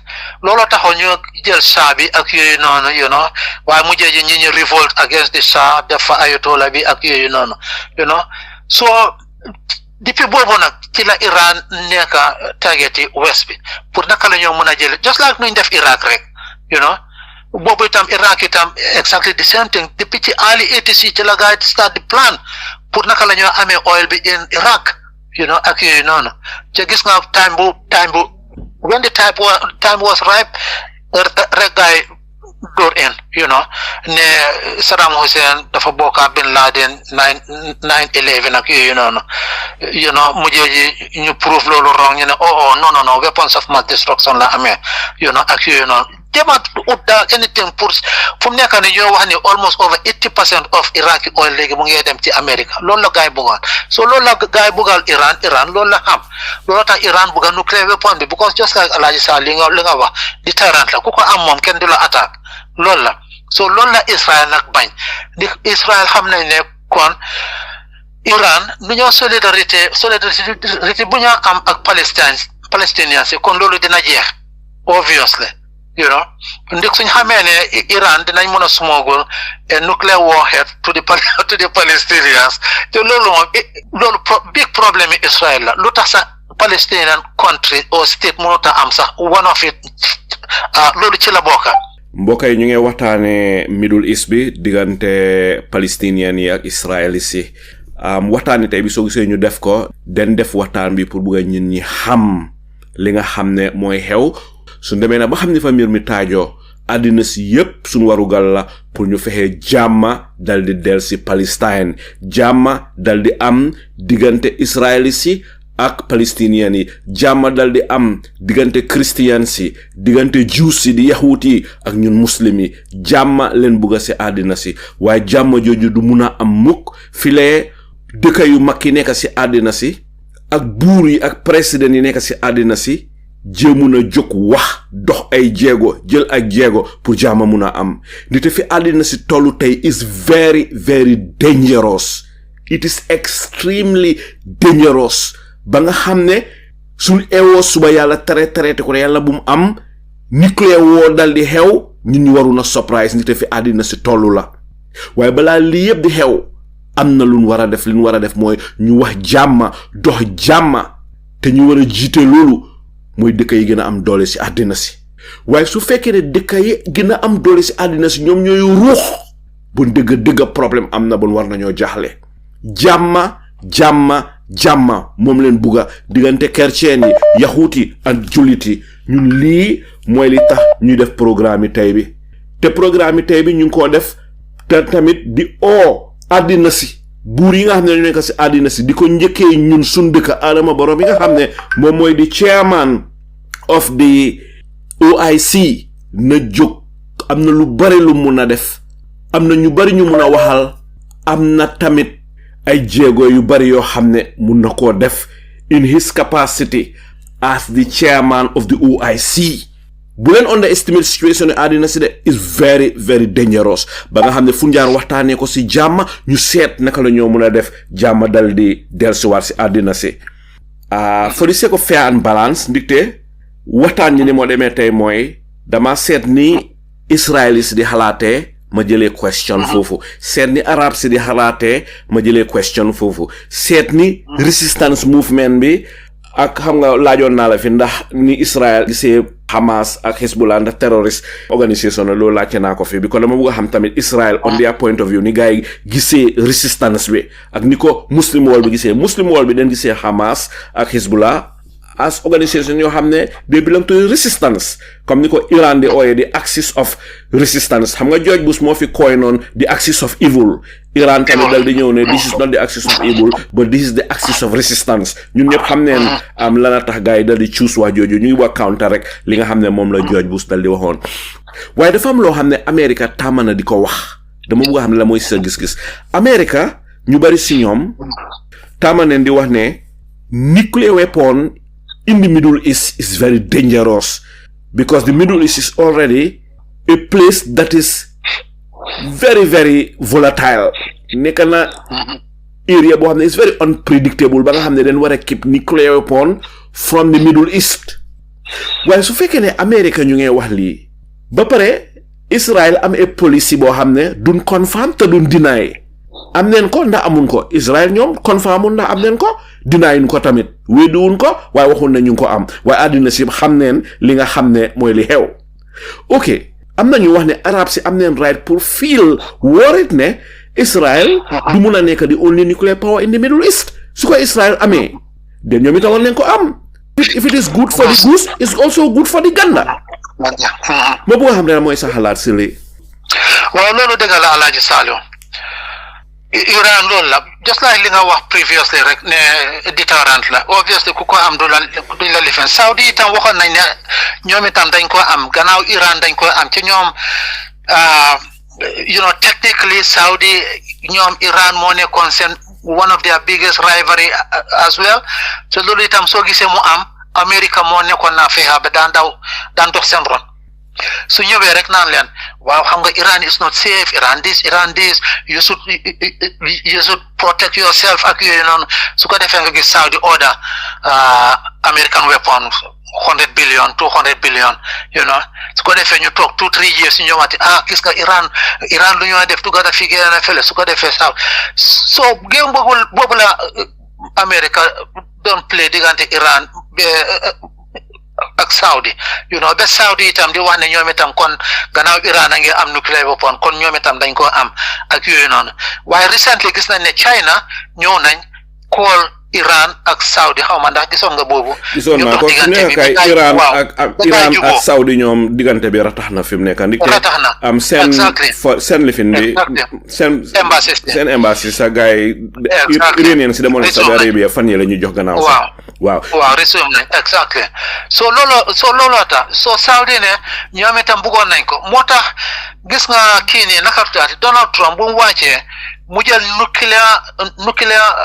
looloo taxoon ñu jël Shah bi ak yooyu noonu waaye mujjee ji ñi revolt against the Shah def fa Ayatollah bi ak yooyu noonu so depuis boobu nag ci la Iran nekk target yi West bi pour naka la ñoo mën a jël just like nuñ def Iraq rek boobu itam Iraq itam exactly the same thing depuis ci early 80s ci la gaay start the plan pour naka la ñoo amee oil bi in Iraq ak yooyu noonu te gis nga time bu when the time was ripe rek gaay door in ne Saddam Hussein dafa bokka Bin Laden 9/11 ak yooyu noonu mujjee ji ñu prove loolu wrong ñu ne non weapons of mass destruction la amee ak yooyu noonu demaat ut daal anything pour fu mu nekk ni ñoo wax ni almost over 80% of Iraqi oil léegi mu ngi dem ci America loolu la gaay bëggoon so loolu la gaay bëggal Iran loolu la xam loolu tax Iran bëgga nuclear weapon bi because just like Alaaji Sall li nga wax deterrent la ku ko am moom kenn du la attaque loolu la so loolu la Israël nag bañ di Israël xam nañ ne kon Iran nu ñoo solidarité bu ñoo am ak Palestinians yi kon loolu dina jeex obviously ndik suñ xamee ne Iran dinañ mën a smuggle a nuclear warhead to the Palestinians te loolu moom loolu big problème yi Israël la lu tax sax Palestinian country or state mënut a am sax one of it loolu ci la bokka mbokk yi ñu ngi waxtaane Middle East bi diggante Palestinian yi ak Israelis yi waxtaani tey bi soo gisee ñu def ko den def waxtaan bi pour bëgg a ñin ñi xam li nga xam ne mooy xew su demee na ba xam ne fa mbir mi taajoo àddina si yépp suñu warugal la pour ñu fexe jàmma dal di del si Palestine jàmma dal di am diggante Israelis yi ak Palestinian yi jàmma dal di am diggante Christian si diggante Jews si di yahut yi ak ñun muslim yi jàmma leen bugga si àddina si waaye jàmma jooju du mun a am mukk filee dëkk yu mag yi nekk si àddina si ak buur yi ak président yi nekk si àddina si jéemu na jóg wax dox ay jéego jël ak jéego pour jàmma mun a am nite fi àddina si tollu tey is very very dangerous it is extremely dangerous ba nga xam ne suñ eewoo suba yàlla traité ko yàlla bu mu am nuclear war dal di xew ñun ñu waru na surprise nite fi àddina si tollu la waaye balaa lii yëpp di xew am na luñ war a def li ñu war a def mooy ñu wax jàmma dox jàmma te ñu war a jiite loolu mooy dëkk yi gën a am doole si àddina si waaye su fekkee ne dëkk yi gën a am doole si àddina si ñoom ñooy ruux bon dëgg problème am na bon war nañoo jaxle jàmma moom leen bugga diggante chrétien yi yahuut yi ak jullit yi ñun lii mooy li tax ñuy def programme yi tey bi te programme yi tey bi ñu ngi koo def te tamit di àddina si buur yi nga xam ne ñu nekk si àddina si di ko njëkkee ñun suñ dëkk Adama Barrow bi nga xam ne moom mooy di chairman of the OIC na jóg am na lu bari lu mun a def am na ñu bari ñu mun a waxal am na tamit ay jéego yu bari yoo xam ne mun na koo def in his capacity as the chairman of the OIC. bu leen underestimate situation yi àddina si de is very very dangerous ba nga xam ne fu njaar waxtaanee ko si jàmm ñu seet naka la ñoo mun a def jàmm dal di dellusiwaat si àddina si for the sake of fair and balance ndigte waxtaan ñi ni moo demee tey mooy dama seet ni Israelis di xalaatee ma jëlee question foofu seet ni arab si di xalaatee ma jëlee question foofu seet ni resistance movement bi ak xam nga laajoon naa la fi ndax ni Israel gisee Hamas ak Hezbollah ndax terrorist organisation la loolu laajte naa ko fi bi ko dama bëgg a xam tamit Israel on their point of view ni gars yi gisee resistance bi ak ni ko muslim world bi den gisee Hamas ak Hezbollah as organisation yoo xam ne they belong to resistance comme ni ko Iran di ooyee the axis of resistance xam nga George Bush moo fi coin on the axis of evil Iran tamit dal di ñëw ne this is not the axis of evil but this is the axis of resistance ñun ñëpp xam neen am lana tax gars yi dal di choose wax jooju ñu ngi wax counter rek li nga xam ne moom la George Bush dal di waxoon waaye dafa am loo xam ne America tàmm na di ko wax dama bëgg a xam ne la mooy sa gis-gis America ñu bari si ñoom tàmm neen di wax ne nuclear weapon in the Middle East is very dangerous because the Middle East is already a place that is very very volatile nekk na area boo xam ne is very unpredictable ba nga xam ne dañ war a keep nuclear weapon from the Middle East waaye su fekkee ne America ñu ngi wax lii ba pare Israel am a policy boo xam ne duñ confirm te duñ deny am neen ko ndax amun ko Israel ñoom confirm ndax am neen ko dinaayuñ ko tamit weddiwuñ ko waaye waxul na ñu ngi ko am waaye àddina si xam neen li nga xam ne mooy li xew ok am na ñu wax ne arab si am neen right pour feel worried ne Israel du mun a nekk di only nuclear power in the Middle East su ko Israel amee den ñoom itam war nañ ko am if it is good for the goose it's also good for the gander ma bëgg a xam ne mooy sa xalaat si lii waaw loolu dëgg la Alaaji Saliou Iran loolu la just like li nga wax previously rek ne deterrent la obviously ku ko am duñ la lifen Saudi itam waxoon nañ ne ñoom itam dañ ko am gannaaw Iran dañ ko am ci ñoom technically Saudi ñoom Iran moo nekkoon seen one of their biggest rivalry as well so loolu itam soo gisee mu am America moo nekkoon naa fexe ba daan dox seen ron su ñëwee rek naan leen waaw xam nga Iran is not safe Iran this you should protect yourself ak yooyu noonu su ko defee nga gis Saudi order American weapon 100 billion 200 billion su ko defee ñu toog 2-3 years ñu ñëwaati gis nga Iran lu ñoo def dugata fi génn fele su ko defee so game boobu la America doon play diggante Iran ak Saudi ba Saudi itam di wax ne ñoom itam kon gannaaw Iran a ngi am nuclear weapon kon ñoom itam dañ ko am ak yooyu noonu waaye recently gis nañ ne China ñëw nañ call Iran ak Saudi xaw ma ndax gisoon nga boobu. gisoon naa ko su nekk kay Iran ak Saudi ñoom diggante bi ratax na fi mu nekk. ratax na am seen lifin bi. seen embassy sa gars yi. Iranian si demoon Saudi Arabia fan yi la ñu jox gannaaw. waaw resume nañ exactly so looloo tax so Saudi ne ñoom itam bëggoon nañ ko moo tax gis nga kii nii naka tuuti Donald Trump bu mu wàccee mu jël nuclear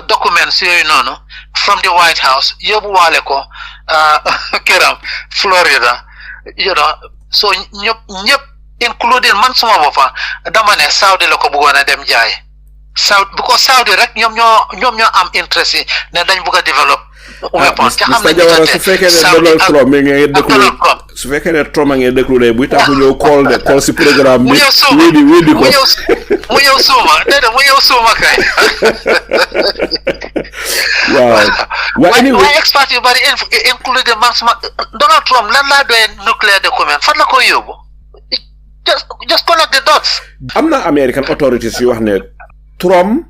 documents yooyu noonu from the White House yóbbuwaale ko këram Florida so ñëpp including man suma boppa dama ne Saudi la ko bëggoon a dem jaay because Saudi rek ñoom ñoo am interest yi ne dañ bëgg a développer weapon te xam nañ ne su fekkee ne Donald Trump mi ngi déglu su fekkee ne Trump a ngi déglu de buy tax ñëw call si programme bi wéedi ko mu ñëw suuma kay waaye expert yu bari including man suma Donald Trump lan laa doyee nuclear document fan la koy yóbbu just connect the dots. am na American authorities yu wax ne Trump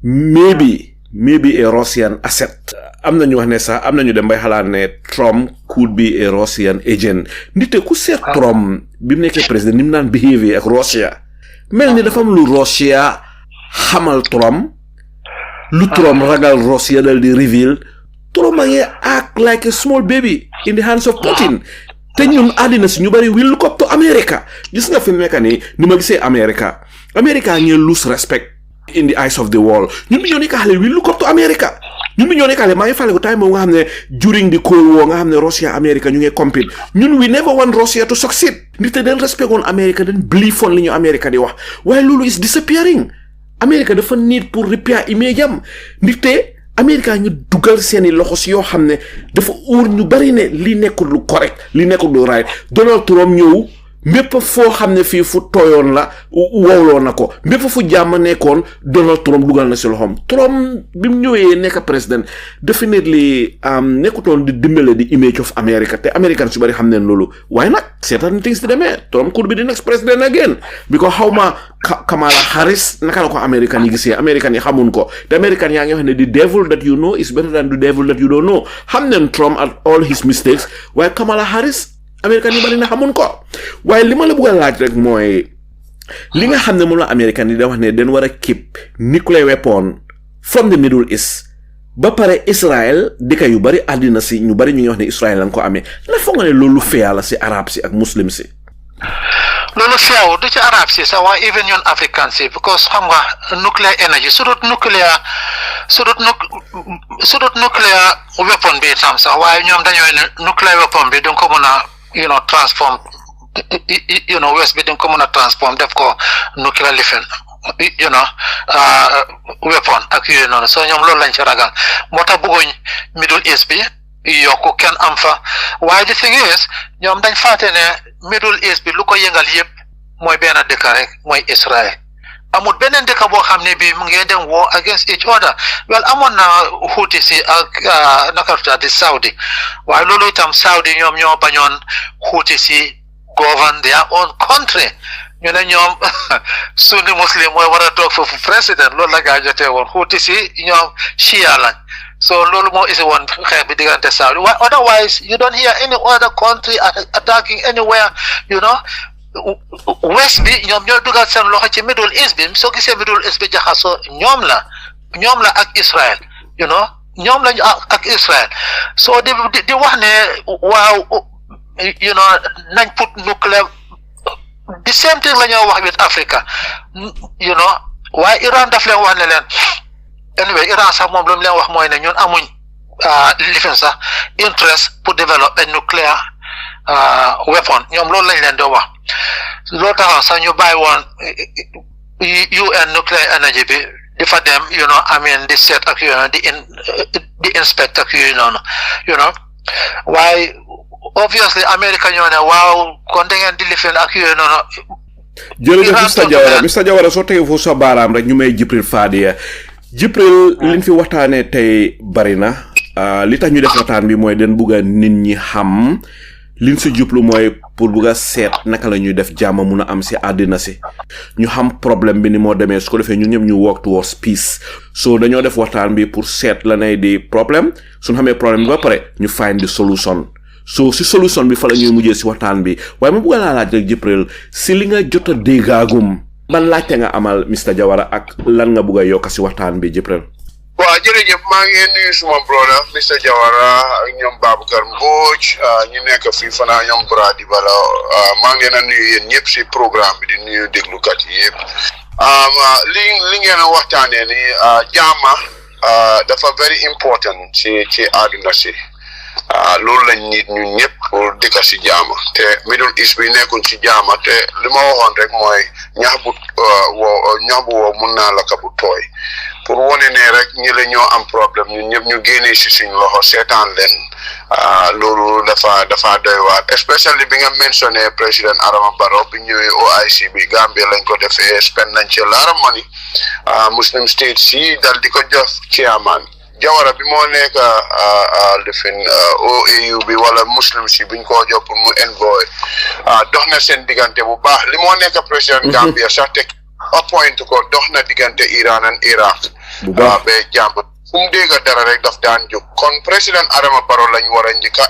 maybe a Russian asset. am na ñu wax ne sax am na ñu dem bay xalaat ne Trump could be a Russian agent nite ku seet Trump bi mu nekkee président ni mu naan behave ak Russia mel ni dafa am lu Russia xamal Trump lu Trump ragal Russia dal di reveal Trump a ngi act like a small baby in the hands of Putin te ñun àddina si ñu bari will look up to America gis nga fi mu nekk nii ni ma gisee America ngi lose respect in the eyes of the world ñun bi ñoo nekk xale we look up to America ñun bi ñoo nekk xale maa ngi fàle ko time moom nga xam ne during the Cold War nga xam ne Russia America ñu ngi compete ñun we never want Russia to succeed nit den respect on America den believe on li ñu America di wax waaye loolu is disappearing America dafa need pour repair image am nit America ñu dugal seeni loxo si yoo xam ne dafa uur ñu bari ne li nekkul lu correct li nekkul lu right Donald Trump ñëw mépp foo xam ne fii fu tooyoon la wowloo na ko mépp fu jàmm nekkoon Donald Trump dugal na si loxoom Trump bi mu ñëwee nekk président definitely nekkutoon di dimbale di image of America te American su bari xam ne loolu waaye nag certain things di demee Trump could be the next president again because xaw ma Kamala Harris naka la ko American yi gisee American yi xamun ko te American yaa ngi wax ne the devil that you know is better than the devil that you don't know xam ne Trump at all his mistakes waaye Kamala Harris American yi bari na xamun ko waaye li ma la bëgg a laaj rek mooy li nga xam ne moom la American yi da wax ne den war a keep nuclear weapon from the Middle East ba pare Israel dëkk yu bari àddina si ñu bari ñu ngi wax ne Israel lañ ko amee la foog nga ne loolu feeya la si arab si ak muslim si loolu feew du ci arab si sax waaye even ñun african si because xam nga nuclear energy sudut nuclear weapon bi tam sax waaye ñoom dañoo ne nuclear weapon bi duñ ko mën a transform West bi dañ ko mën a transform def ko nuclear lifin weapon ak yooyu noonu so ñoom loolu lañ ci ragal moo tax bëgguñ Middle East bi yokku kenn am fa waaye the thing is ñoom dañ fàtte ne Middle East bi lu ko yëngal yëpp mooy benn dëkk rek mooy Israel amul beneen dëkk boo xam ne bii mu ngi dem war against each other well amoon na Houthi si ak naka di Saudi waaye loolu itam Saudi ñoom ñoo bañoon Houthi si govern their own country ñu ne ñoom Sunni Muslim mooy war a toog foofu président loolu la gaa jotee woon Houthi si ñoom Shia lañ so loolu moo isi woon xeex bi diggante Saudi waaye otherwise you don't hear any other country attacking anywhere West bi ñoom ñoo dugal seen loxo ci Middle East bi soo gisee Middle East bi jaxasoo ñoom la ak Israel ñoom lañu ak Israel so di wax ne waaw nañ put nuclear the same thing la ñoo wax with Africa waaye Iran daf leen wax ne leen anyway Iran sax moom lu mu leen wax mooy ne ñun amuñ lifin sax interest pour develop a nuclear weapon ñoom loolu lañ leen doo wax loolu taxaw sax ñu bàyyi woon UN nuclear energy bi di fa dem di seet ak di inspect ak yooyu noonu waaye obviously America ñoo ne waaw kon da ngeen di lifin ak yooyu noonu jërëjëf Mr Jawara soo tegee foofu sa baaraam rek ñu may Jibril Fadiya Jibril liñ fi waxtaanee tey bari na li tax ñu def waxtaan bi mooy den bugga nit ñi xam liñ si jublu mooy pour bugga seet naka la ñuy def jàmm mun a am si àddina si ñu xam problème bi ni moo demee su ko defee ñun ñëpp ñu work towards peace so dañoo def waxtaan bi pour seet la nay di problème suñu xamee problème bi ba pare ñu find the solution so si solution bi fa la ñuy mujjee si waxtaan bi waaye ma bugga laa laaj rek Jibril si li nga jot a déggaagum ban laajte nga amal Mr Jawara ak lan nga bugg a yokk si waxtaan bi Jibril waaw jërëjëf maa ngi nuyu suma brother Mr Jawara ak ñoom Babacar Mbodj ñu nekk fii fanaa ñoom Brady Bala maa ngi leen a nuyu yéen ñëpp si programme bi di nuyu déglukat yi yëpp li ngeen a waxtaanee ni jaama dafa very important ci àdduna si loolu lañ nit ñun ñëpp pour dëkk si jaama te Middle East bi nekkuñ si jaama te li ma waxoon rek mooy ñax bu wow mun naa lakk bu tooy pour wone ne rek ñi la ñoo am problème ñun ñëpp ñu génnee si suñ loxo seetaan leen loolu dafa doy waar especially bi nga mentionné président Adama Barrow bi ñëwee OIC bi Gambia lañ ko defee spend nañ ci lot of money Muslim states si dal di ko jox chairman Jawara bi moo nekk lifin OAU bi wala muslim si buñ ko jox pour mu envoy dox na seen diggante bu baax li moo nekk président Gambia sax te appoint ko dox na diggante Iran and Iraq ba jàmm fu mu dégg dara rek daf daan jóg kon président Adama Barrow lañ war a njëkk a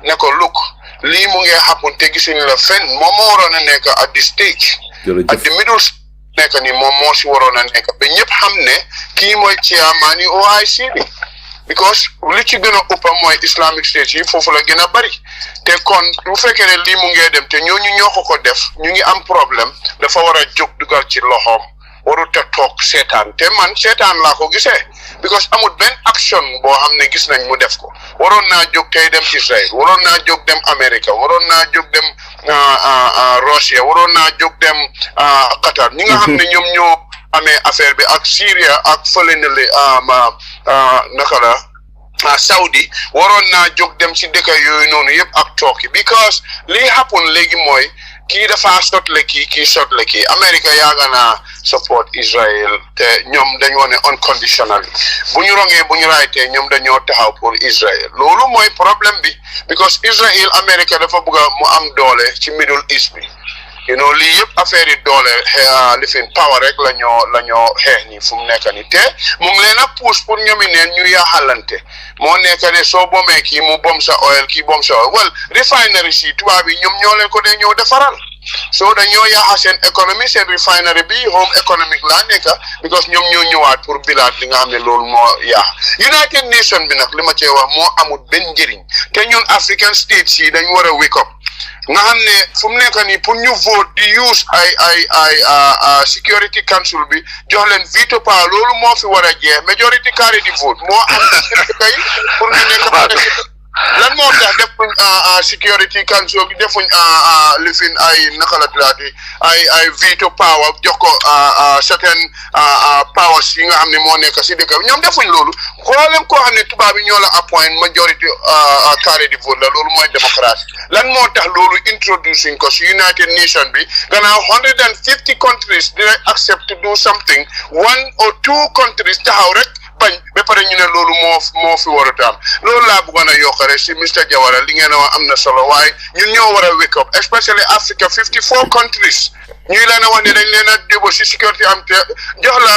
ne ko look lii mu ngi happen te gisuñ la fenn moom moo waroon a nekk at the stage at the middle nekk ni moom moo si waroon a nekk ba ñëpp xam ne kii mooy chairman yi OIC bi because li ci gën a ëpp mooy Islamic State yi foofu la gën a bari te kon bu fekkee ne lii mu ngee dem te ñooñu ñoo ko def ñu ngi am problème dafa war a jóg dugal ci loxoom warut a toog seetaan te man seetaan laa ko gisee because amul benn action boo xam ne gis nañ mu def ko waroon naa jóg tey dem Israël waroon naa jóg dem Amérique waroon naa jóg dem Russia waroon naa jóg dem Qatar ñi nga xam ne ñoom ñoo amee affaire bi ak Syria ak fële na le naka la Saudi waroon naa jóg dem ci dëkk yooyu noonu yëpp ak Turkey because li happen léegi mooy kii dafa sotle kii sotle kii America yaaga naa support Israel te ñoom dañu wone unconditionally bu ñu rongee bu ñu raaytee ñoom dañoo taxaw pour Israel loolu mooy problème bi because Israel America dafa bëgg mu am doole ci Middle East bi lii yëpp affaire yi doole lifin power rek la ñoo xeex ni fu mu nekk ni te mu ngi leen a pousse pour ñoomi neen ñu yaaxalante moo nekk ne soo bomee kii mu bom sa oil kii bom sa oil well refinery si tubaab yi ñoom ñoo leen ko dee ñëw defaral so dañoo yaaxa seen économie seen refinery bi home économique laa nekk because ñoom ñoo ñëwaat pour bilaat li nga xam ne loolu moo yaax United Nations bi nag li ma cee wax moo amul benn njëriñ te ñun African states yi dañ war a wake up nga xam ne fu mu nekk nii pour ñu vote di use ay security council bi jox leen veto power loolu moo fi war a jeex majority carry the vote moo am kay pour ñu nekk lan moo tax defuñ security council bi defuñ lifin ay naka la tuddati ay veto power jox ko certain powers yi nga xam ne moo nekk si dëkk bi ñoom defuñ loolu xoolem koo xam ne tubaab yi ñoo la appoint majority carry the vote la loolu mooy démocratie lan moo tax loolu introducing ko si United Nations bi gannaaw 150 countries dina accept to do something 1 or 2 countries taxaw rek bañ ba pare ñu ne loolu moo fi war a taam loolu laa bëggoon a yokk rek si Mr Jawara li ngeen wax am na solo waaye ñun ñoo war a wake up especially Africa 54 countries ñuy leen a wax ne dañ leen a débo si sécurité am te jox la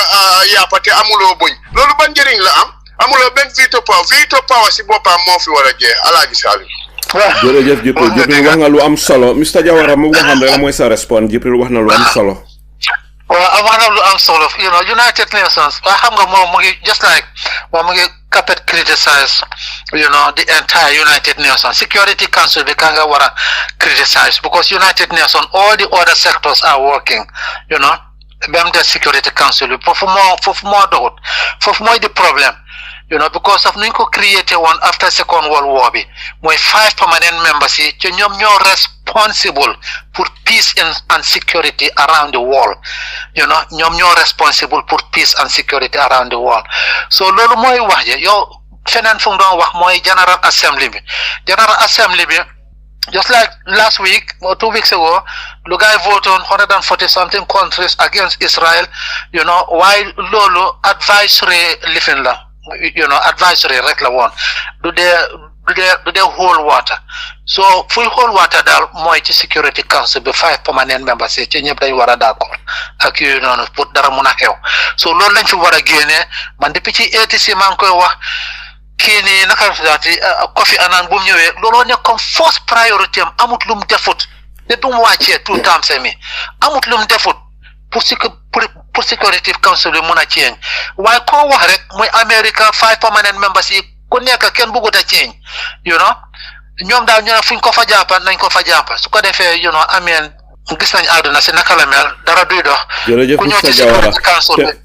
yàppa te amuloo buñ loolu ban njëriñ la am amuloo benn veto power si boppam moo fi war a jeex Alaaji Salim jërëjëf Jibril wax nga lu am solo Mr Jawara mu nga xam rek mooy sa response Jibril wax na lu am solo well wax na lu am solo United Nations waaye xam nga moom mu ngi just like moom mu ngi carpet criticize the entire United Nations Security Council bi ka nga war a criticize because United Nations all the other sectors are working bam the Security Council bi foofu moo doxut foofu mooy the problem because of nuñ ko created one after Second World War bi mooy 5 permanent members yi ci ñoom ñoo responsible pour peace and security around the world ñoom ñoo responsible pour peace and security around the world so loolu mooy wax je yow feneen fu mu doon wax mooy General Assembly bi just like last week or 2 weeks ago the guy voted on 140 something countries against Israel while loolu advisory living la advisory rek la woon du dee whole water so full whole water daal mooy ci Security Council bi 5 permanent members yi ci ñëpp dañ war a d'accord ak yooyu noonu pour dara mun a xew so loolu lañ fi war a génnee man depuis ci ATC maa ngi koy wax kii nii naka daati Kofi Annan bu mu ñëwee looloo nekk comme first priority am amut lu mu defut depuis mu wàccee tout temps mi amut lu mu defut pour Security Council bi mun a change waaye koo wax rek muy America 5 permanent members yi ku nekk kenn bëggut a change ñoom daal ñu ne fuñ ko fa jàppa nañ ko fa jàppa su ko defee ameen gis nañ àdduna si naka la mel dara duy dox jërëjëf Mr Jawara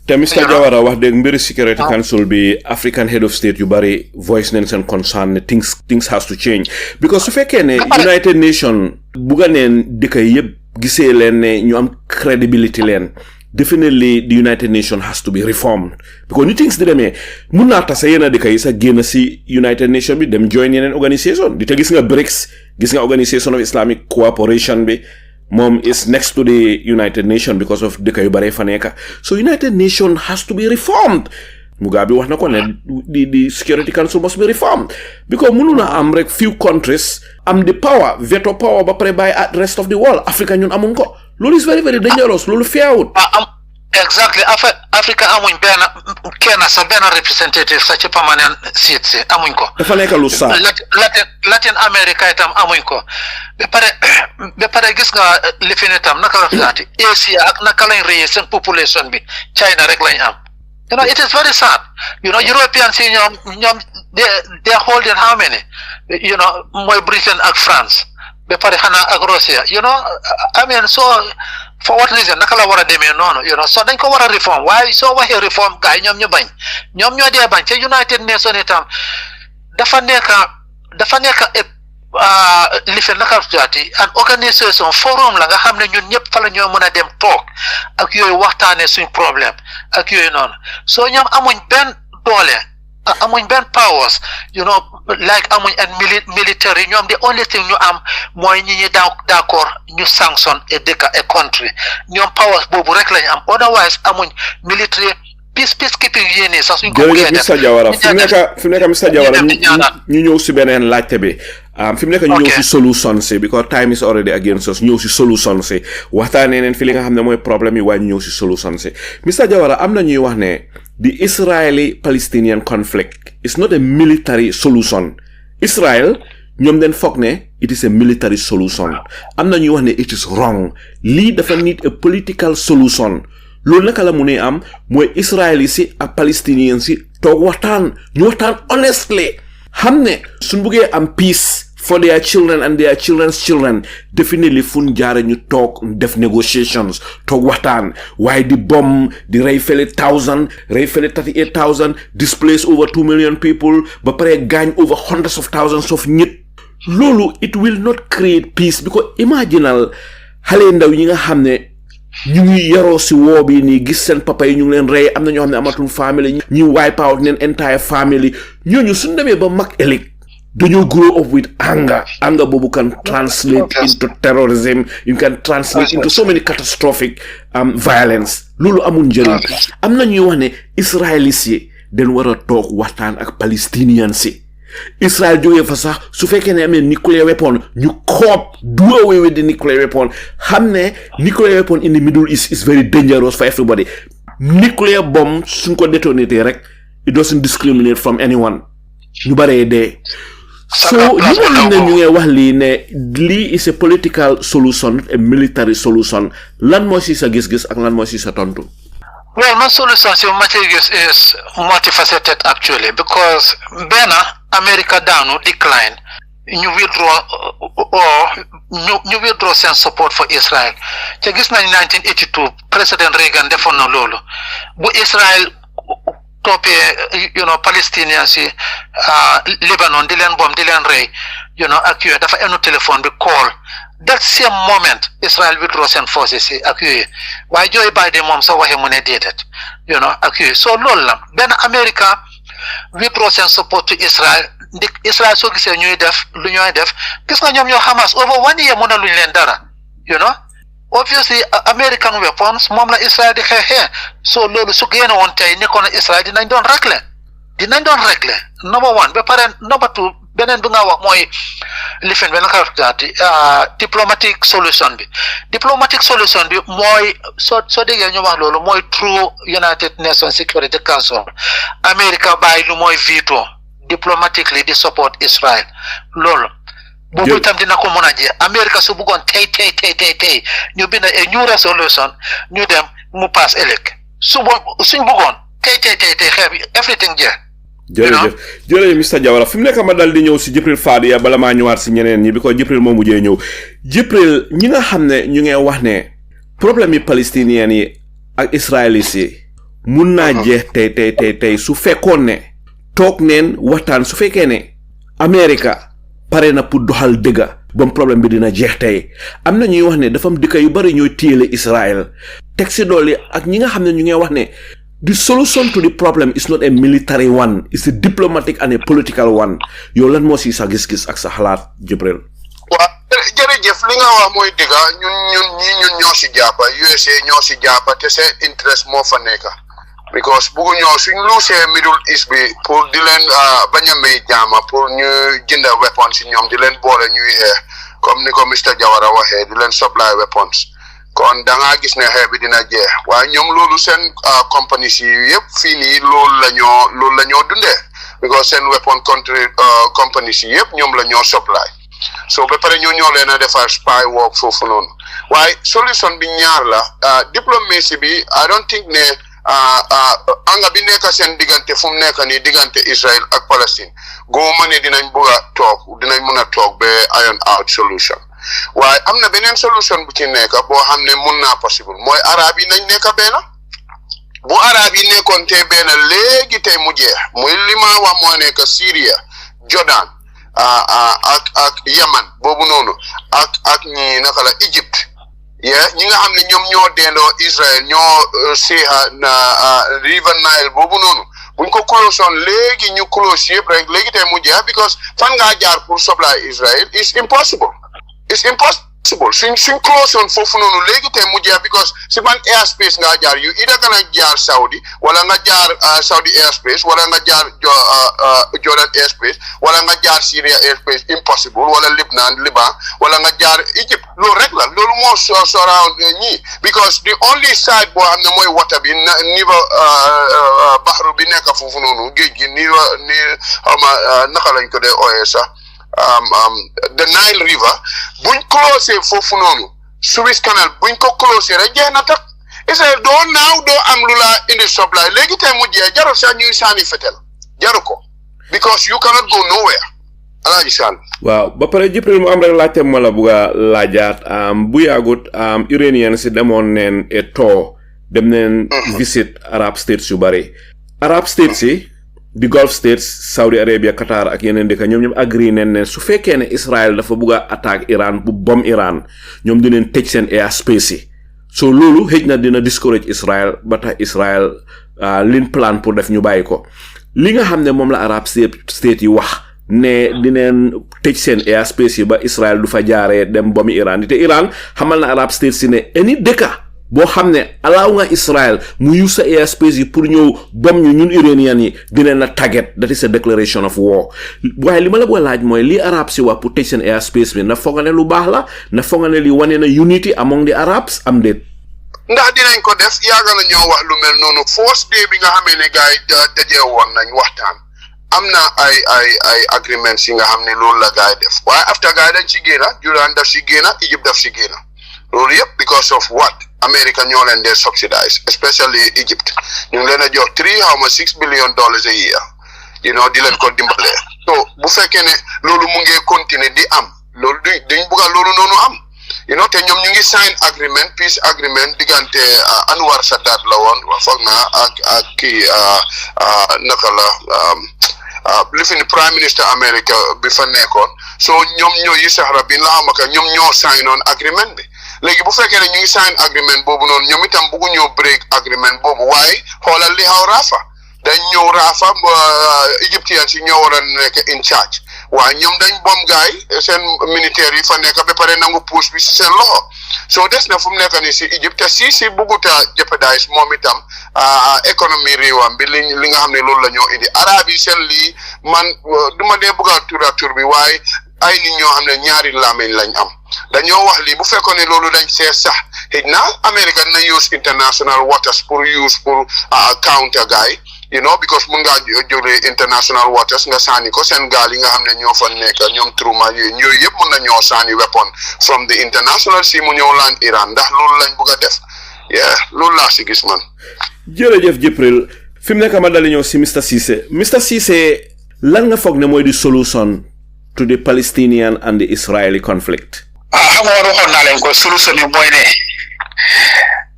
te Mr Jawara wax dëgg mbiri Security Council bi African head of state yu bari voice nañ seen concern ne things has to change because su fekkee ne United Nations bugga neen dëkk yëpp gisee leen ne ñu am credibility leen definitely the United Nations has to be reformed because ni things di demee mun naa tasa yéen a dëkk yi sax génn si United Nations bi dem join yeneen organisation di te gis nga BRICS gis nga Organisation of Islamic Cooperation bi moom is next to the United Nations because of dëkk yu bare fa nekk so United Nations has to be reformed Mugabe wax na ko ne the Security Council must be reformed because mënu na am rek few countries am the power veto power ba pare by at rest of the world Africa ñun amuñ ko loolu is very very dangerous loolu feewut exactly Africa amuñ kenn sa benn representative sa ci permanent seat si amuñ ko dafa nekk lu sa Latin America itam amuñ ko ba pare gis nga li fi ne tam naka la fiati Asia ak naka lañ réyee seen population bi China rek lañ am it is very sad Europeans yi ñoom they're holding how many? Moy Britain and France. Be pare xana ak Russia. I mean, so for what reason naka la wara demé noonu so dañ ko wara reform waaye so waxee reform gaay ñoom ñu bañ ñoom ñoo dee bañ te United Nations itam dafa nekk life naka tuati an organisation forum la nga xam ne ñun ñëpp fa la ñoo mën a dem toog ak yooyu waxtaanee suñ problème ak yooyu noonu so ñoom amuñ benn doole amuñ benn powers like amuñ and military ñoom the only thing ñu am mooy ñi d'accord ñu sanction a country ñoom powers boobu rek lañu am otherwise amuñ military peacekeeping yéene sax suñ ko bëggee def Mr Jawara fi mu nekk Mr Jawara ñu ñëw si beneen laajte bi fi mu nekk ñu ñëw si solution si because time is already against us ñëw si solution si waxtaanee neen fi li nga xam ne mooy problème yi waaye ñu ñëw si solution si Mr Jawara am na ñuy wax ne the Israeli-Palestinian conflict is not a military solution. Israel ñoom den foog ne it is a military solution am na ñuy wax ne it is wrong lii dafa need a political solution loolu naka la mu ne am mooy Israeli si ak Palestinian si toog waxtaan ñu waxtaan honestly xam ne suñ buggee am peace for their children and their children's children definitely fun jaare ñu toog def negotiations toog waxtaan waaye di bomb di rey fele 1,000 rey fele 38,000 displaced over 2 million people ba pare gaañ over hundreds of thousands of nit loolu it will not create peace because imaginal xale ndaw yi nga xam ne ñu ngi yaroo si woo bi nii gis seen papa yi ñu ngi leen rey am na ñoo xam ne amatul family ñi wipe out neen entire family ñooñu suñ demee ba mag ëllëg dañoo grow up with anger boobu can translate into terrorism you can translate into so many catastrophic violence loolu amul njëriñ am na ñuy wax ne Israelis yi dañ war a toog waxtaan ak Palestinians yi Israel jógee fa sax su fekkee ne amee nuclear weapon ñu do away with the nuclear weapon xam ne nuclear weapon in the Middle East is very dangerous for everybody nuclear bomb suñ ko détonaté rek it doesn't discriminate from anyone ñu baree dee so ñu xam ne ñu ngi wax lii ne lii is a political solution a military solution lan moo si sa gis-gis ak lan moo si sa tontu. Well, my solution to materials is multifaceted actually because America down decline, you withdraw some support for Israel. In 1982, President Reagan defono lolo. But Israel top Palestinians Lebanon dilen bomb dilen ray accueil dafa enu telephone bi call that same moment Israel withdraw seen forces accueil waaye Joe Biden moom sa waxe mu ne déedéet accueil so loolu la benn America withdraw seen support to Israel ndik Israel soo gisee ñuy def lu ñooy def gis nga ñoom ñoo Hamas over 1 year mën a luñ leen dara obviously American weapons moom la Israel di xeexee so loolu su génne woon tey nekkoon na Israel dinañ doon régler number one ba pare number two beneen bi nga wax mooy lifin benn xarutaati diplomatic solution bi mooy soo déggee ñu wax loolu mooy through United Nations Security Council America bàyyi lu mooy veto diplomatically di support Israel loolu boobu itam dina ko mën a jee America su bëggoon tey ñu bind a new resolution ñu dem mu pass ëllëg suñ bëggoon tey xeeb everything jee jërëjëf Mr Jawara fi mu nekk ma dal di ñëw si Jibril Fadia bala maa ñëwaat si ñeneen ñi bi ko Jibril moo mujjee ñëw Jibril ñi nga xam ne ñu ngi wax ne problème yi palestiniens yi ak israélis yi mun naa jeex tey su fekkoon ne toog neen waxtaan su fekkee ne America pare na pour doxal dëgga bam problème bi dina jeex tey am na ñuy wax ne dafa am dëkk yu bari ñooy téele Israël teg si doole ak ñi nga xam ne ñu ngi wax ne the solution to the problem is not a military one it's a diplomatic and a political one yow lan moo si sa gis-gis ak sa xalaat Jibril. waaw jërëjëf li nga wax mooy dëgga ñun ñoo si jàppa USA ñoo si jàppa te seen interest moo fa nekk because buggu ñoo suñ luusee Middle East bi pour di leen bañ a may jaama pour ñu jënd weapons si ñoom di leen boole ñuy xeex comme ni ko Mr Jawara waxee di leen supply weapons kon da ngaa gis ne xeex bi dina jeex waaye ñoom loolu seen compagnies yi yëpp fii nii loolu la ñoo dundee because seen weapon companies yi yëpp ñoom la ñoo supply so ba pare ñoo leen a defar spy work foofu noonu waaye solution bi ñaar la diplomatie bi I don't think ne anga bi nekk seen diggante fu mu nekk nii diggante Israel ak Palestine góoma ne dinañ bëgg a toog dinañ mën a toog ba iron out solution waaye am na beneen solution bu ci nekk boo xam ne mun naa possible mooy arab yi nañ nekk benn bu arab yi nekkoon te benn léegi tey mu jeex muy li ma wax moo nekk Syria Jordan ak Yaman boobu noonu ak ñi naka la Egypte ñi nga xam ne ñoom ñoo dendoo Israel ñoo seexa na River Nile boobu noonu buñ ko close on léegi ñu close yëpp rek léegi tey mu jeex because fan ngaa jaar pour supply Israel is impossible suñ close on foofu noonu léegi tey mu jeex because si ban airspace ngaa jaar yu either nga jaar Saudi wala nga jaar Saudi airspace wala nga jaar Jordan airspace wala nga jaar Syria airspace impossible wala Liban wala nga jaar Egypt loolu rek la loolu moo surround ñi because the only side boo xam ne mooy water bi niveau baxru bi nekk foofu noonu géej gi ni xawma naka lañ ko dee ooyee sax the Nile River buñ closé foofu noonu Suez Canal buñ ko closé rek jeex na tak Israel doo naaw doo am lu la indi supply léegi tey mu jeex jarul sax ñuy sànni fetel jaru ko because you cannot go nowhere alaaji sànn waaw ba pare Jibril mu am rek laajte ma la bugg a laajaat bu yaagut Iranian si demoon neen dem neen visit Arab states yu bari Arab states yi di Gulf states Saudi Arabia Qatar ak yeneen dëkk ñoom ñoom agree neen ne su fekkee ne Israel dafa bugg a attaque Iran bu bom Iran ñoom dineen tëj seen airspace yi so loolu xëj na dina discourage Israel ba tax Israel liñ plan pour def ñu bàyyi ko li nga xam ne moom la Arab state yi wax ne dineen tëj seen airspace yi ba Israel du fa jaaree dem bomi Iran te Iran xamal na Arab state si ne any dëkka boo xam ne alaaw nga Israel mu use sa airspace yi pour ñëw bom ñu ñun Iranian yi dineen la target that is a declaration of war waaye li ma la bëgg a laaj mooy li arab si wax pour tëj seen airspace bi na foog ne lu baax la na foog ne li wane na unity among the Arabs am déet ndax dinañ ko def yàgg na ñoo wax lu mel noonu first day bi nga xamee ne gars yi dajee woon nañ waxtaan am na ay agreements yi nga xam ne loolu la gars yi def waaye after gars yi dañ ci génna Jordan daf ci génna Egypt daf ci génna loolu yëpp because of what America ñoo leen dee subsidize especially Egypt ñu ngi leen a jox $6 billion a year di leen ko dimbalee so bu fekkee ne loolu mu ngi continuer di am loolu duñ bugga loolu noonu am te ñoom ñu ngi sign agreement peace agreement diggante Anwar Sadat la woon foog naa ak kii naka la li fi ni prime minister America bi fa nekkoon so ñoom ñoo Yitzhak Rabin la xamaka ñoom ñoo sign on agreement bi léegi bu fekkee ne ñu ngi sign agreement boobu noonu ñoom itam bëggu ñoo break agreement boobu waaye xoolal li xaw Rafa dañ ñëw Rafa Egyptians yi ñoo war a nekk in charge waaye ñoom dañ bom gaay seen militaire yi fa nekk ba pare nangu puus bi si seen loxo soo des na fu mu nekk ni si Egypte si bëgguta jeopardize moom itam économie réewam bi li nga xam ne loolu la ñoo indi arab yi seen lii man du ma dee bëgg a tur bi waaye ay nit ñoo xam ne ñaari làmmiñ lañ am dañoo wax lii bu fekkoon ne loolu dañ see sax xëy na America na use international waters pour counter gaay because mun ngaa jógee international waters nga sànni ko seen gaal yi nga xam ne ñoo fa nekk ñoom Truman yooyu yëpp mun na ñoo sànni weapon from the international si mu ñëw laan Iran ndax loolu lañ bëgg a def loolu laa si gis man. jërëjëf Jibril fi mu nekk ma dali ñëw si Mr Ceesay lan nga foog ne mooy di solution to the Palestinian and the Israeli conflict. xam nga waxoon naa leen ko solution yi mooy ne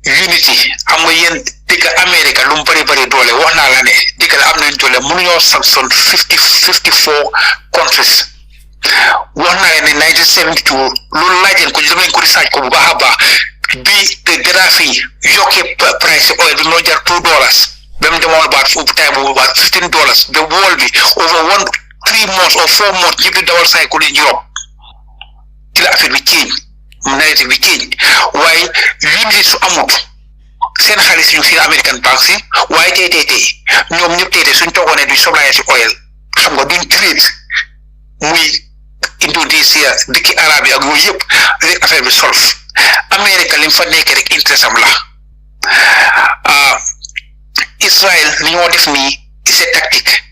unity xam nga yéen dëkk Amérique lu mu bëri doole wax naa la ne dëkk la am nañ doole mënuñoo sanction 54 countries wax naa leen ne 1972 loolu laajeen ko dama leen ko research ko bu baax a baax bi te Gaddafi yokkee price oil bi moo jar $2 ba mu demoon baat fu time bu baat $15 the wall bi over 3 months or 4 months ñëpp di dawal cycle yi Europe ci la affaire bi change narrative bi change waaye unité su amut seen xaalis ñu si American banks yi waaye tey ñoom ñëpp tey suñ toogoon ne duñ soxlaa si oil xam nga duñ trade muy Indonesia dëkki arab yi ak yooyu yëpp rek affaire bi solve America li mu fa nekk rek interest am la Israel li ñoo def nii c'est tactique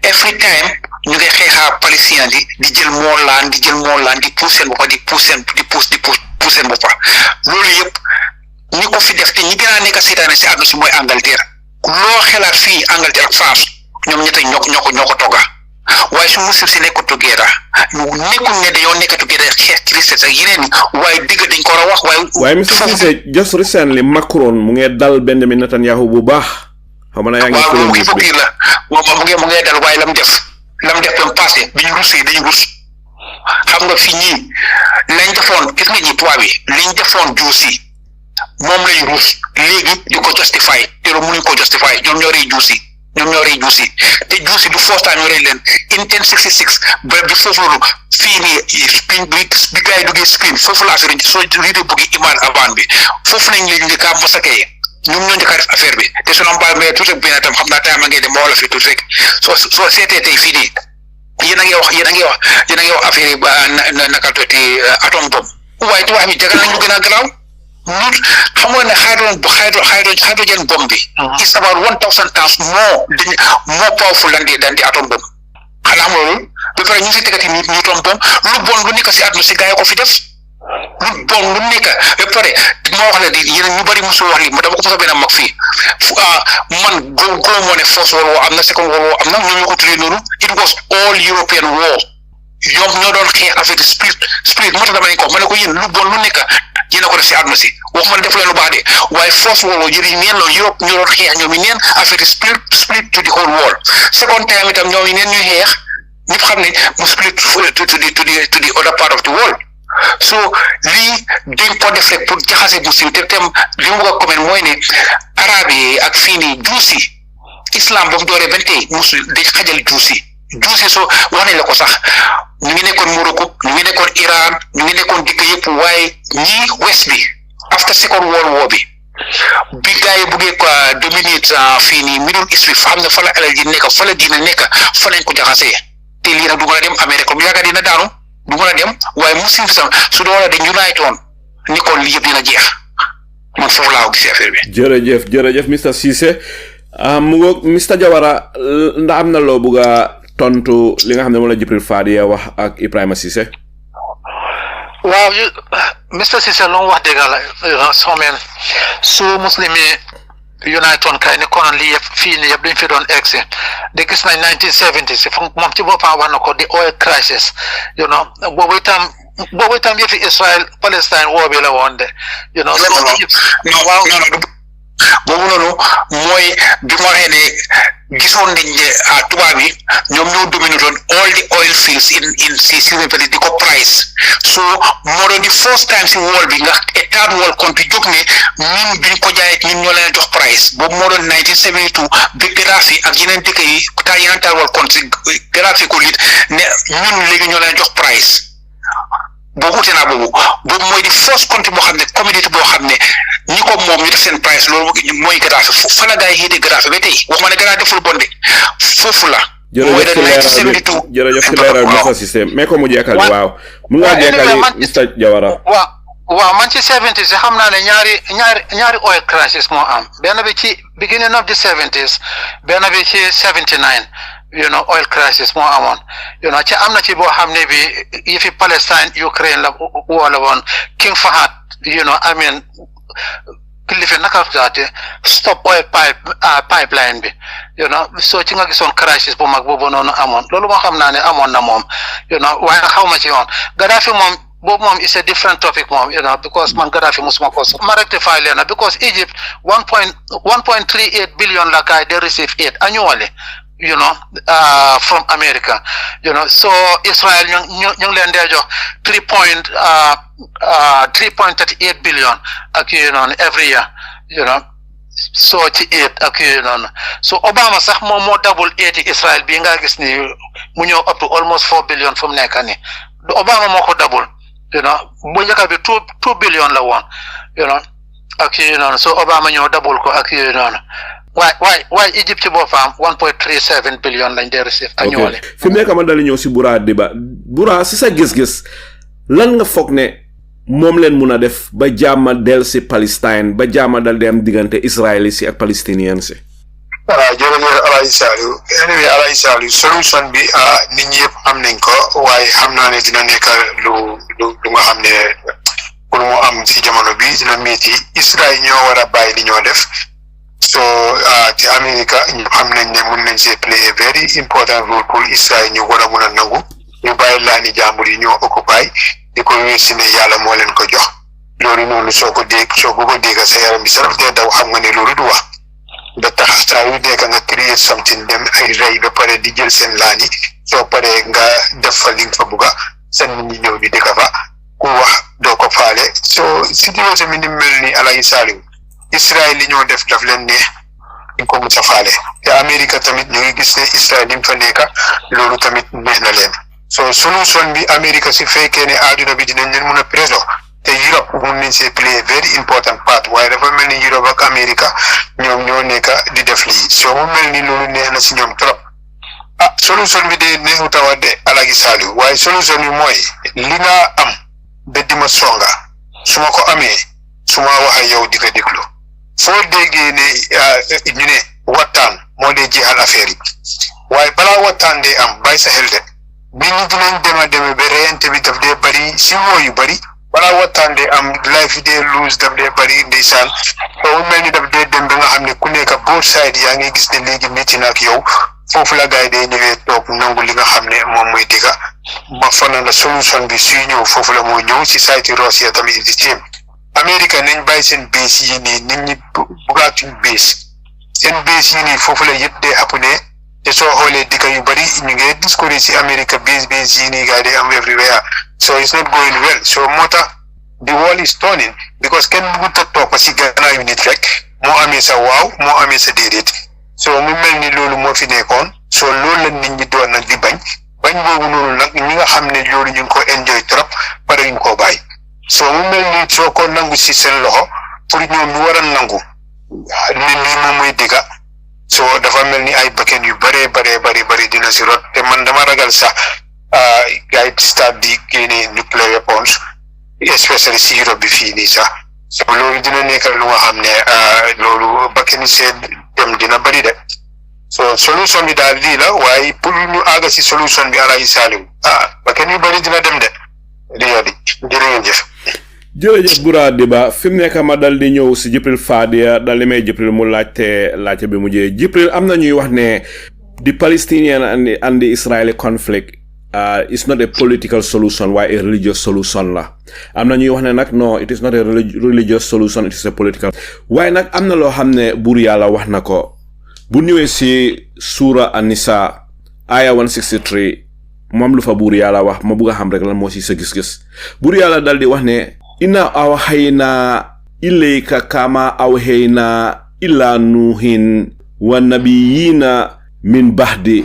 every time ñu ngi xeexaa Palestine di jël moo laan di pousse seen boppa di pousse seen boppa loolu yëpp ñi ko fi def te ñi gën a nekk seetaane si àdduna si mooy Angleterre loo xelaat fii Angleterre ak France ñoom ñett ñoo ko togga waaye su muslim si nekkul together nekkul ne dañoo nekk together xeex Christians ak yeneen waaye dëgg dañ ko war a wax waaye Mr. Cissé just recently Macron mu ngi dal Benjamin Netanyahu bu baax xam na yaa ngi waaw mu ngi fakir la mu ngi dal waaye lam def ba passé biñu rusee dañu rus xam nga fi ñii lañ defoon gis nga ñi tubaab yi liñ defoon juusi moom lañ rus léegi di ko justify te loolu mënuñ ko justify ñoom ñoo rey juusi te juusi du first time ñu rey leen in 1066 ba bi foofu loolu fii nii Spain bi gars yi duggee Spain foofu la affaire soo riide buggi iman avant bi foofu nañ leen njëkk a masakee ñoom ñoo njëkk a def affaire bi te su baal mais tout rek benn tam xam naa taama ngeen dem ma wala fi tout rek soo seetee tey fii nii yéen a ngi wax affaire yi ba naka tuuti atome bomb waaye tubaab bi jagal nañ lu gën a garaaw ñun xamoon ne hydrogen bomb bi is about 1000 times more powerful than the atom bomb xanaa xam loolu ba pare ñu si tegati neutron bomb lu bon lu nekk si àdduna si gaa yi ko fi def lu bon lu nekk ba pare moo wax la di yéen ñu bari musul wax li ma dama ko mos a benn mag fii man góor moo ne first world war am na second world war am na ñoom ñoo ko tuddee noonu it was all European war ñoom ñoo doon xeex affaire spirit moo tax dama ne ko ma ne ko yéen lu bon lu nekk yéen a ko def si àdduna si waxuma ne def leen lu baax de waaye first world war jëriñ neen loolu Europe ñoo doon xeex ñoom yi neen affaire split to the whole world second time itam ñoom yi neen ñuy xeex ñëpp xam ne mu split to the other part of the world so lii dañ ko def rek pour jaxase muslim te tam li mu bëgg a comment mooy ne arabe yi ak fii nii juusi islam ba mu dooree benn tey muslim dañ xajal juusi soo wax nañ la ko sax ñu ngi nekkoon Morocco ñu ngi nekkoon Iran ñu ngi nekkoon dëkk yëpp waaye ñii west bi after second world war bi gars yi buggee ko dominate fii nii Middle East bi fa xam ne fa la alal ji nekk fa la diina nekk fa lañ ko jaxasee te lii nag du mën a dem Amérique comme yaakaar dina daanu du mën a dem waaye muslim bi sax su doon dañ unite woon ni kon lii yëpp dina jeex man foofu laa ko gisee affaire bi. jërëjëf Mr. Cissé mu ngoog Mr. Jawara ndax am na loo bëgg a tontu li nga xam ne moom la Jibril Fadiya wax ak Ibrahima Cissé. waaw Mr. Cissé lu mu wax dëgg la soo mel su muslim yi unite woon kay ni konoon lii yëpp fii nii yëpp dañ fi doon egg si de gis nañ 1970 si moom ci boppam wax na ko di oil crisis boobu itam yëfi Israel Palestine woo bi la woon de boobu noonu mooy bi ma waxee ne gisoon nañ ne tubaab yi ñoom ñoo dominé doon all the oil fields in si di ko price so moo doon di first time si wall bi nga third world country jóg ne ñun biñ ko jaayee ñun ñoo leen jox price boobu moo doon 1972 bi Gaddafi ak yeneen dëkk yi yeneen third world country Gaddafi ko lit ne ñun léegi ñoo leen jox price boobu ute naa boobu mooy di first country boo xam ne community boo xam ne ñi ko moom ñu def seen price loolu mooy Gaddafi fa la gaa yi xëy Gaddafi ba tey waxuma ne Gaddafi deful bon de foofu la. jërëjëf ci leeral Mr. Cissé mais ko mu jekkal waaw mu nga jekkal Mr. Jawara waaw man ci 70s xam naa ne ñaari oil crisis moo am benn bi ci beginning of the 70s benn bi ci 79 oil crisis moo amoon ci am na ci boo xam ne bi yëfi Palestine Ukraine la woola woon King Fahad I mean kilifa naka daate stop oil pipeline bi soo ci nga gisoon crisis bu mag boobu noonu amoon loolu moo xam naa ne amoon na moom waaye xaw ma ci yoon Gaddafi moom boobu moom is a different topic moom because man Gaddafi musuma ko ma rectify leena because Egypt 1.38 billion la guy they receive aid annually from America so Israel ñu ngi leen dee jox 3.38 billion ak every year so ci aid ak so Obama sax moom moo double aid Israel bi nga gis ni mu ñëw up to almost 4 billion fu mu nekk ni Obama moo ko double bu njëkk bi 2 billion la woon ak so Obama ñëw double ko ak waaye Egypt ci boppam 1.37 billion lañ dee receive annually. fi mu nekk ma dali ñëw si Bura Diba Bura si sa gis-gis lan nga foog ne moom leen mun a def ba jàmma del si Palestine ba jàmma dal di am diggante Israeli si ak Palestinian si. jërëjëf Alaye Saliou solution bi nit ñi yëpp am nañ ko waaye xam naa ne dina nekk lu nga xam ne pour mu am si jamono bi dina métti Israël ñoo war a bàyyi li ñoo def so ci America ñu xam nañ ne mun nañ see play a very important role pour Israël ñu war a mun a nangu ñu bàyyi laa ni jàmbur yi ñoo occupy di ko wér si ne yàlla moo leen ko jox loolu noonu soo ko dégg sa yaram bi saraf dee daw xam nga ne loolu du wax ba tax saa yu nekk nga create something dem ay rey ba pare di jël seen laani soo paree nga def fa li nga fa bugga seen nit ñi ñëw di dëkk fa ku wax doo ko faale soo situation mi ni mel ni Alaji Saliou Israël li ñoo def daf leen neex ñu ko mos a faale te Amérique tamit ñu ngi gis ne Israël li mu fa nekk loolu tamit neex na leen so solution bi Amérique su fekkee ne adduna bi dinañ leen mun a préso te Europe mun nañ see play very important part waaye dafa mel ni Europe ak Amérique ñoom ñoo nekk di def lii soo mu mel ni loolu neex na si ñoom trop solution bi de neexut a wax de Alaji Saliou waaye solution bi mooy li nga am ba di ma songa su ma ko amee su ma waxee yow di ko déglu foo déggee ne ñu ne waxtaan moo dee jeexal affaire yi waaye balaa waxtaan dee am bàyyi sa xel de nit ñi dinañ dema ba reyante bi daf dee bari si yu bari balaa waxtaan dee am life yi dee lose daf dee bari ndeysaan soo mel ni daf dee dem ba nga xam ne ku nekk both side yaa ngi gis ne léegi métti na ak yow foofu la gars yi day ñëwee toog nangu li nga xam ne moom mooy digga ma fanaan la solution bi suy ñëw foofu la mooy ñëw si sayti Russia tamit di team Amérique nañ bàyyi seen base yi nii nit ñi bugaatuñ base seen base yi nii foofu la yëpp dee happen ne te soo xoolee dëkk yu bari ñu ngi discourage si Amérique base yi nii gars yi day am everywhere so it's not going well so moo tax the world is turning because kenn bëggut a toog si gannaaw yu nit rek moo amee sa waaw moo amee sa déedéet so mu mel ni loolu moo fi nekkoon so loolu la nit ñi doon nag di bañ boobu noonu nag ñi nga xam ne loolu ñu ngi ko enjoy trop pare ñu koo bàyyi so mu mel ni soo ko nangu si seen loxo pour ñoom ñu war a nangu ne lii moom mooy dëgga so dafa mel ni ay bakken yu bari dina si rot te man dama ragal sax gars yi start di génne nuclear weapons especially si Europe bi fii nii sax so loolu dina nekk lu nga xam ne loolu bakken yi seen dem dina bari de so solution bi daal lii la waaye pour ñu àgg si solution bi Alaji Saliou bakken yu bari dina dem de jërëjëf Bura Diba fi mu nekk ma dal di ñëw si Jibril Fadia dal di may Jibril mu laajte bi mujjee Jibril am na ñuy wax ne the Palestinian and the Israeli conflict is not a political solution waaye a religious solution la am na ñuy wax ne nag no it is not a religious solution it is a political waaye nag am na loo xam ne buur yàlla wax na ko bu ñëwee si suura An-Nisa aya 163 moom lu fa buur yàlla wax ma bugg a xam rek lan moo si sa gis-gis buur yàlla dal di wax ne inna awhayna ilayka kama awhayna ila nuhin wa nabiyina min bahdi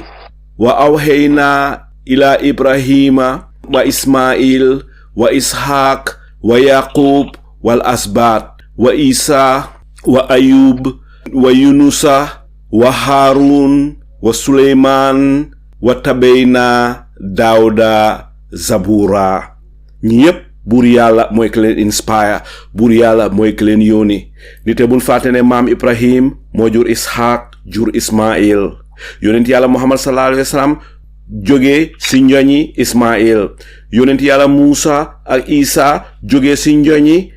wa awhayna ila ibrahima wa ismail wa ishaq wa yaqub wal asbat wa isa wa ayub wa yunusa wa harun wa suleyman wa tabayna Dawda Zabura ñi yépp buur yàlla mooy ki leen inspire buur yàlla mooy ki leen yónni nite bul fàtte ne maam Ibrahim moo jur Ishaq jur Ismail yonent yàlla Muhammad sallallahu alayhi wa sallam jógee si njoñi Ismail yonent yàlla Muusa ak Isa jógee si njoñi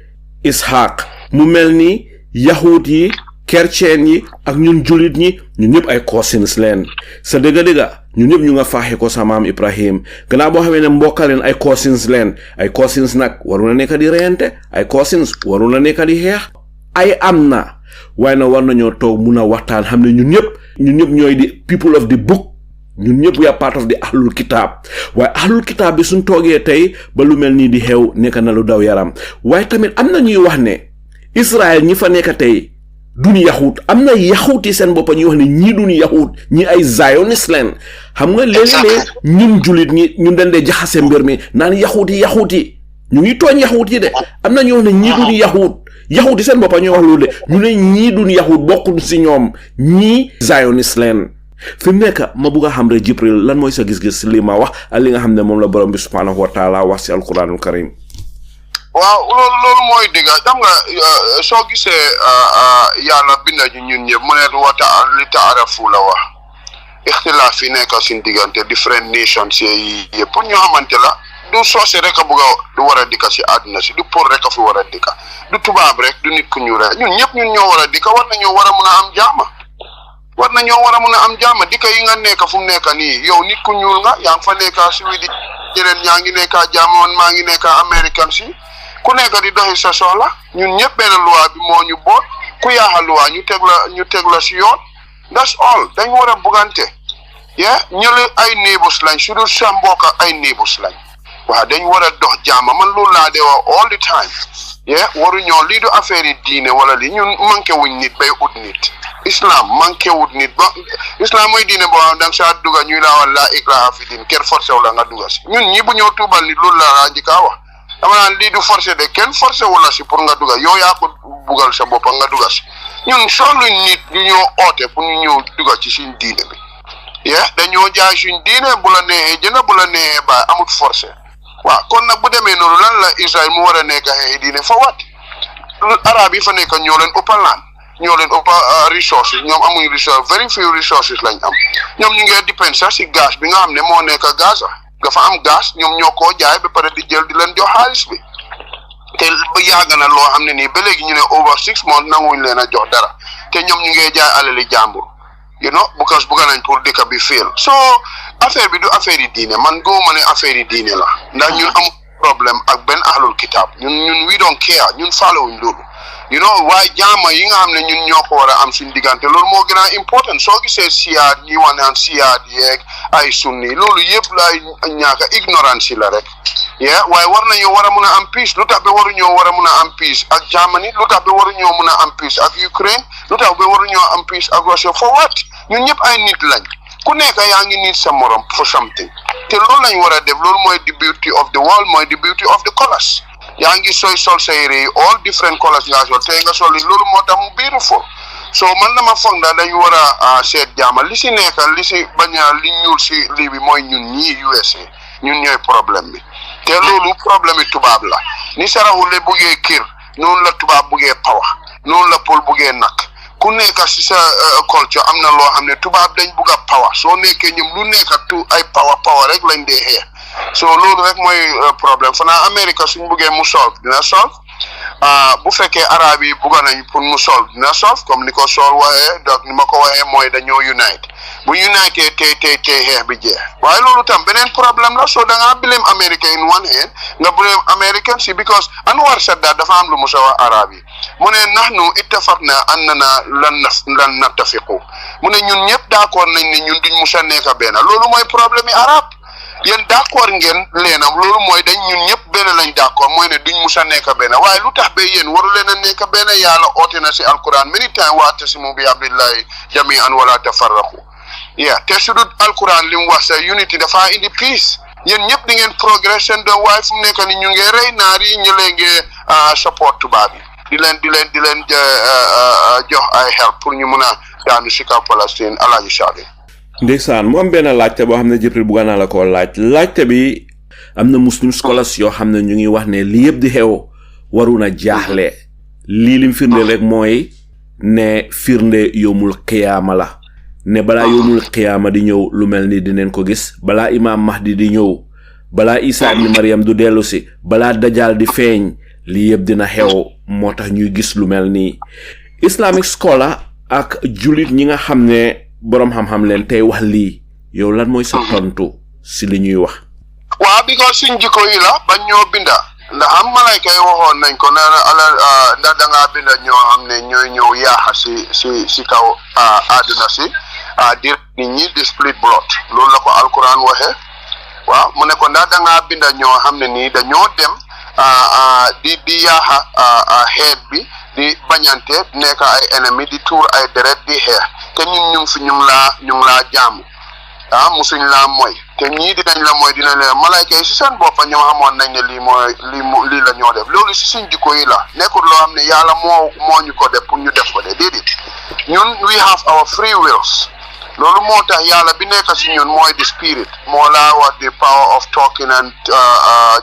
Ishaq mu mel ni yahut yi kerceen yi ak ñun julit ñi ñun ñëpp ay cousins leen sa dëgga ñun ñëpp ñu nga faaxe ko sa maam Ibrahim gannaaw boo xamee ne mbokkaleen ay cousins leen ay cousins nag waru na nekk di reyante ay cousins waru na nekk di xeex ay am na waaye na war nañoo toog mun a waxtaan xam ne ñun ñëpp ñooy di people of the book ñun ñëpp we are part of the ahlul kitab waaye ahlul kitab bi suñ toogee tey ba lu mel nii di xew nekk na lu daw yaram waaye tamit am na ñuy wax ne Israël ñi fa nekk tey duñu yaxut am na yaxut yi seen boppa ñuy wax ne ñii duñu yaxut ñi ay Zionist leen xam nga léeg-léeg ñun julit ñi ñun dañ dee jaxase mbir mi naan yaxut yi ñu ngi tooñ yaxut yi de am na ñu wax ne ñii duñu yaxut yi seen boppa ñuy wax loolu de ñu ne ñii duñu yaxut bokkul si ñoom ñii Zionist leen fi mu nekk ma bugg a xam rek Jibril lan mooy sa gis-gis li ma wax ak li nga xam ne moom la borom bi subhanahu wa taala wax si alquranul karim waaw loolu mooy dëgg xam nga soo gisee yàlla bind ñu ñun ñëpp mu ne li taarafu la wax ixtilaaf yi nekk suñ diggante different nations yi yëpp pour ñu xamante la du soose rek a bëgg a du war a dikka si àdduna si du pour rek a fi war a dikka du tubaab rek du nit ku ñuul rek ñun ñëpp ñun ñoo war a dikka war nañoo war a mun a am jaama war nañoo war a mun a am jaama dikka yi nga nekk fu mu nekk nii yow nit ku ñuul nga yaa ngi fa nekka si wi di jeneen ñaa ngi nekka jaama man maa ngi nekka américain si ku nekk di doxi sa soxla ñun ñëpp benn loi bi moo ñu boot ku yaaxa loi ñu teg la si yoon that's all dañ war a bugante ñële ay neighbors lañ su dul sa mbokk ay neighbors lañ waaw dañ war a dox jaama man loolu laa dee wax all the time waruñoo lii du affaire yi diine wala lii ñun manqué wuñ nit bay ut nit islam manqué wut nit ba islam mooy diine boo xam da nga saa duga ñuy laa wax laa ikraha fi diin kenn forcé wu la nga duga si ñun ñi bu ñëw tuubal nit loolu laa njëkkaa wax dama naan lii du forcé de kenn forcé wu la si pour nga duga yow yaa ko bugal sa bopp nga duga si ñun soxluñ nit ñu ñoo oote pour ñu ñëw duga ci suñ diine bi dañoo jaay suñ diine bu la neexee jënd bu la neexee bàyyi amut forcé waaw kon nag bu demee noonu lan la Israël mu war a nekk xeexi diine fa wat arab yi fa nekk ñoo leen ëppa laan ñoo leen ëppa resources ñoom amuñ resources very few resources lañ am ñoom ñu ngi dépend sax si gaz bi nga xam ne moo nekk Gaza nga fa am gaz ñoom ñoo koo jaay ba pare di jël di leen jox xaalis bi te ba yàgg na loo xam ne nii ba léegi ñu ne over 6 months nanguñ leen a jox dara te ñoom ñu ngi jaay alali jàmbur because bugga nañ pour dëkk bi féel so affaire bi du affaire yi diine man góoma ne affaire yi diine la ndax ñun am problème ak benn ahlul kitab ñun we don't care ñun faalewuñ loolu waaye jaama yi nga xam ne ñun ñoo ko war a am suñ diggante loolu moo gën a important soo gisee siyaat ñi wax naan siyaat yeeg ay sunni loolu yëpp laay ñaaka ignorance la rek waaye war nañoo war a mun a am peace lu tax ba waruñoo war a mun a am peace ak Germany lu tax ba waruñoo mun a am peace ak Ukraine lu tax ba waruñoo am peace ak Russia for what ñun ñëpp ay nit lañ ku nekk yaa ngi nit sa morom for something te loolu lañ war a def loolu mooy the beauty of the world mooy the beauty of the colors yaa ngi sooy sol sa yére yi all different colors nga sol tey nga sol loolu moo tax mu beautiful so man dama foog na dañu war a seet jaama li si nekk li si bañ a li ñuul si lii bi mooy ñun ñii USA ñun ñooy problème bi te loolu problème yi tubaab la ni saraxule buggee kër noonu la tubaab buggee pawa noonu la pol buggee nak ku nekk si sa culture am na loo xam ne tubaab dañ bugg a pawa soo nekkee ñoom lu nekk ay pawa rek lañ dee xeex so loolu rek mooy problème fanaa Amérique suñ buggee mu solve dina solve bu fekkee arab yi bugga nañ pour mu solve dina solve comme ni ko Sol waxee donc ni ma ko waxee mooy dañoo unite bu unite te xeex bi jeex waaye loolu tam beneen problème la so da ngaa blame America in one hand nga blame American si because Anwar Sadat dafa am lu mu sa wax arab yi mu ne nahnu ittafaqna annana lan nattafiqu mu ne ñun ñëpp d'accord nañ ne ñun duñ musa nekk benn loolu mooy problème yi arab yéen d'accord ngeen leenam loolu mooy dañ ñun ñëpp benn lañ d'accord mooy ne duñ musa nekk benn waaye lu tax ba yéen waru leen a nekk benn yàlla oote na si alquran many time wa'tasimu bi hablillahi jami'an wala tafarraqu te su dul alquran li mu wax sa unity dafa indi peace yéen ñëpp di ngeen progress seen doom waaye fu mu nekk ni ñu ngi rey naar yi ñu leen ngi support tubaab yi di leen jox ay help pour ñu mun a daanu si kaw Palestine alaaji Saadi ndeysaan mu am benn laajte boo xam ne Jibril bugga naa la koo laajte bi am na muslim scholars yoo xam ne ñu ngi wax ne li yëpp di xew waru na jaaxle lii lim firnde rek mooy ne firnde yomul qiyaama la ne balaa yomul qiyaama di ñëw lu mel ni dinañ ko gis balaa imaam Mahdi di ñëw balaa Isa ibn Maryam du dellu si balaa Dajjal di feeñ lii yëpp dina xew moo tax ñuy gis lu mel nii islamic scholar ak julit ñi nga xam ne borom xam-xam leen tey wax lii yow lan mooy sa tontu si li ñuy wax waaw because suñ jikko yi la bañ ñoo binda ndax am malayka yi waxoon nañ ko nee na ndax da ngaa binda ñoo xam ne ñooy ñëw yaaxa si kaw àdduna si di nit ñi di split blood loolu la ko alquran waxee waaw mu ne ko ndax da ngaa binda ñoo xam ne nii dañoo dem di yaaxa xeet bi di bañante nekk ay ennemi di tuur ay deret di xeex te ñun ñu ngi fi ñu ngi laa jaamu musuñ laa mooy te ñii dinañ la mooy dinañ la malayka yi si seen boppa ñoo xamoon nañ ne lii la ñoo def loolu si suñ jikko yi la nekkul loo xam ne yàlla moo ñu ko def pour ñu def ko de déedéet ñun we have our free wills loolu moo tax yàlla bi nekk si ñun mooy the spirit moo laa wax the power of talking and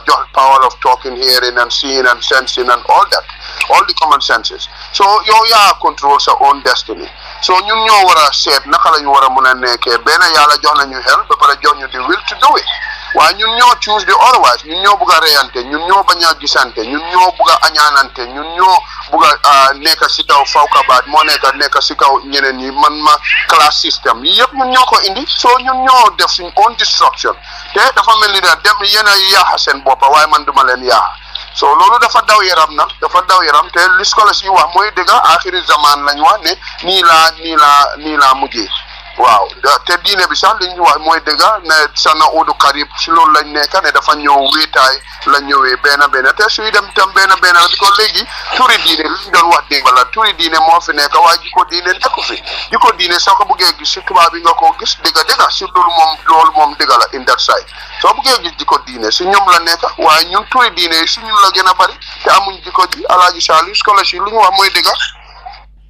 just power of talking, hearing and seeing and sensing and all that, all the common senses. So yow controls your own destiny. So ñun ñoo war a seet naka la ñu war a mën a nekkee benn yàlla jox nañu xel ba pare jox ñu di will to do it. waaye ñun ñoo choose the otherwise ñun ñoo bugg a reyante ñun ñoo bañ a gisante ñun ñoo bugg a añaanante ñun ñoo bugg a nekk si kaw fawkabaat moo nekk si kaw ñeneen ñi man ma class system yi yëpp ñun ñoo ko indi soo ñun ñoo def suñ own destruction te dafa mel ni daal dem yéen a yaaxa seen boppa waaye man duma leen yaaxa so loolu dafa daw yaram nag dafa daw yaram te li scholars yi wax mooy dëgg axiri zaman lañ wax ne nii laa mujjee waaw te diine bi sax li ñu wax mooy dëgg ne sana udu karib si loolu lañ nekk ne dafa ñëw wéetaay la ñëwee benn te suy dem tam benn di ko léegi turi diine li ñu doon wax dégg la turi diine moo fi nekk waaye jikko diine nekku fi jikko diine soo ko bëggee gis si tubaab bi nga ko gis dëgg si loolu moom dëgg la in that side soo bëggee gis jikko diine si ñoom la nekk waaye ñun turi diine yi si ñun la gën a bari te amuñ jikko ji alaaji Saliou scholars yi lu ñu wax mooy dëgg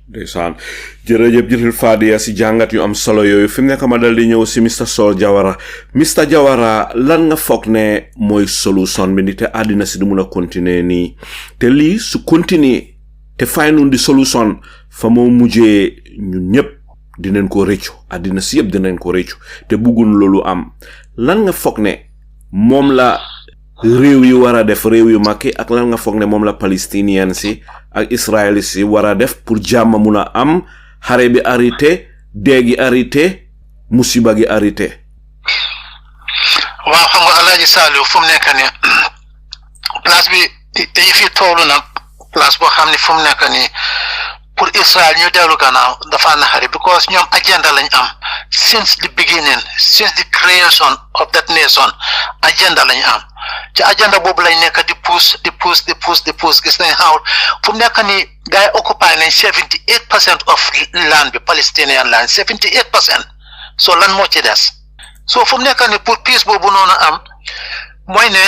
ndeysaan jërëjëf Jibril Fadiya si jàngat yu am solo yooyu fi mu nekk ma dal di ñëw si Mr Sol Jawara Mr Jawara lan nga foog ne mooy solution bi ni te àddina si du mun a continuer nii te lii su continuer te fay nun di solution fa moo mujjee ñun ñëpp dinañ ko rëccu àddina si yëpp dinañ ko rëccu te buggun loolu am lan nga foog ne moom la réew yi war a def réew yu makki ak lan nga foog ne moom la palestinian si ak israeli si war a def pour jàmm mun a am xare bi arrêté dee gi arrêté musiba gi arrêté waaw xam nga alaaji Saliou fu mu nekk nii place bi yi fi toolu nag place boo xam ne fu mu nekk nii pour Israel ñu dellu gannaaw dafa naxari because ñoom agenda lañ am since the beginning since the creation of that nation agenda lañ am ci agenda boobu lañ nekk di push gis nañ xaw fu mu nekk nii gars yi occupy nañ 78% of land bi Palestinian land 78% so lan moo ci des so fu mu nekk nii pour peace boobu noonu am mooy ne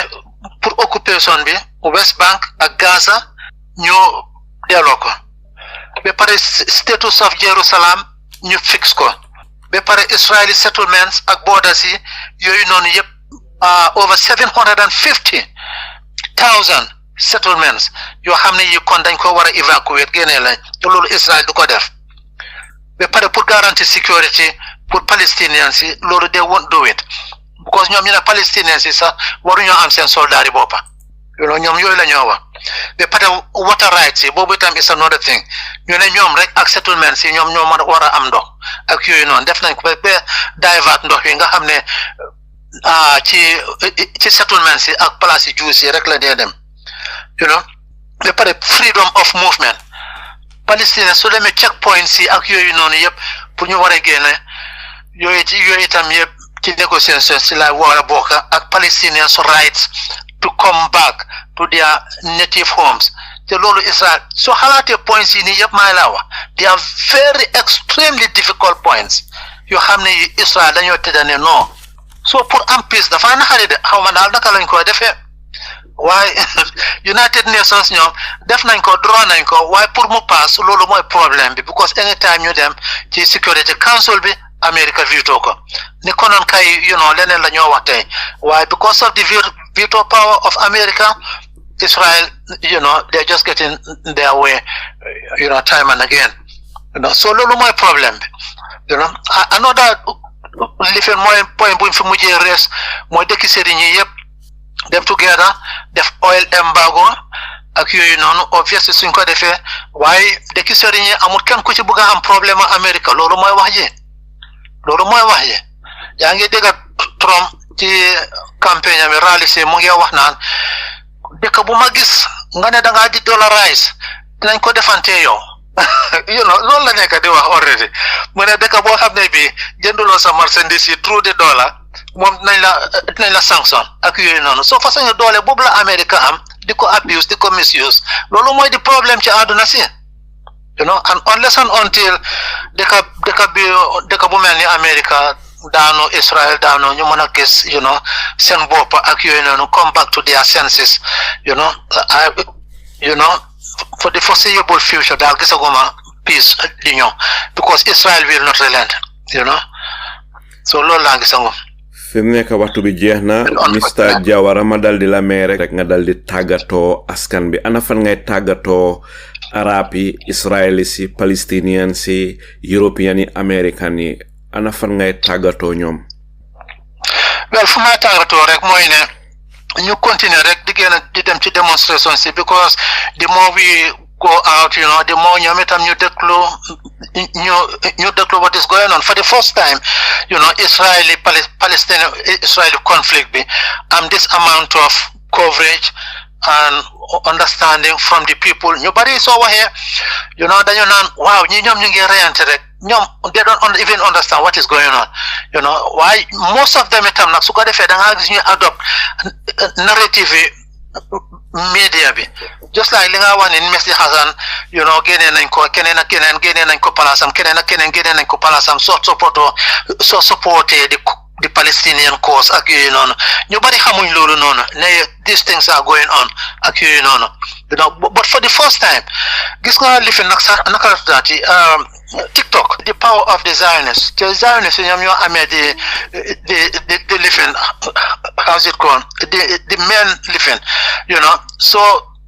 pour occupation bi West Bank ak Gaza ñu delloo ko ba pare status of Jerusalem ñu fix ko ba pare Israeli settlements ak borders yi yooyu noonu yëpp over 750,000 settlements yoo xam ne yi kon dañ ko war a evacuer génnee lañ te loolu Israel du ko def ba pare pour garantir security pour Palestinians yi loolu they won't do it because ñoom ñu ne Palestinians yi sax waruñoo am seen soldats yi boppa ñoom yooyu la ñoo wax ba pare water rights yi boobu itam is another thing ñu ne ñoom rek ak settlements yi ñoom ñoo war a am ndox ak yooyu noonu def nañ ko ba divert ndox yi nga xam ne ci settlements yi ak place yi juus yi rek la dee dem ba pare freedom of movement Palestine su demee checkpoints yi ak yooyu noonu yëpp pour ñu war a génne yooyu itam yëpp ci négociation si la war a bokk ak Palestinians rights to come back to their native homes te loolu Israel so xalaatee points yi nii yëpp maa laa wax they are very extremely difficult points yoo xam ne Israel dañoo tëdda ne non so pour am peace dafa naxari de xaw ma daal naka lañ ko defee waaye United Nations ñoom def nañ ko draw nañ ko waaye pour mu pass loolu mooy problème bi because anytime ñu dem ci Security Council bi America veto ko ni konoon kay leneen la ñoo wax tey waaye because of the veto power of America Israel they're just getting their way time and again so loolu mooy problème bi another lifin mooy point buñ fi mujjee rees mooy dëkki sëriñ yi yëpp dem together def oil embargo ak yooyu noonu obviously suñ ko defee waaye dëkki sëriñ yi amul kenn ku ci bëgg a am problème ak America loolu mooy wax ji yaa ngi dégg Trump ci campagne am rally si mu ngi wax naan dëkk bu ma gis nga ne da ngaa di dollarize dinañ ko defante yow loolu la nekk di wax already mu ne dëkk boo xam ne bii jënduloo sa marchandise yi through the dollar moom dinañ la sanction ak yooyu noonu soo façon doole boobu la America am di ko abuse di ko misuse loolu mooy di problème ci àdduna si and unless and until dëkk bu mel ni America daanu Israel daanu ñu mën a gis seen bopp ak yooyu noonu come back to their senses for the foreseeable future daal gisaguma peace di ñëw because Israel will not relent so loolu laa gisagum fi mu nekk waxtu bi jeex na Mr Jawara ma dal di la may rek nga dal di tàggatoo askan bi ana fan ngay tàggatoo arab yi israeli si palestinian si european yi american yi ana fan ngay tàggatoo ñoom well fu ma tàggatoo rek mooy ne ñu continuer rek di dem ci demonstration si because the more we go out, the more ñu déglu what is going on for the first time, Palestinian-Israeli conflict bi this amount of coverage and understanding from the people. Ñu bari soo waxee dañu naan waaw ñoom ñu ngi reyante rek they don't even understand what is going on. Why most of them itam nag su ko defee da nga gis ñu adopt narrative media bi just like li nga wax ni Messi Hassan génnee nañ ko keneen ak keneen génnee nañ ko palaasam keneen ak keneen génnee nañ ko palaasam soo supporté the Palestinian cause ak yooyu noonu ñu bari xamuñ loolu noonu ne these things are going on ak yooyu noonu but for the first time gis nga li fi nag sax naka la tuddaati TikTok, the power of the Zionists. The Zionists, the living, how's it called? The men living, So,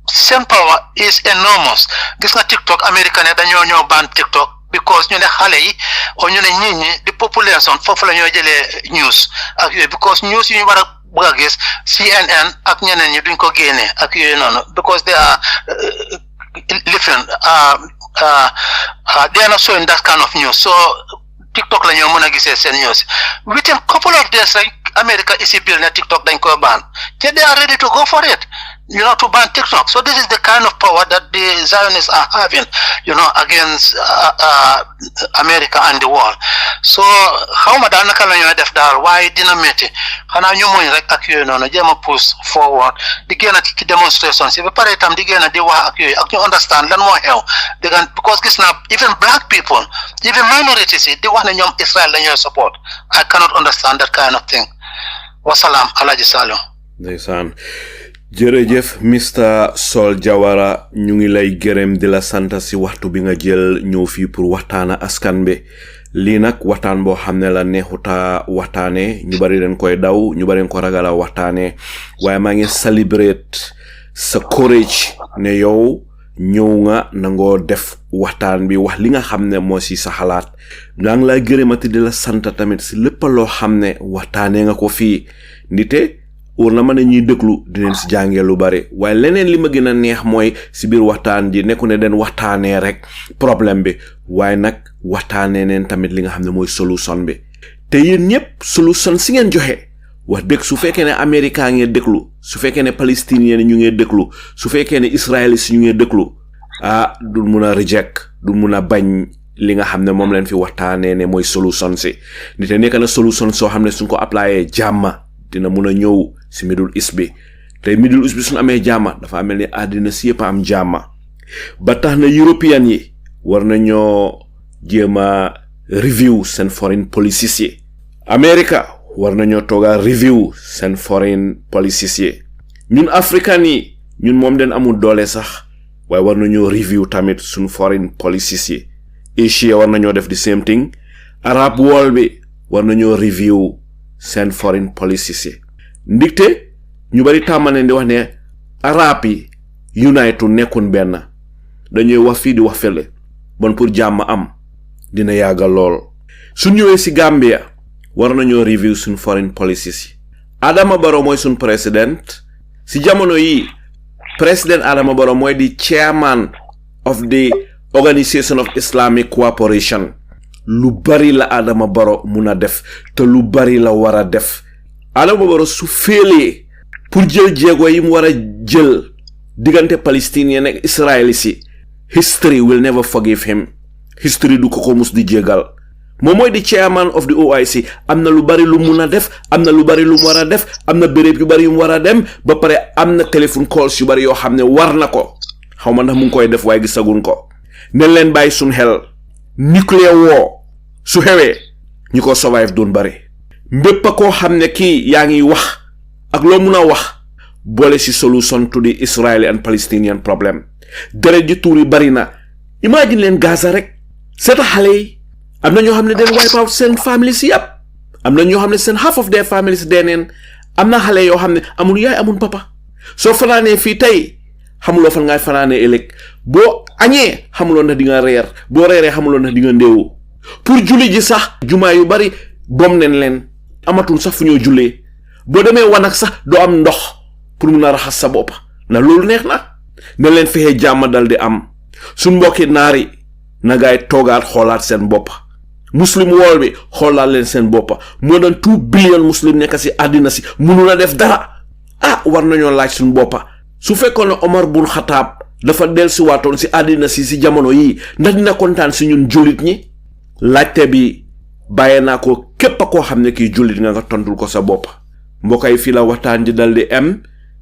same power is enormous. This is TikTok, American, dañoo ban TikTok because xale yi or nit ñi the population foofu la ñoo jëlee news because news yu ñu war a bëgg a gis CNN ak ñeneen ñi duñ ko génne ak yooyu noonu because they are living. They are not showing that kind of news. So TikTok la ñoo mën a gisee seen news. Within a couple of days, America is a bill na TikTok dañ ko ban. They are ready to go for it, to ban TikTok. So this is the kind of power that the Zionists are having, against America and the world. So how ma daal naka la ñoo def daal waaye dina métti xanaa ñu muñ rek ak yooyu noonu jéem a push forward di génn ci demonstration si ba pare itam di génn di wax ak yooyu ak ñu understand lan moo xew because gis naa even black people even minorities yi di wax ne ñoom Israel la ñooy support. I cannot understand that kind of thing. Wasalaam Alhaji Saleh. Ndeysaan jërëjëf Mr Sol Jawara ñu ngi lay gërëm di la sant si waxtu bi nga jël ñëw fii pour waxtaana askan bi lii nag waxtaan boo xam ne la neexuta waxtaane ñu bari leen koy daw ñu bari leen ko ragala waxtaane waaye maa ngi celebrate sa courage ne yow ñëw nga nangoo def waxtaan bi wax li nga xam ne moo si sa xalaat maa ngi lay gërëmati di la sant tamit si lépp loo xam ne waxtaane nga ko fii ndite or na mën ñuy déglu dinañ si jàngee lu bari waaye leneen li ma gën a neex mooy si biir waxtaan ji nekku ne den waxtaanee rek problème bi waaye nag waxtaanee neen tamit li nga xam ne mooy solution bi te yéen ñëpp solution si ngeen joxe wax dëgg su fekkee ne Amérique ngeen déglu su fekkee ne Palestiniens ñu ngeen déglu su fekkee ne Israéliens ñu ngeen déglu du mun a reject du mun a bañ li nga xam ne moom leen fi waxtaanee ne mooy solution si nite nekk na solution soo xam ne suñ ko applyé jàmm dina mun a ñëw si Middle East bi te Middle East bi suñ amee jàmm dafa mel ni àddina si yëpp am jàmm ba tax na European yi war nañoo jéem a review seen foreign policies yi America war nañoo tooga review seen foreign policies yi ñun African yi ñun moom den amul doole sax waaye war nañoo review tamit suñ foreign policies yi Asia war nañoo def the same thing Arab world bi war nañoo review seen foreign policies yi ndigte ñu bari tàmmaneen di wax ne Arab yi united nekkun benn dañuy wax fii di wax fele bon pour jàmm am dina yàgga lool su ñëwee si Gambia war nañoo review suñ foreign policies yi Adama Barrow mooy suñ président si jamono yi président Adama Barrow mooy di chairman of the Organization of Islamic Cooperation lu bari la Adama Barrow mun a def te lu bari la war a def Adama Barrow su félee pour jël jéego yi mu war a jël diggante Palestinian ak Israeli si history will never forgive him history du ko mus di jégal moom mooy di chairman of the OIC am na lu bari lu mun a def am na lu bari lu mu war a def am na béréb yu bari yu mu war a dem ba pare am na téléphone calls yu bari yoo xam ne war na ko xaw ma ndax mu ngi koy def waaye gisagun ko ne leen bàyyi suñ xel nuclear war su xewee ñu ko survive doon bari mbépp koo xam ne kii yaa ngi wax ak loo mun a wax boole si solution to the Israeli and Palestinian problem deret ji tuur yi bari na imagine leen Gaza rek seeta xale yi am na ñoo xam ne den wipe out seen families yëpp am na ñoo xam ne seen half of their families deneen am na xale yoo xam ne amul yaay amul papa soo fanaanee fii tey xamuloo fan ngay fanaanee ëllëg boo añee xamuloo ndax di nga reer boo reeree xamuloo ndax di nga ndéewu pour julli ji sax jumaa yu bari bom nen leen amatul sax fu ñoo jullee boo demee wanag sax doo am ndox pour mun a raxas sa bopp na loolu neex na ne leen fexe jàmm dal di am suñ mbokki naari na gaay toogaat xoolaat seen bopp muslim wool bi xoolaat leen seen bopp moo doon 2 billion muslim nekk si àddina si mënu la def dara war nañoo laaj suñ boppa su fekkoon ne Omar bun Xataab dafa dellusiwaatoon si àddina si jamono yii ndax dina kontaan si ñun jullit ñi laajte bi bàyyee naa ko képp koo xam ne kii jullit nga tontul ko sa bopp mbokk yi fii la waxtaan ji dal di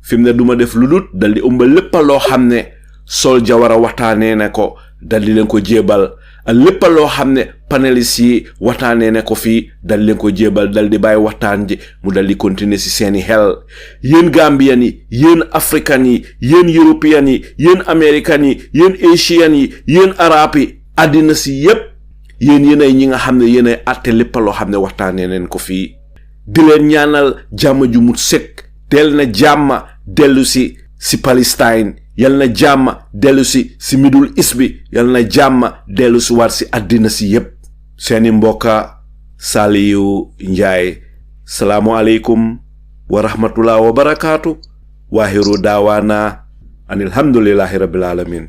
fi mu ne duma def lu dul dal di ëmba lépp loo xam ne Sol Jawara waxtaanee ne ko dal di leen ko jébal lépp loo xam ne panélistes yi waxtaanee ne ko fii dal leen ko jébal dal di bàyyi waxtaan ji mu dal di continuer si seeni xel yéen Gambian yi yéen African yi yéen European yi yéen American yi yéen Asian yi yéen Arab yi àddina si yépp yéen yéenay ñi nga xam ne yéenay àtte lépp loo xam ne waxtaanee neen ko fii di leen ñaanal jàmm ju mu sëkk del na jàmm dellu si Palestine yal na jàmm dellu si Middle East bi yal na jàmm dellu si waat si àddina si yépp seeni mbokka Saliyu Njaay salaamu aleykum wa rahmatullah wa barakaatu waaxiru daawaana an alhamdulillahi rabbil alamin